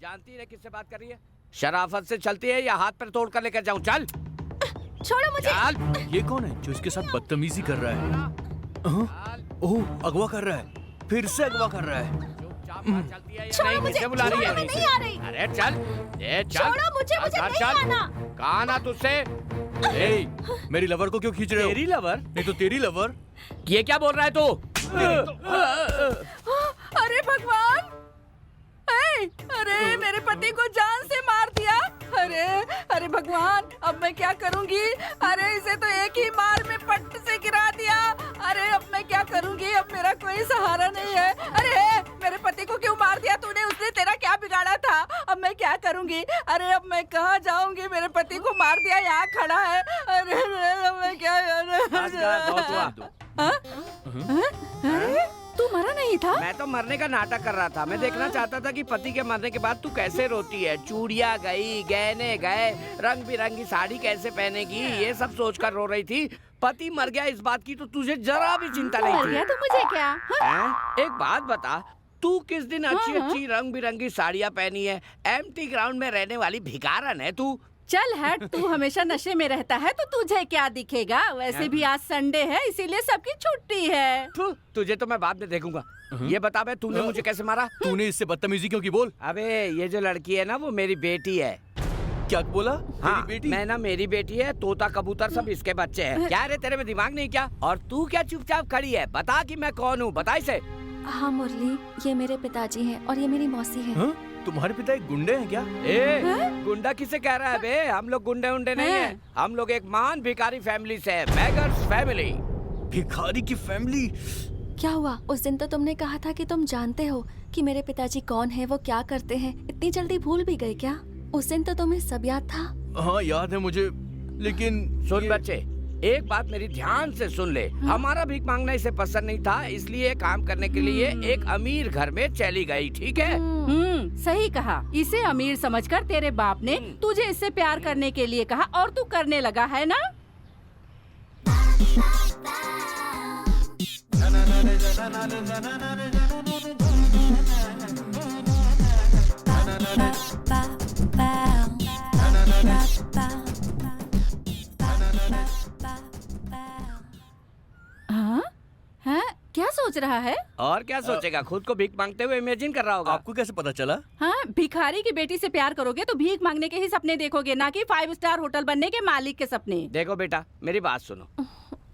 जानती है किससे बात कर रही है? शराफत से चलती है या हाथ पर तोड़ कर लेकर जाऊँ? चल छोड़ो मुझे। चल। ये कौन है जो इसके साथ बदतमीजी कर रहा है? ओह, अगवा कर रहा है, फिर से अगवा कर रहा है। चलती है या नहीं? मुझे बुला रही है? मैं नहीं आ रही। अरे चल, चल। छोड़ो मुझे नहीं आना। कहा ना तुझसे? मेरी लवर को क्यों खींच रहे हो? तेरी लवर? नहीं तो तेरी लवर। ये क्या बोल रहा है तू? अरे भगवान, अरे मेरे पति को जान से मार दिया। अरे भगवान, अब मैं क्या करूंगी? अरे इसे तो एक ही मार में पट से गिरा दिया। अरे अब मैं क्या करूंगी? अब मेरा कोई सहारा नहीं है। अरे मेरे पति को क्यों मार दिया तूने? उसने तेरा क्या बिगाड़ा था? अब मैं क्या करूंगी? अरे अब मैं कहाँ जाऊंगी? मेरे पति को मार दिया, यहाँ खड़ा है। अरे अब मैं क्या अरे तू मरा नहीं था? मैं तो मरने का नाटक कर रहा था। मैं देखना चाहता था कि पति के मरने के बाद तू कैसे रोती है। चूड़ियाँ गई, गहने गए, रंग बिरंगी साड़ी कैसे पहनेगी, ये सब सोचकर रो रही थी। पति मर गया इस बात की तो तुझे जरा भी चिंता नहीं थी। तो मुझे क्या? एक बात बता, तू किस दिन अच्छी अच्छी रंग बिरंगी साड़ियाँ पहनी है? एम्प्टी ग्राउंड में रहने वाली भिखारन है तू। चल हट, तू हमेशा नशे में रहता है तो तुझे क्या दिखेगा? वैसे भी आज संडे है, इसीलिए सबकी छुट्टी है। तुझे तो मैं बाद में देखूंगा। ये बता बे, तूने मुझे कैसे मारा? तूने इससे बदतमीजी क्यों की? बोल। अबे ये जो लड़की है ना, वो मेरी बेटी है। क्या बोला? हाँ, बेटी? मैं ना, मेरी बेटी है। तोता कबूतर सब इसके बच्चे हैं। क्या रे, तेरे में दिमाग नहीं क्या? और तू क्या चुपचाप खड़ी है? बता कि मैं कौन हूँ, बता इसे। हाँ मुरली, ये मेरे पिताजी हैं और ये मेरी मौसी है। तुम्हारे पिता एक गुंडे हैं क्या? गुंडा किसे कह रहा है बे? हम लोग गुंडे उंडे नहीं है। हम लोग एक महान भिखारी फैमिली से है, बेगर्स फैमिली। भिखारी की फैमिली? क्या हुआ? उस दिन तो तुमने कहा था कि तुम जानते हो कि मेरे पिताजी कौन है, वो क्या करते हैं। इतनी जल्दी भूल भी गए क्या? उस दिन तो तुम्हें सब याद था। हाँ याद है मुझे, लेकिन सुन बच्चे, एक बात मेरी ध्यान से सुन ले। हमारा भीख मांगना इसे पसंद नहीं था, इसलिए काम करने के लिए एक अमीर घर में चली गई। ठीक है? सही कहा। इसे अमीर समझकर तेरे बाप ने तुझे इससे प्यार करने के लिए कहा और तू करने लगा है ना? हाँ? क्या सोच रहा है? और क्या सोचेगा, खुद को भीख मांगते हुए इमेजिन कर रहा होगा। आपको कैसे पता चला? हाँ, भिखारी की बेटी से प्यार करोगे तो भीख मांगने के ही सपने देखोगे, ना कि 5 स्टार होटल बनने के मालिक के सपने। देखो बेटा, मेरी बात सुनो।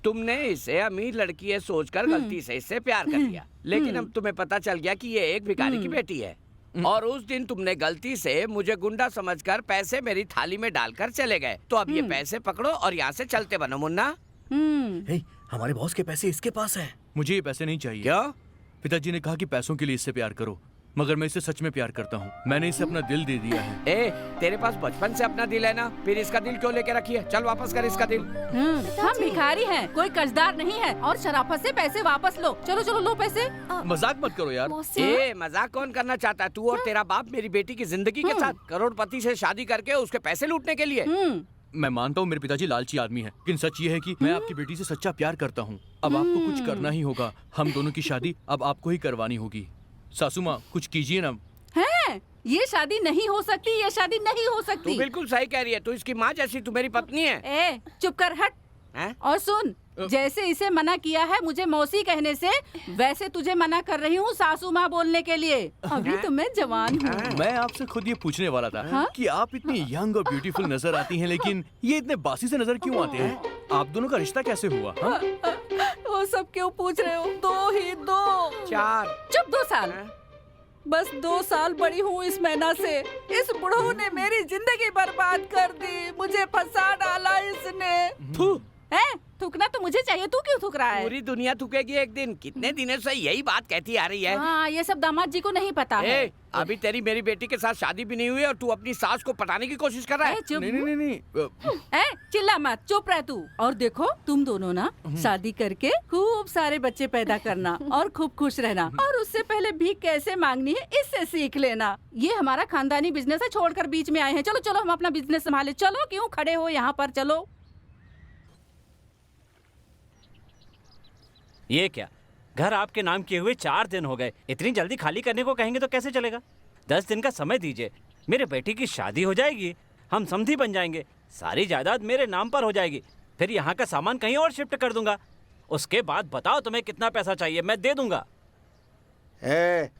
तुमने इसे अमीर लड़की है सोचकर गलती से इससे प्यार कर लिया, लेकिन अब तुम्हें पता चल गया कि ये एक भिखारी की बेटी है। और उस दिन तुमने गलती से मुझे गुंडा समझकर पैसे मेरी थाली में डालकर चले गए। तो अब ये पैसे पकड़ो और यहाँ से चलते बनो मुन्ना। हमारे बॉस के पैसे इसके पास हैं। मुझे ये पैसे नहीं चाहिए। क्या? पिताजी ने कहा कि पैसों के लिए इससे प्यार करो, मगर मैं इसे सच में प्यार करता हूँ। मैंने इसे अपना दिल दे दिया है। तेरे पास बचपन से अपना दिल है ना, फिर इसका दिल क्यों लेके रखी है? चल वापस कर इसका दिल। हम भिखारी हैं, कोई कर्जदार नहीं है, और शराफत से पैसे वापस लो। चलो चलो लो पैसे। मजाक मत करो यार। मजाक कौन करना चाहता है? तू और तेरा बाप मेरी बेटी की जिंदगी के साथ करोड़पति से शादी करके उसके पैसे लूटने के लिए। मैं मानता हूँ मेरे पिताजी लालची आदमी है, लेकिन सच ये है कि मैं आपकी बेटी से सच्चा प्यार करता हूँ। अब आपको कुछ करना ही होगा। हम दोनों की शादी अब आपको ही करवानी होगी। सासू माँ, कुछ कीजिए ना। है? ये शादी नहीं हो सकती, ये शादी नहीं हो सकती। तू बिल्कुल सही कह रही है। तू इसकी माँ जैसी, तू मेरी पत्नी है। चुप कर, हट। और सुन, जैसे इसे मना किया है मुझे मौसी कहने से, वैसे तुझे मना कर रही हूँ सासू माँ बोलने के लिए। अभी तो मैं जवान हूँ। मैं आपसे खुद ये पूछने वाला था कि आप इतनी यंग और ब्यूटीफुल नजर आती हैं, लेकिन ये इतने बासी से नजर क्यों आते हैं? आप दोनों का रिश्ता कैसे हुआ? हाँ? वो सब क्यों पूछ रहे हो? 2 ही 2। 4। चुप 2 साल। बस 2 साल बड़ी हूँ इस महीना से। इस बुढ़ऊ ने मेरी जिंदगी बर्बाद कर दी। मुझे फंसा डाला इसने। थूकना तो मुझे चाहिए, तू क्यों थूक रहा है? पूरी दुनिया थूकेगी एक दिन। कितने दिनों से यही बात कहती आ रही है। हाँ, ये सब दामाद जी को नहीं पता है। अभी तेरी मेरी बेटी के साथ शादी भी नहीं हुई और तू अपनी सास को पटाने की कोशिश कर रहा है। चुप। नहीं। चिल्ला मत, चुप रह तू। और देखो तुम दोनों ना शादी करके खूब सारे बच्चे पैदा करना और खूब खुश रहना, और उससे पहले भीख कैसे मांगनी है इससे सीख लेना। ये हमारा खानदानी बिजनेस है, छोड़कर बीच में आए हैं। चलो चलो हम अपना बिजनेस संभाले। चलो, क्यों खड़े हो यहाँ पर? चलो। ये क्या, घर आपके नाम किए हुए 4 दिन हो गए। इतनी जल्दी खाली करने को कहेंगे तो कैसे चलेगा? 10 दिन का समय दीजिए। मेरे बेटी की शादी हो जाएगी, हम समधी बन जाएंगे, सारी जायदाद मेरे नाम पर हो जाएगी। फिर यहाँ का सामान कहीं और शिफ्ट कर दूंगा। उसके बाद बताओ तुम्हें कितना पैसा चाहिए, मैं दे दूंगा।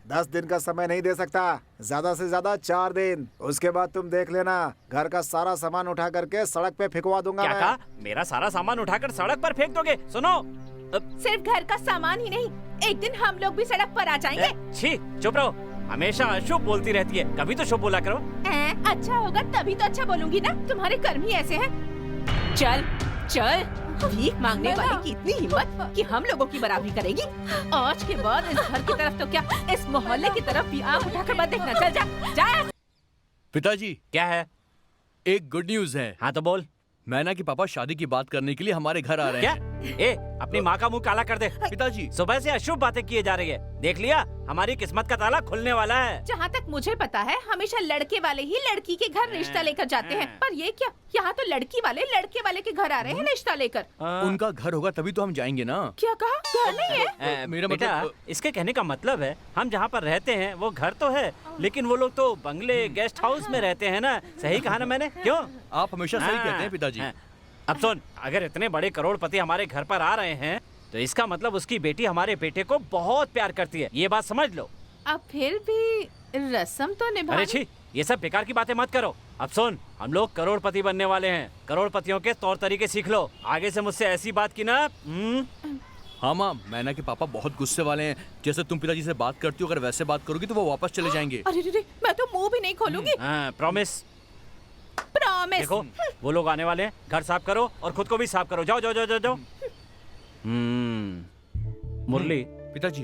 10 दिन का समय नहीं दे सकता, ज्यादा से ज्यादा 4 दिन। उसके बाद तुम देख लेना, घर का सारा सामान उठा करके सड़क पे फेंकवा दूंगा। क्या कहा? मेरा सारा सामान उठाकर सड़क पर फेंक दोगे? सुनो, सिर्फ घर का सामान ही नहीं, एक दिन हम लोग भी सड़क पर आ जाएंगे। छी, चुप रहो। हमेशा अशुभ बोलती रहती है, कभी तो शुभ बोला करो। अच्छा होगा तभी तो अच्छा बोलूंगी ना, तुम्हारे कर्म ही ऐसे हैं। चल चल, भीख मांगने वाले की इतनी हिम्मत कि हम लोगों की बराबरी करेगी। आज के बाद इस घर की तरफ तो क्या, इस मोहल्ले की तरफ भी आँख उठाकर मत देखना। चल जा जा। पिताजी, क्या है? एक गुड न्यूज है। हाँ तो बोल। मैना के पापा शादी की बात करने के लिए हमारे घर आ रहे हैं। क्या? अपनी माँ का मुंह काला कर दे। पिताजी, सुबह से अशुभ बातें किए जा रही है। देख लिया, हमारी किस्मत का ताला खुलने वाला है। जहाँ तक मुझे पता है, हमेशा लड़के वाले ही लड़की के घर रिश्ता लेकर जाते हैं, पर ये क्या, यहाँ तो लड़की वाले लड़के वाले के घर आ रहे हैं रिश्ता लेकर। उनका घर होगा तभी तो हम जाएंगे ना। क्या कहा? घर नहीं है? मेरा बेटा, इसके कहने का मतलब है हम जहाँ पर रहते हैं वो घर तो है, लेकिन वो लोग तो बंगले गेस्ट हाउस में रहते हैं ना। सही कहा ना मैंने? क्यों? आप हमेशा सही कहते हैं पिताजी। अब सुन, अगर इतने बड़े करोड़पति हमारे घर पर आ रहे हैं तो इसका मतलब उसकी बेटी हमारे बेटे को बहुत प्यार करती है, ये बात समझ लो। अब फिर भी रस्म तो निभानी। अरे छी, ये सब बेकार की बातें मत करो। अब सुन, हम लोग करोड़पति बनने वाले हैं। करोड़पतियों के तौर तरीके सीख लो। आगे से मुझसे ऐसी बात की ना। हाँ माँ, मैना के पापा बहुत गुस्से वाले हैं। जैसे तुम पिताजी से बात करती हो, अगर वैसे बात करोगी तो वो वापस चले जाएंगे। अरे मैं तो मुंह भी नहीं खोलूंगी। प्रॉमिस। प्रॉमिस। देखो, वो लोग आने वाले हैं, घर साफ करो और खुद को भी साफ करो। जाओ जाओ जाओ जाओ जाओ। मुरली, पिताजी,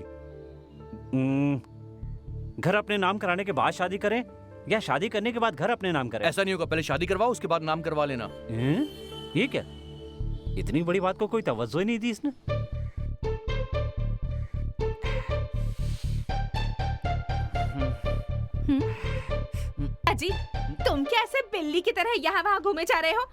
घर अपने नाम कराने के बाद शादी करें या शादी करने के बाद घर अपने नाम करें? ऐसा नहीं होगा, पहले शादी करवाओ उसके बाद नाम करवा लेना। ये क्या, इतनी बड़ी बात को कोई तवज्जो ही नहीं दी इसने। अजी, तुम क्या ऐसे बिल्ली की तरह यहाँ वहाँ घूमे जा रहे हो?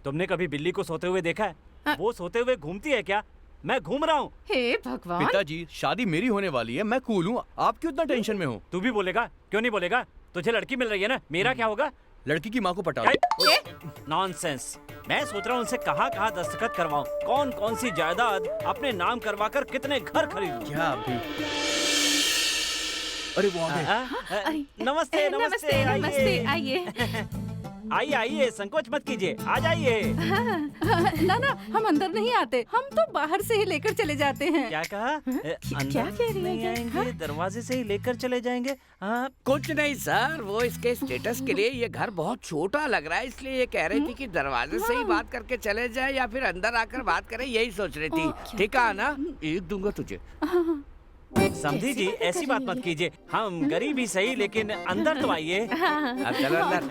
तुमने कभी बिल्ली को सोते हुए देखा है? वो सोते हुए घूमती है क्या? मैं घूम रहा हूँ। हे भगवान। पिताजी, शादी मेरी होने वाली है, मैं कूल हूँ, आप क्यों इतना टेंशन में हो? तू भी बोलेगा? क्यों नहीं बोलेगा? तुझे लड़की मिल रही है ना, मेरा क्या होगा? लड़की की माँ को पटा दो। नॉनसेंस। मैं सोच रहा हूँ उनसे कहाँ दस्तखत करवाऊँ, कौन कौन सी जायदाद अपने नाम करवाकर कितने घर खरीदूं। क्या अभी? अरे वो आ गए। नमस्ते नमस्ते नमस्ते, आइए आइए आइए, संकोच मत कीजिए, आ जाइए। ना ना, हम अंदर नहीं आते, हम तो बाहर से ही लेकर चले जाते हैं। क्या कहा? क्या कह रही है? आएंगे, दरवाजे से ही लेकर चले जाएंगे। कुछ नहीं सर, वो इसके स्टेटस के लिए ये घर बहुत छोटा लग रहा है, इसलिए ये कह रही थी कि दरवाजे से ही बात करके चले जाए या फिर अंदर आकर बात करें, यही सोच रही थी। ठीक है ना? एक दूंगा तुझे। समझी जी, ऐसी बात मत कीजिए, हम गरीब ही सही लेकिन अंदर तो आइए। अब चलो अंदर।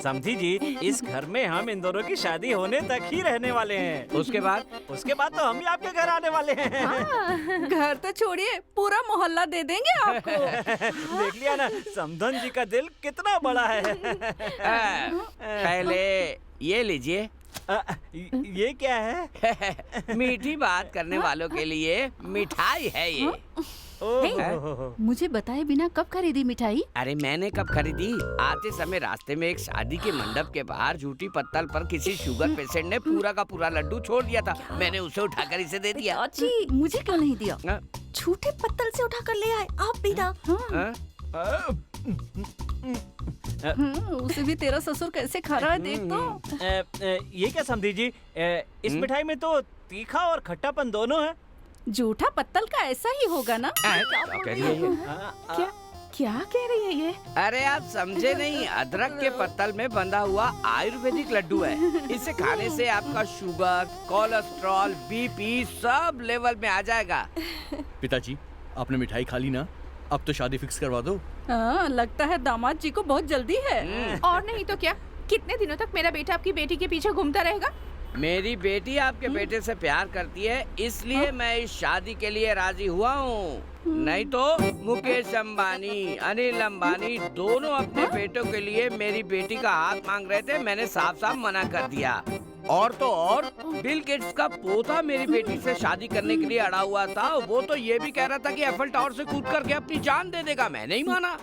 समझी जी, इस घर में हम इन दोनों की शादी होने तक ही रहने वाले हैं। उसके बाद तो हम भी आपके घर आने वाले हैं। घर तो छोड़िए, पूरा मोहल्ला दे देंगे आपको। देख लिया ना, समधन जी का दिल कितना बड़ा है। पहले ये लीजिए। ये क्या है? मीठी बात करने वालों के लिए मिठाई है ये। मुझे बताए बिना कब खरीदी मिठाई? अरे मैंने कब खरीदी? आते समय रास्ते में एक शादी के मंडप के बाहर झूठी पत्तल पर किसी शुगर पेशेंट ने पूरा का पूरा लड्डू छोड़ दिया था, मैंने उसे उठाकर इसे दे दिया। जी, मुझे क्यों नहीं दिया? झूठे पत्तल से उठाकर ले आए आप भी ना। उसे भी तेरा ससुर कैसे खा रहा है देख तो। ये क्या समझी जी, इस मिठाई में तो तीखा और खट्टापन दोनों है। जूठा पत्तल का ऐसा ही होगा ना। क्या क्या कह रही है ये? अरे आप समझे नहीं, अदरक के पत्तल में बंधा हुआ आयुर्वेदिक लड्डू है। इसे खाने से आपका sugar, cholesterol, BP sub level में आ जाएगा। पिताजी, आपने मिठाई खा ली ना? अब तो शादी फिक्स करवा दो। हाँ, लगता है दामाद जी को बहुत जल्दी है। और नहीं तो क्या, कितने दिनों तक मेरा बेटा आपकी बेटी के पीछे घूमता रहेगा? मेरी बेटी आपके बेटे से प्यार करती है, इसलिए मैं इस शादी के लिए राजी हुआ हूँ। नहीं तो मुकेश अंबानी, अनिल अंबानी दोनों अपने बेटों के लिए मेरी बेटी का हाथ मांग रहे थे। मैंने साफ साफ मना कर दिया। और तो और बिल गेट्स का पोता मेरी बेटी से शादी करने के लिए अड़ा हुआ था। वो तो ये भी कह रहा था कि एफिल टावर से कूद करके अपनी जान दे देगा। मैं नहीं माना।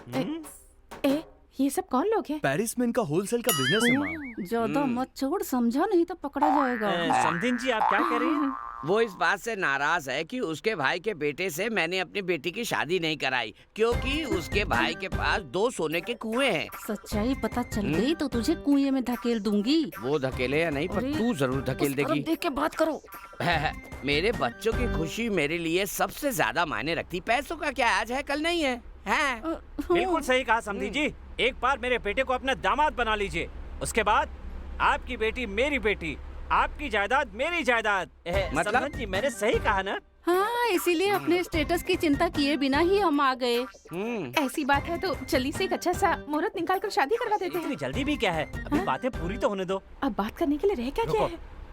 ये सब कौन लोग हैं? पेरिस में इनका होलसेल का बिजनेस है माँ। ज्यादा मत छोड़, समझा नहीं तो पकड़ा जाएगा। समधिन जी, आप क्या कह रही हैं? वो इस बात से नाराज है कि उसके भाई के बेटे से मैंने अपनी बेटी की शादी नहीं कराई, क्योंकि उसके भाई के पास 2 सोने के कुएं हैं। सच्चाई पता चल गई तो तुझे कुएं में धकेल दूंगी। वो धकेले या नहीं, पर तू जरूर धकेल देगी। देख के बात करो। मेरे बच्चों की खुशी मेरे लिए सबसे ज्यादा मायने रखती। पैसों का क्या आज है कल नहीं है। बिल्कुल सही कहा समधी जी। एक बार मेरे बेटे को अपना दामाद बना लीजिए, उसके बाद आपकी बेटी मेरी बेटी, आपकी जायदाद मेरी जायदाद। मतलब? समझ जी, मैंने सही कहा ना? हाँ, इसीलिए अपने स्टेटस की चिंता किए बिना ही हम आ गए। ऐसी बात है तो जल्दी से एक अच्छा सा मुहूर्त निकाल कर शादी करवा देते हैं। इतनी जल्दी भी क्या है, अभी बातें पूरी तो होने दो। अब बात करने के लिए रह क्या गया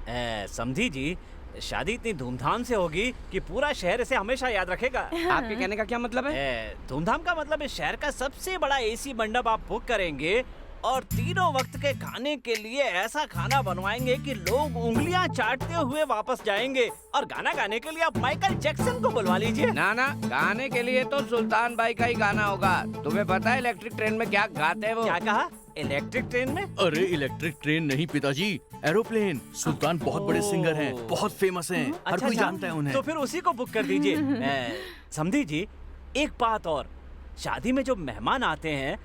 है? समधी जी, शादी इतनी धूमधाम से होगी कि पूरा शहर इसे हमेशा याद रखेगा। आपके कहने का क्या मतलब है? धूमधाम का मतलब इस शहर का सबसे बड़ा एसी मंडप आप बुक करेंगे और तीनों वक्त के खाने के लिए ऐसा खाना बनवाएंगे कि लोग उंगलियां चाटते हुए वापस जाएंगे। और गाना गाने के लिए आप माइकल जैक्सन को बुलवा लीजिए। ना ना, गाने के लिए तो सुल्तान भाई का ही गाना होगा। तुम्हें पता है इलेक्ट्रिक ट्रेन में क्या गाते हैं वो? क्या कहा? इलेक्ट्रिक ट्रेन में? अरे इलेक्ट्रिक ट्रेन नहीं पिताजी, एरोप्लेन। सुल्तान बहुत बड़े सिंगर हैं, बहुत फेमस हैं, हर कोई जानता है उन्हें। तो फिर उसी को बुक कर दीजिए। समधी जी, एक बात और, शादी में जो मेहमान आते हैं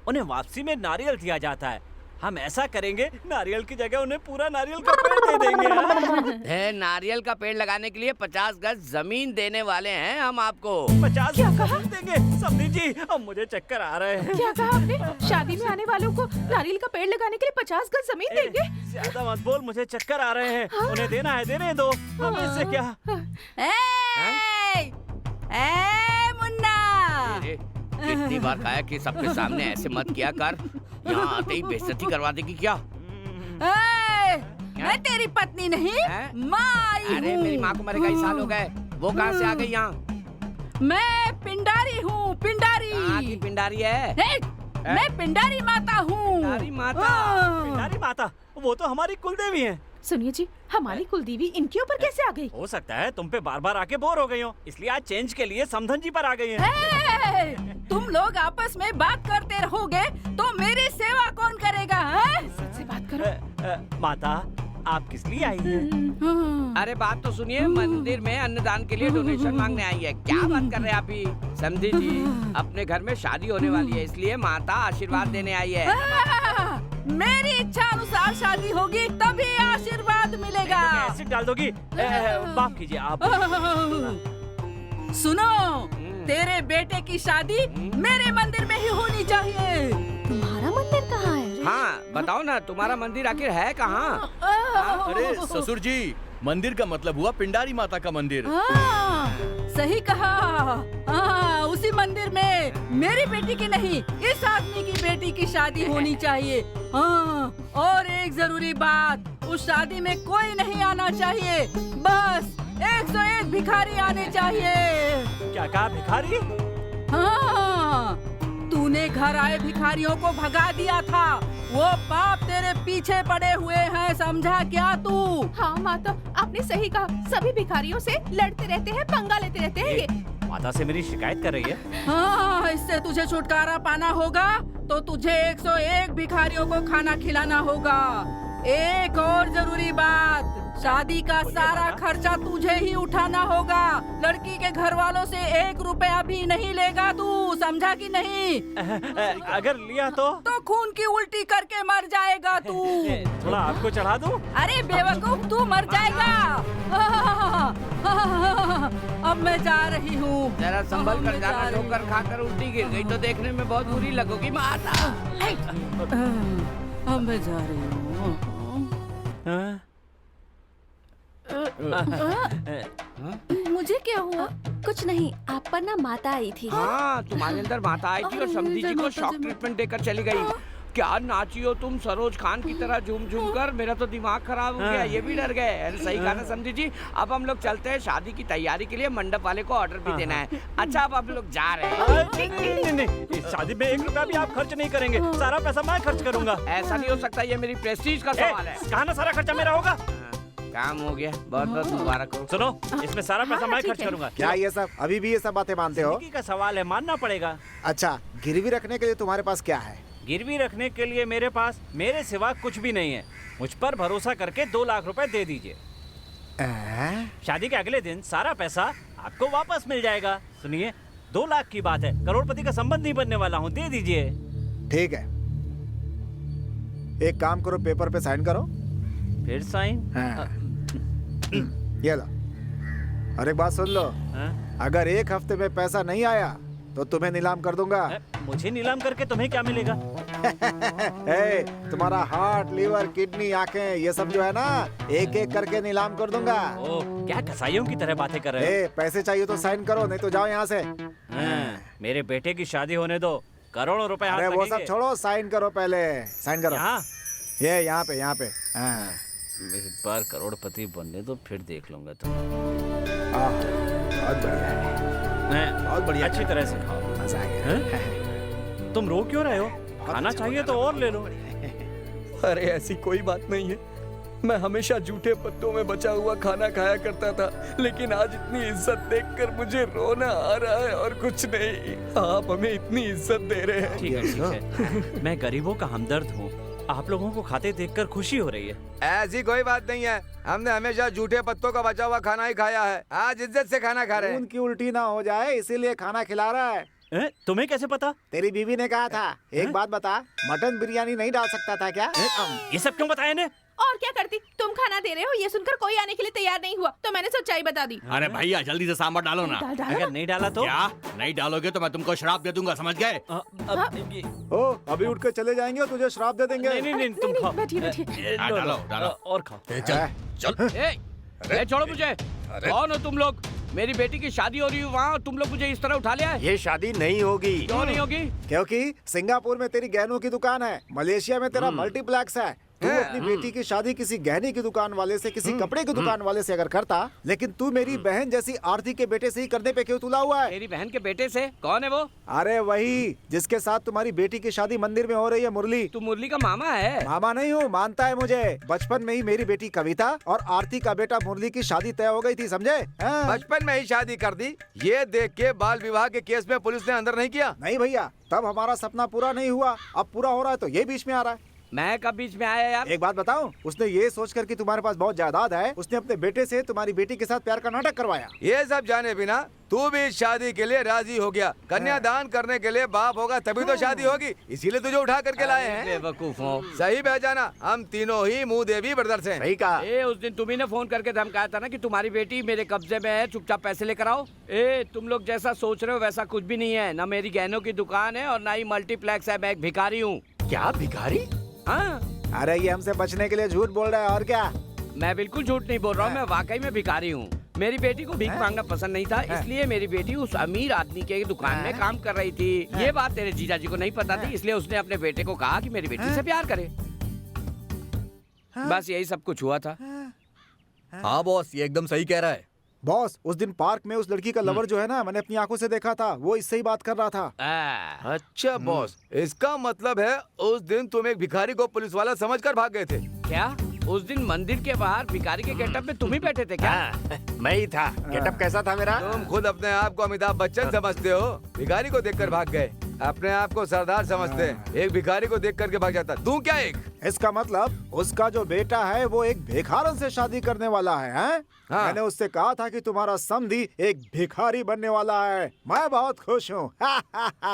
उन्हें वापसी में नारियल दिया जाता है। हम ऐसा करेंगे, नारियल की जगह उन्हें पूरा नारियल का पेड़ दे देंगे। नारियल का पेड़ लगाने के लिए 50 गज जमीन देने वाले हैं हम आपको। 50 गज देंगे? समधी जी, अब मुझे चक्कर आ रहे हैं। क्या कहा आपने? शादी में आने वालों को नारियल का पेड़ लगाने के लिए 50 गज जमीन देंगे? ज्यादा मत बोल, मुझे चक्कर आ रहे हैं। उन्हें देना है, देने दो, हमें इससे क्या। मुन्ना, कितनी बार कहा कि सबके सामने ऐसे मत किया कर, यहाँ आते ही बेइज्जती करवा देगी क्या? मैं तेरी पत्नी नहीं, माँ हूँ। अरे मेरी माँ को मरे कई साल हो गए, वो कहाँ से आ गई यहाँ? मैं पिंडारी हूँ, पिंडारी। कहाँ की पिंडारी है? मैं पिंडारी माता हूँ। पिंडारी माता? पिंडारी माता? वो तो हमारी कुलदेवी है। सुनिए जी, हमारी कुलदेवी इनके ऊपर कैसे आ गई? हो सकता है तुम पे बार बार आके बोर हो गई हो, इसलिए आज चेंज के लिए समधन जी पर आ गई हैं। तुम लोग आपस में बात करते रहोगे तो मेरी सेवा कौन करेगा? सच से बात करो। माता, आप किस लिए आई हैं? अरे बात तो सुनिए, मंदिर में अन्नदान के लिए डोनेशन मांगने आई है। क्या बात कर रहे हैं आप ही? समझी जी, अपने घर में शादी होने वाली है, इसलिए माता आशीर्वाद देने आई है। मेरी इच्छा अनुसार शादी होगी तभी आशीर्वाद मिलेगा। एसिड डाल दोगी? माफ कीजिए आप। सुनो, तेरे बेटे की शादी मेरे मंदिर में ही होनी चाहिए। तुम्हारा मंदिर कहाँ है? हाँ बताओ ना, तुम्हारा मंदिर आखिर है कहाँ? अरे ससुर जी, मंदिर का मतलब हुआ पिंडारी माता का मंदिर। सही कहा। उसी मंदिर में मेरी बेटी की नहीं, इस आदमी की बेटी की शादी होनी चाहिए। और एक जरूरी बात, उस शादी में कोई नहीं आना चाहिए, बस 101 भिखारी आने चाहिए। क्या कहा, भिखारी? हाँ, तूने घर आए भिखारियों को भगा दिया था, वो पाप तेरे पीछे पड़े हुए हैं, समझा क्या तू? हाँ माता, आपने सही कहा, सभी भिखारियों से लड़ते रहते हैं, पंगा लेते रहते हैं ये। माता से मेरी शिकायत कर रही है? हाँ, इससे तुझे छुटकारा पाना होगा तो तुझे 101 भिखारियों को खाना खिलाना होगा। एक और जरूरी बात, शादी का सारा खर्चा तुझे ही उठाना होगा। लड़की के घर वालों से 1 रुपया भी नहीं लेगा तू, समझा कि नहीं? अगर लिया तो खून की उल्टी करके मर जाएगा तू। थोड़ा आपको चढ़ा दूं? अरे बेवकूफ, तू मर जाएगा। अब मैं जा रही हूँ। जरा संभल कर जाना, ठोकर खाकर उल्टी गिर गई तो देखने में बहुत बुरी लगोगी। मारना। अब मैं जा रही हूँ। मुझे क्या हुआ? कुछ नहीं, आप पर ना माता आई थी। हाँ, तुम्हारे अंदर माता आई थी और समधी जी को शॉक ट्रीटमेंट देकर चली गई। क्या नाची हो तुम सरोज खान की तरह झूम झूम कर, मेरा तो दिमाग खराब हो गया। ये भी डर गए। अरे सही कहा ना समधी जी। अब हम लोग चलते हैं, शादी की तैयारी के लिए मंडप वाले को ऑर्डर भी देना है। अच्छा, अब हम लोग जा रहे हैं। नहीं, शादी में 1 रुपया भी आप खर्च नहीं करेंगे, सारा पैसा मैं खर्च करूंगा। ऐसा नहीं हो सकता, ये मेरी प्रेस्टीज का सवाल है। कहा ना सारा खर्चा मेरा होगा। काम हो गया, बहुत बहुत मुबारक हो। सुनो, इसमें सारा पैसा मैं खर्च करूंगा। क्या ये सब अभी भी ये सब बातें मानते हो? जिंदगी का सवाल है, मानना पड़ेगा। अच्छा, गिरवी रखने के लिए तुम्हारे पास क्या है? गिरवी रखने के लिए मेरे पास मेरे सिवा कुछ भी नहीं है। मुझ पर भरोसा करके 2 लाख रुपए दे दीजिए। शादी के अगले दिन सारा पैसा आपको वापस मिल जाएगा। सुनिए, 2 लाख की बात है, करोड़पति का संबंध नहीं बनने वाला हूँ, दे दीजिए। ठीक है, एक काम करो, पेपर पे साइन करो। फिर साइन? ये लो। और एक बात सुन लो, अगर 1 हफ्ते में पैसा नहीं आया तो तुम्हें नीलाम कर दूंगा। मुझे नीलाम करके तुम्हें क्या मिलेगा? तुम्हारा हार्ट, लीवर, किडनी, आंखें, ये सब जो है ना, एक एक करके नीलाम कर दूंगा। ओ, क्या कसाईयों की तरह बातें कर रहे हो? पैसे चाहिए तो साइन करो, नहीं तो जाओ यहाँ से। मेरे बेटे की शादी होने दो, करोड़ों रुपए हाथ लगेंगे। वो सब छोड़ो, साइन करो पहले, साइन करो। ये यहाँ पे, यहाँ पे। एक बार करोड़पति बनने दो, फिर देख लूंगा तुम। बहुत बढ़िया है, बहुत बढ़िया। अच्छी तरह से खाओ, मजा आ गया। तुम रो क्यों रहे हो? खाना चाहिए तो और ले लो। अरे ऐसी कोई बात नहीं है, मैं हमेशा जूठे पत्तों में बचा हुआ खाना खाया करता था, लेकिन आज इतनी इज्जत देखकर मुझे रोना आ रहा है और कुछ नहीं। आप हमें इतनी इज्जत दे रहे हैं। ठीक है, ठीक है। मैं गरीबों का हमदर्द हूँ, आप लोगों को खाते देखकर खुशी हो रही है। ऐसी कोई बात नहीं है, हमने हमेशा जूठे पत्तों का बचा हुआ खाना ही खाया है। आज इज्जत से खाना खा रहे हैं। उनकी उल्टी ना हो जाए इसीलिए खाना खिला रहा है। तुम्हें कैसे पता? तेरी बीवी ने कहा था। एक बात बता, मटन बिरयानी नहीं डाल सकता था क्या? ये सब क्यों बताया ने? और क्या करती? तुम खाना दे रहे हो, ये सुनकर कोई आने के लिए तैयार नहीं हुआ, तो मैंने सच्चाई बता दी। अरे भैया, जल्दी से सांभर डालो ना। अगर नहीं डाला तो? क्या नहीं डालोगे तो मैं तुमको श्राप दे दूंगा, समझ गए? ओ, अभी उठ के चले जाएंगे और तुझे श्राप दे देंगे। नहीं, तुम खाओ। डालो, डालो और खाओ। चल, छोड़ो मुझे। कौन हो तुम लोग? मेरी बेटी की शादी हो रही है वहाँ, तुम लोग मुझे इस तरह उठा लिया है। ये शादी नहीं होगी। क्यों नहीं होगी? क्योंकि सिंगापुर में तेरी गहनों की दुकान है, मलेशिया में तेरा मल्टीप्लेक्स है। तू अपनी बेटी की शादी किसी गहने की दुकान वाले से, किसी कपड़े की दुकान वाले से अगर करता, लेकिन तू मेरी बहन जैसी आरती के बेटे से ही करने पे क्यों तुला हुआ है? मेरी बहन के बेटे से? कौन है वो? अरे वही जिसके साथ तुम्हारी बेटी की शादी मंदिर में हो रही है, मुरली। तू मुरली का मामा है? मामा नहीं हूँ, मानता है मुझे। बचपन में ही मेरी बेटी कविता और आरती का बेटा मुरली की शादी तय हो गई थी, समझे? बचपन में ही शादी कर दी, ये देख के बाल विवाह के केस में पुलिस ने अंदर नहीं किया? नहीं भैया, तब हमारा सपना पूरा नहीं हुआ, अब पूरा हो रहा है तो ये बीच में आ रहा है। मैं कब बीच में आया यार? एक बात बताऊं, उसने ये सोचकर कि तुम्हारे पास बहुत जायदाद है, उसने अपने बेटे से तुम्हारी बेटी के साथ प्यार का नाटक करवाया। ये सब जाने बिना तू भी इस शादी के लिए राजी हो गया। कन्यादान करने के लिए बाप होगा तभी तो शादी होगी, इसीलिए तुझे उठा करके लाए हैं। बेवकूफ हो। सही पहचाना, हम तीनों ही मुंह देवी ब्रदर्स हैं। सही कहा। उस दिन तुम्ही ने फोन करके धमकाया था ना कि तुम्हारी बेटी मेरे कब्जे में है, चुपचाप पैसे लेकर आओ। तुम लोग जैसा सोच रहे हो वैसा कुछ भी नहीं है। ना मेरी गहनों की दुकान है और ना ही मल्टीप्लेक्स है। मैं एक भिखारी हूँ। क्या भिखारी? हाँ, अरे ये हमसे बचने के लिए झूठ बोल रहा है, और क्या? मैं बिल्कुल झूठ नहीं बोल रहा हूँ, मैं वाकई में भिखारी हूँ। मेरी बेटी को भीख मांगना पसंद नहीं था, इसलिए मेरी बेटी उस अमीर आदमी के दुकान में काम कर रही थी। ये बात तेरे जीजा जी को नहीं पता थी, इसलिए उसने अपने बेटे को कहा कि मेरी बेटी से प्यार करे। बस यही सब कुछ हुआ था। हाँ बॉस, ये एकदम सही कह रहा है। बॉस, उस दिन पार्क में उस लड़की का लवर जो है ना, मैंने अपनी आंखों से देखा था, वो इससे ही बात कर रहा था। अच्छा बॉस, इसका मतलब है उस दिन तुम एक भिखारी को पुलिस वाला समझकर भाग गए थे? क्या उस दिन मंदिर के बाहर भिखारी के गेटअप में तुम ही बैठे थे क्या? मैं ही था। गेटअप कैसा था मेरा? तुम खुद अपने आप को अमिताभ बच्चन समझते हो, भिखारी को देखकर भाग गए। अपने आप को सरदार समझते हैं, एक भिखारी को देख करके भाग जाता। तू क्या एक? इसका मतलब उसका जो बेटा है वो एक भिखारन से शादी करने वाला है, हैं? हाँ। मैंने उससे कहा था कि तुम्हारा समधी एक भिखारी बनने वाला है। मैं बहुत खुश हूँ।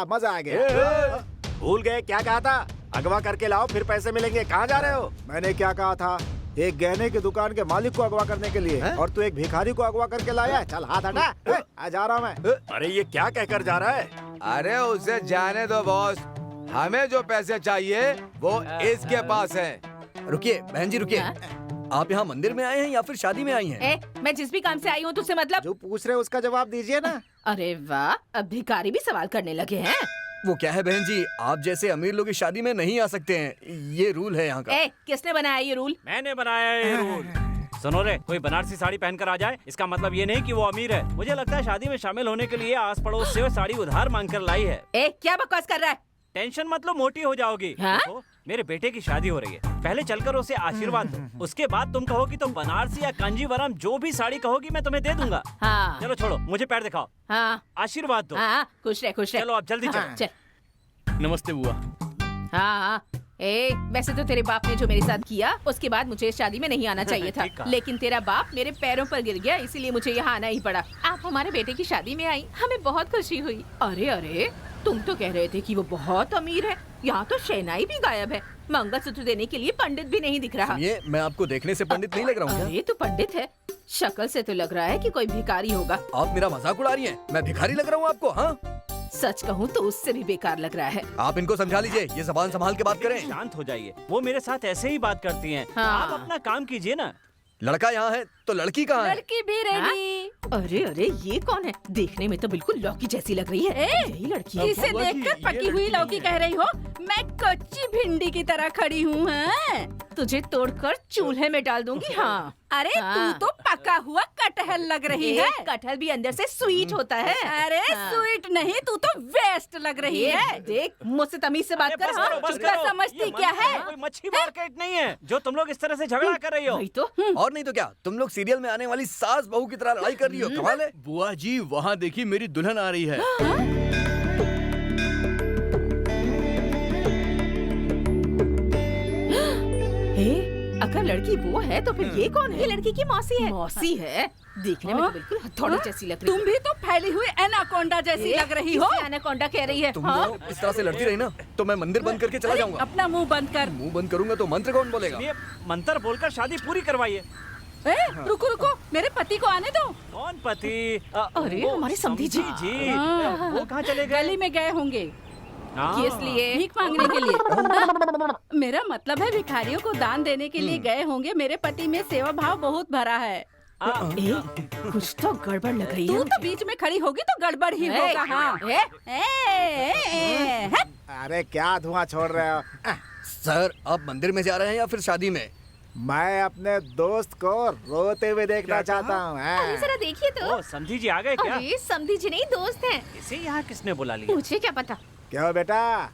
मजा आ गया। भूल गए क्या कहा था? अगवा करके लाओ फिर पैसे मिलेंगे। कहाँ जा रहे हो? मैंने क्या कहा था? एक गहने की दुकान के मालिक को अगवा करने के लिए, और तू एक भिखारी को अगवा करके लाया है। चल हाथ हटा, जा रहा मैं। अरे ये क्या कहकर जा रहा है? अरे उसे जाने दो बॉस, हमें जो पैसे चाहिए वो इसके पास है। रुकिए बहन जी रुकिए, आप यहाँ मंदिर में आए हैं या फिर शादी में आई हैं? मैं जिस भी काम से आई हूँ तुझसे मतलब। जो पूछ रहे उसका जवाब दीजिए ना। अरे वाह, अब भिखारी भी सवाल करने लगे हैं। वो क्या है बहन जी, आप जैसे अमीर लोग की शादी में नहीं आ सकते हैं, ये रूल है यहाँ का। किसने बनाया ये रूल? मैंने बनाया ये रूल। सुनो रे, कोई बनारसी साड़ी पहनकर आ जाए, इसका मतलब ये नहीं कि वो अमीर है। मुझे लगता है शादी में शामिल होने के लिए आस पड़ोस से साड़ी उधार मांग कर लाई है। क्या बकवास कर रहा है? टेंशन मतलब मोटी हो जाओगी। देखो, मेरे बेटे की शादी हो रही है, पहले चलकर उसे आशीर्वाद दो, उसके बाद तुम कहोगी तो बनारसी या कांजीवरम जो भी साड़ी कहोगी मैं तुम्हें दे दूंगा। हाँ। चलो छोड़ो, मुझे पैर दिखाओ। हाँ। आशीर्वाद दो। हाँ, खुश रहे खुश रहे। चलो आप जल्दी चलो। चल। नमस्ते बुआ। हाँ, वैसे तो तेरे बाप ने जो मेरे साथ किया उसके बाद मुझे इस शादी में नहीं आना चाहिए था, लेकिन तेरा बाप मेरे पैरों पर गिर गया, इसीलिए मुझे यहाँ आना ही पड़ा। आप हमारे बेटे की शादी में आई, हमें बहुत खुशी हुई। अरे अरे, तुम तो कह रहे थे कि वो बहुत अमीर है, यहाँ तो शहनाई भी गायब है, मंगलसूत्र देने के लिए पंडित भी नहीं दिख रहा। ये मैं आपको देखने से पंडित नहीं लग रहा हूँ? अरे तू पंडित है, शक्ल से तो लग रहा है कि कोई भिखारी होगा। आप मेरा मजाक उड़ा रही हैं? मैं भिखारी लग रहा हूँ आपको? हाँ, सच कहूँ तो उससे भी बेकार लग रहा है। आप इनको समझा लीजिए, ये जबान संभाल के बात करें। शांत हो जाइए, वो मेरे साथ ऐसे ही बात करती हैं। हाँ। आप अपना काम कीजिए ना। लड़का यहाँ है तो लड़की कहाँ है? लड़की भी रेडी। अरे अरे, ये कौन है? देखने में तो बिल्कुल लौकी जैसी लग रही है। यही लड़की है। इसे देखकर पकी हुई लौकी कह रही हो? मैं कच्ची भिंडी की तरह खड़ी हूँ। तुझे तोड़कर चूल्हे में डाल दूंगी। हाँ। अरे तू तो पका हुआ कटहल लग रही है। कटहल भी अंदर से स्वीट होता है। अरे स्वीट नहीं, तू तो वेस्ट लग रही है। देख, मुझसे तमीज से बात कर। समझती क्या है? कोई मच्छी मार्केट नहीं है जो तुम लोग इस तरह से झगड़ा कर रही हो। तो और नहीं तो क्या, तुम लोग सीरियल में आने वाली सास बहू की तरह लड़ाई कर रही हो। कमाल है। बुआ जी वहाँ देखिए, मेरी दुल्हन आ रही है। अगर लड़की वो है तो फिर ये कौन है? ये लड़की की मौसी है। मौसी है? देखने में तो बिल्कुल हथौड़ी जैसी लग रही है। तुम भी तो फैली हुई एनाकोंडा जैसी लग रही हो। एनाकोंडा कह रही है। तुम दोनों इस तरह से लड़ती रही ना तो मैं मंदिर बंद करके चला जाऊंगा। अपना मुंह बंद कर। मुंह बंद करूंगा तो मंत्र कौन बोलेगा? मंत्र बोलकर शादी पूरी करवाइए। रुको रुको, मेरे पति को आने दो। कौन पति? अरे हमारे समधी जी। वो कहाँ चले गए? गली में गए होंगे। किस लिए? भीख मांगने के लिए। मेरा मतलब है भिखारियों को दान देने के लिए गए होंगे। मेरे पति में सेवा भाव बहुत भरा है। कुछ तो गड़बड़ लग रही है। तू तो बीच में खड़ी होगी तो गड़बड़ ही होगा। हाँ। अरे क्या धुआं छोड़ रहे हो? सर, आप मंदिर में जा रहे हैं या फिर शादी में? मैं अपने दोस्त को रोते हुए देखना चाहता हूँ। अरे जरा देखिए तो। समधी जी आ गए क्या? अरे समधी जी नहीं, दोस्त हैं। इसे यहाँ किसने बुला लिया? मुझे क्या पता। क्यों बेटा,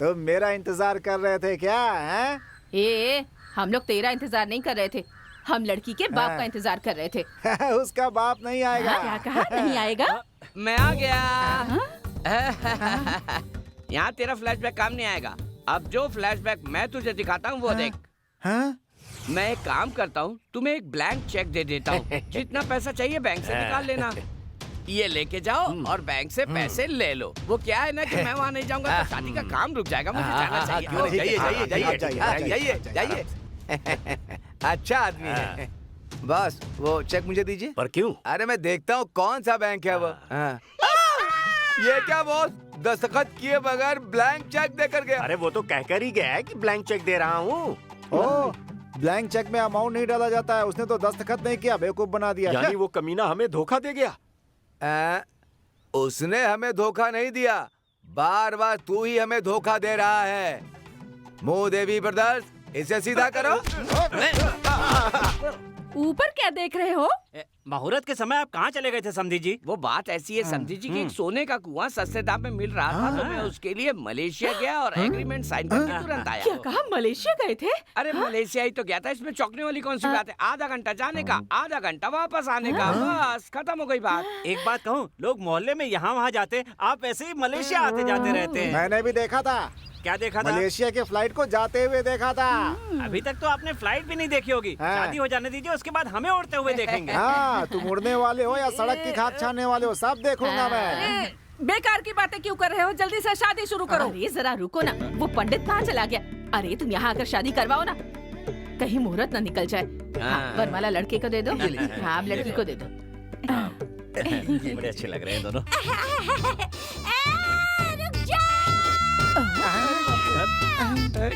तुम मेरा इंतजार कर रहे थे क्या? हैं? हम लोग तेरा इंतजार नहीं कर रहे थे, हम लड़की के बाप का इंतजार कर रहे थे। उसका बाप नहीं आएगा। क्या कहा? नहीं आएगा? मैं आ गया। यहाँ तेरा फ्लैशबैक काम नहीं आएगा। अब जो फ्लैशबैक मैं तुझे दिखाता हूँ वो देख। मैं एक काम करता हूँ, तुम्हें एक ब्लैंक चेक दे देता हूँ। जितना पैसा चाहिए बैंक से निकाल लेना। ये लेके जाओ और बैंक से पैसे ले लो। वो क्या है ना कि मैं वहाँ नहीं जाऊंगा तो शादी का काम रुक जाएगा। मुझे जाना चाहिए। जाइए। अच्छा आदमी है। बस वो चेक मुझे दीजिए। पर क्यों? अरे मैं देखता हूँ कौन सा बैंक है वो। ये क्या बॉस, दस्तखत किए बगैर ब्लैंक चेक देकर गया? अरे वो तो कहकर ही गया है कि ब्लैंक चेक दे रहा हूँ। ब्लैंक चेक में अमाउंट नहीं डाला जाता है। उसने तो दस्तखत नहीं किया, बेवकूफ बना दिया। यानी वो कमीना हमें धोखा दे गया। उसने हमें धोखा नहीं दिया, बार बार तू ही हमें धोखा दे रहा है। मुंह देवी ब्रदर्स, इसे सीधा करो। ऊपर क्या देख रहे हो? मुहूर्त के समय आप कहाँ चले गए थे समधी जी? वो बात ऐसी है समझी जी कि एक सोने का कुआं सस्ते दाम में मिल रहा था, तो मैं उसके लिए मलेशिया गया और एग्रीमेंट साइन करके तुरंत आया। क्या कहा, मलेशिया गए थे? अरे मलेशिया ही तो गया था, इसमें चौंकने वाली कौन सी बात है? आधा घंटा जाने का, आधा घंटा वापस आने का, बस खत्म हो गई बात। एक बात कहूँ, लोग मोहल्ले में यहाँ वहाँ जाते, आप ऐसे ही मलेशिया आते जाते रहते हैं। मैंने भी देखा था। क्या देखा था? मलेशिया के फ्लाइट को जाते हुए देखा था। अभी तक तो आपने फ्लाइट भी नहीं देखी होगी। शादी हो जाने दीजिए, उसके बाद हमें उड़ते हुए देखेंगे। हाँ, तुम उड़ने वाले हो या सड़क की खाक छानने वाले हो, सब देखूंगा मैं। बेकार की बातें क्यों कर रहे हो? जल्दी से शादी शुरू करो। अरे जरा रुको ना, वो पंडित कहाँ चला गया? अरे तुम यहाँ आकर शादी करवाओ ना, कहीं मुहूर्त न निकल जाए। हाँ, वरमाला लड़के को दे दो। हाँ, आप लड़की को दे दो। बड़े अच्छे लग रहे हैं दोनों।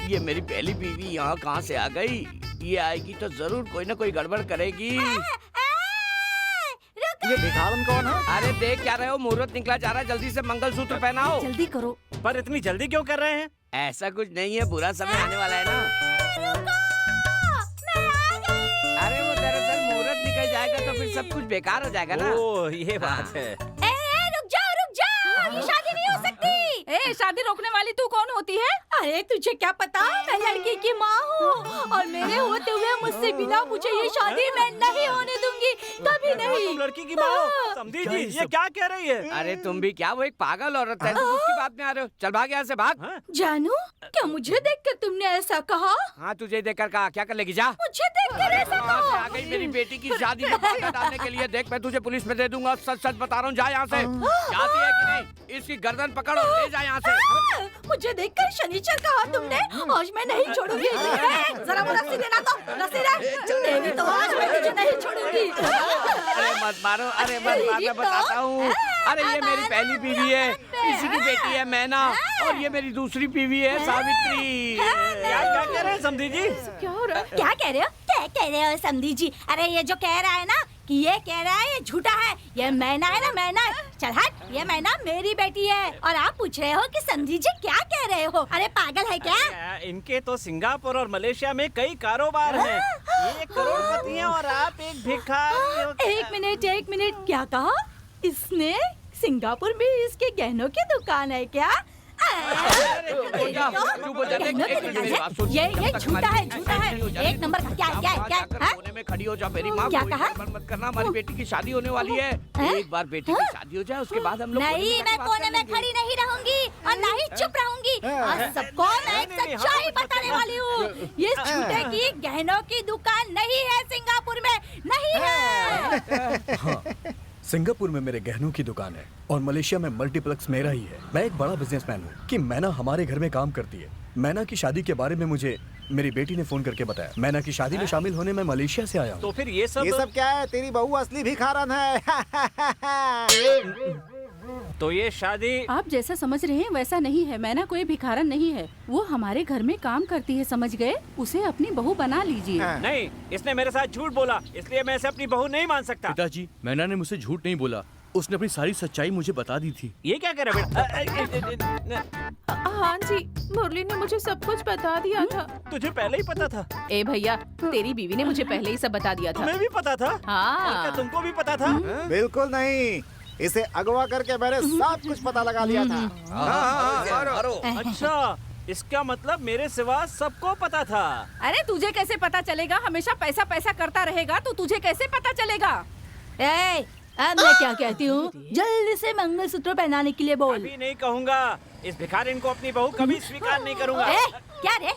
ये मेरी पहली बीवी यहाँ कहाँ से आ गई? ये आएगी तो जरूर कोई ना कोई गड़बड़ करेगी। ये भिखारन कौन है? अरे देख क्या रहे हो, मुहूर्त निकला जा रहा है, जल्दी से मंगलसूत्र पहनाओ। जल्दी करो। पर इतनी जल्दी क्यों कर रहे हैं? ऐसा कुछ नहीं है, बुरा समय आने वाला है ना। अरे वो दरअसल मुहूर्त निकल जाएगा तो फिर सब कुछ बेकार हो जाएगा ना। ओह, ये बात है। रुक जा, ये शादी नहीं हो सकती। ए, शादी रोकने वाली तू कौन होती है? अरे तुझे क्या पता, मैं लड़की की माँ हूँ और मेरे होते हुए मुझसे बिना पूछे ये शादी मैं नहीं होने दूंगी, कभी नहीं। तुम लड़की की माँ हो? समधी जी, ये क्या कह रही है? अरे तुम भी क्या, वो एक पागल औरत है, तुम उसकी बात में आ रहे हो। चल भाग यहाँ से, भाग। जानू, क्या मुझे देखकर तुमने ऐसा कहा? हाँ, तुझे देखकर कहा, क्या कर लेगी? जा। मुझे देखकर ऐसा कहाँ से कहा? आ गई मेरी बेटी की शादी में बाधा डालने के लिए? देख, मैं तुझे पुलिस में दे दूंगा, सच सच बता रहा हूँ। जा यहाँ से। जाती है कि नहीं? इसकी गर्दन पकड़ो, ले जा यहाँ से। मुझे देखकर शनिचर कहा तुमने, आज मैं नहीं छोड़ूंगी। जरा वो रस्सी देना, तो रस्सी दे, नहीं तो आज मैं तुझे नहीं छोड़ूंगी। अरे मत मारो, अरे मत मारो, मैं बताता हूँ। अरे ये मेरी पहली बीवी है, इसी की बेटी है मैना, और ये मेरी दूसरी बीवी है सावित्री। क्या कह रहे हैं समधी जी? क्या हो रहा है? क्या कह रहे हो? क्या कह रहे हो समधी जी? अरे ये जो कह रहा है ना कि ये कह रहा है ये झूठा है, ये मैना है ना, मैना। चल हट, ये मैना मेरी बेटी है और आप पूछ रहे हो कि समधी जी क्या कह रहे हो? अरे पागल है क्या? इनके तो सिंगापुर और मलेशिया में कई कारोबार हैं। ये करोड़पति हैं और आप एक भिखारी हो। एक मिनट, क्या कहा इसने? सिंगापुर में इसके गहनों की दुकान है क्या? ये झूठा है, झूठा है, एक नंबर का। क्या कोने में खड़ी हो जा मेरी माँ, क्या कहा? मत करना, हमारी बेटी की शादी होने वाली है। एक बार बेटी की शादी हो जाए उसके बाद हम लोग नहीं, मैं कोने में खड़ी नहीं रहूंगी और ना ही चुप रहूंगी। आज सबको मैं एक सच्चाई बताने वाली हूँ। ये झूठे की गहनों की दुकान नहीं है, सिंगापुर में नहीं है। हाँ, सिंगापुर में मेरे गहनों की दुकान है और मलेशिया में मल्टीप्लेक्स मेरा ही है। मैं एक बड़ा बिजनेसमैन हूँ कि मैना हमारे घर में काम करती है। मैना की शादी के बारे में मुझे मेरी बेटी ने फोन करके बताया। मैना की शादी में शामिल होने में मलेशिया से आया हूँ। तो फिर ये सब क्या है? तेरी बहू असली भिखारन है। तो ये शादी आप जैसा समझ रहे हैं वैसा नहीं है। मैना कोई भिखारन नहीं है, वो हमारे घर में काम करती है, समझ गए? उसे अपनी बहू बना लीजिए। नहीं, इसने मेरे साथ झूठ बोला, इसलिए मैं इसे अपनी बहू नहीं मान सकता। पिताजी, मैना ने मुझसे झूठ नहीं बोला, उसने अपनी सारी सच्चाई मुझे बता दी थी। ये क्या कह रहा बेटा? हाँ जी, मुरली ने मुझे सब कुछ बता दिया था। तुझे पहले ही पता था? ए भैया, तेरी बीवी ने मुझे पहले ही सब बता दिया था। तुम्हें भी पता था? हाँ। और क्या तुमको भी पता था? बिल्कुल नहीं, इसे अगवा करके मैंने सब कुछ पता लगा लिया था। अच्छा, इसका मतलब मेरे सिवा सबको पता था। अरे तुझे कैसे पता चलेगा? हमेशा पैसा पैसा करता रहेगा तो तुझे कैसे पता चलेगा? अब मैं क्या कहती हूँ, जल्दी से मंगलसूत्र पहनाने के लिए बोल। अभी नहीं कहूँगा, इस भिखारिन को अपनी बहू कभी स्वीकार नहीं करूँगा। क्या रे,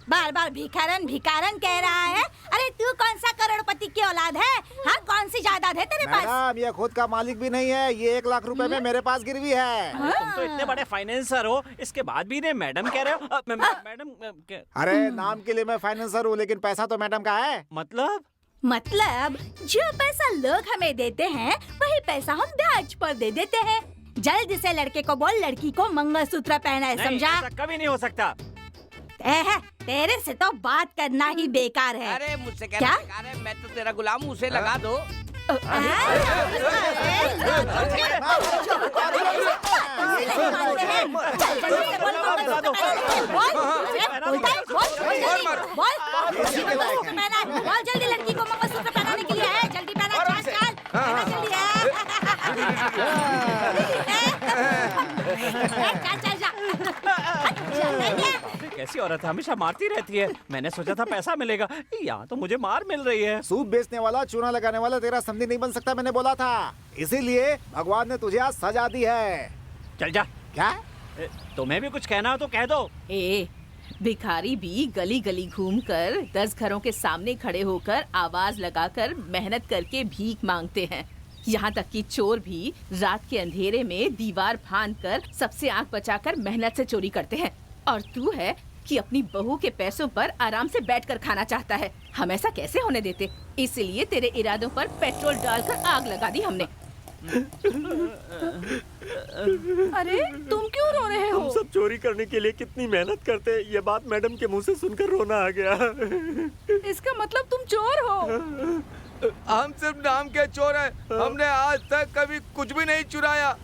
बार बार भिखारन भिखारन कह रहा है? अरे तू कौन सा करोड़पति की औलाद है? हाँ, कौन सी जायदाद है तेरे पास? मैडम, ये खुद का मालिक भी नहीं है, ये 1 लाख रुपए में मेरे पास गिरवी है। तुम तो इतने बड़े फाइनेंसर हो, इसके बाद भी ने मैडम कह रहे हो? मैडम अरे नाम के लिए मैं फाइनेंसर हूँ, लेकिन पैसा तो मैडम का है। मतलब जो पैसा लोग हमें देते हैं वही पैसा हम ब्याज पर दे देते हैं। जल्द से लड़के को बोल लड़की को मंगलसूत्र पहनाए, समझा? ऐसा कभी नहीं हो सकता। तेरे से तो बात करना ही बेकार है। अरे मुझसे क्या? बेकार है? मैं तो तेरा गुलाम हूँ, उसे लगा दो। बोल जल्दी, लड़की को मंगलसूत्र पहनाने के लिए है, जल्दी पहना। कैसी औरत है, हमेशा मारती रहती है। मैंने सोचा था पैसा मिलेगा, यहाँ तो मुझे मार मिल रही है। सूप बेचने वाला, चूना लगाने वाला तेरा समधी नहीं बन सकता, मैंने बोला था। इसीलिए भगवान ने तुझे आज सजा दी है। चल जा। क्या? तुम्हें भी कुछ कहना हो तो कह दो। भिखारी भी गली गली घूमकर 10 घरों के सामने खड़े होकर आवाज लगाकर मेहनत करके भीख मांगते हैं। यहाँ तक कि चोर भी रात के अंधेरे में दीवार फांदकर सबसे आंख बचाकर मेहनत से चोरी करते हैं। और तू है कि अपनी बहू के पैसों पर आराम से बैठकर खाना चाहता है। हम ऐसा कैसे होने देते? इसलिए तेरे इरादों पर पेट्रोल डालकर आग लगा दी हमने। अरे तुम क्यों रो रहे हो? हम सब चोरी करने के लिए कितनी मेहनत करते हैं, ये बात मैडम के मुंह से सुनकर रोना आ गया। इसका मतलब तुम चोर हो? हम सिर्फ नाम के चोर हैं। हमने आज तक कभी कुछ भी नहीं चुराया।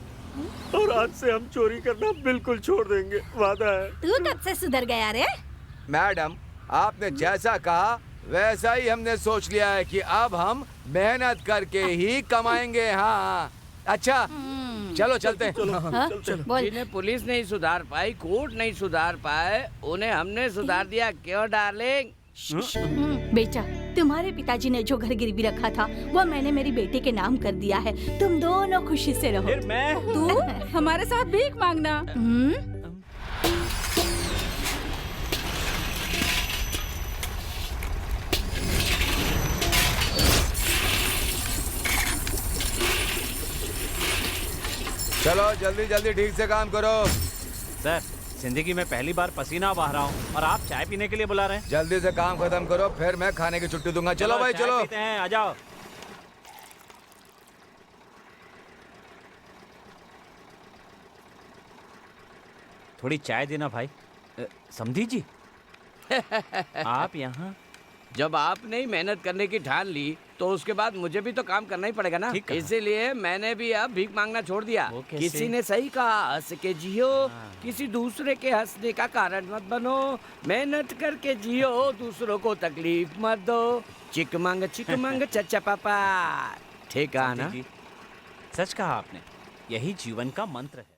और आज से हम चोरी करना बिल्कुल छोड़ देंगे, वादा है। तू कब से सुधर गया रे? मैडम, आपने जैसा कहा वैसा ही हमने सोच लिया है कि अब हम मेहनत करके ही कमाएंगे। हाँ, अच्छा चलो चलते हैं। जिन्हें पुलिस नहीं सुधार पाई, कोर्ट नहीं सुधार पाए, उन्हें हमने सुधार दिया। क्यों डार्लिंग? बेटा, तुम्हारे पिताजी ने जो घर गिरवी रखा था वो मैंने मेरी बेटी के नाम कर दिया है। तुम दोनों खुशी से रहो। फिर मैं? तू हमारे साथ भीख मांगना। चलो जल्दी जल्दी ठीक से काम करो। सर, जिंदगी में पहली बार पसीना बहा रहा हूँ और आप चाय पीने के लिए बुला रहे हैं। जल्दी से काम खत्म करो, फिर मैं खाने की छुट्टी दूंगा। चलो भाई चाय चलो। पीते हैं, आ जाओ। थोड़ी चाय देना भाई। समधी जी, आप यहाँ? जब आपने ही मेहनत करने की ठान ली तो उसके बाद मुझे भी तो काम करना ही पड़ेगा ना। इसीलिए मैंने भी अब भीख मांगना छोड़ दिया। किसी ने सही कहा, हंस के जियो, किसी दूसरे के हंसने का कारण मत बनो, मेहनत करके जियो, दूसरों को तकलीफ मत दो। चिकमंग चचा पापा। ठीक है ना? सच कहा आपने, यही जीवन का मंत्र है।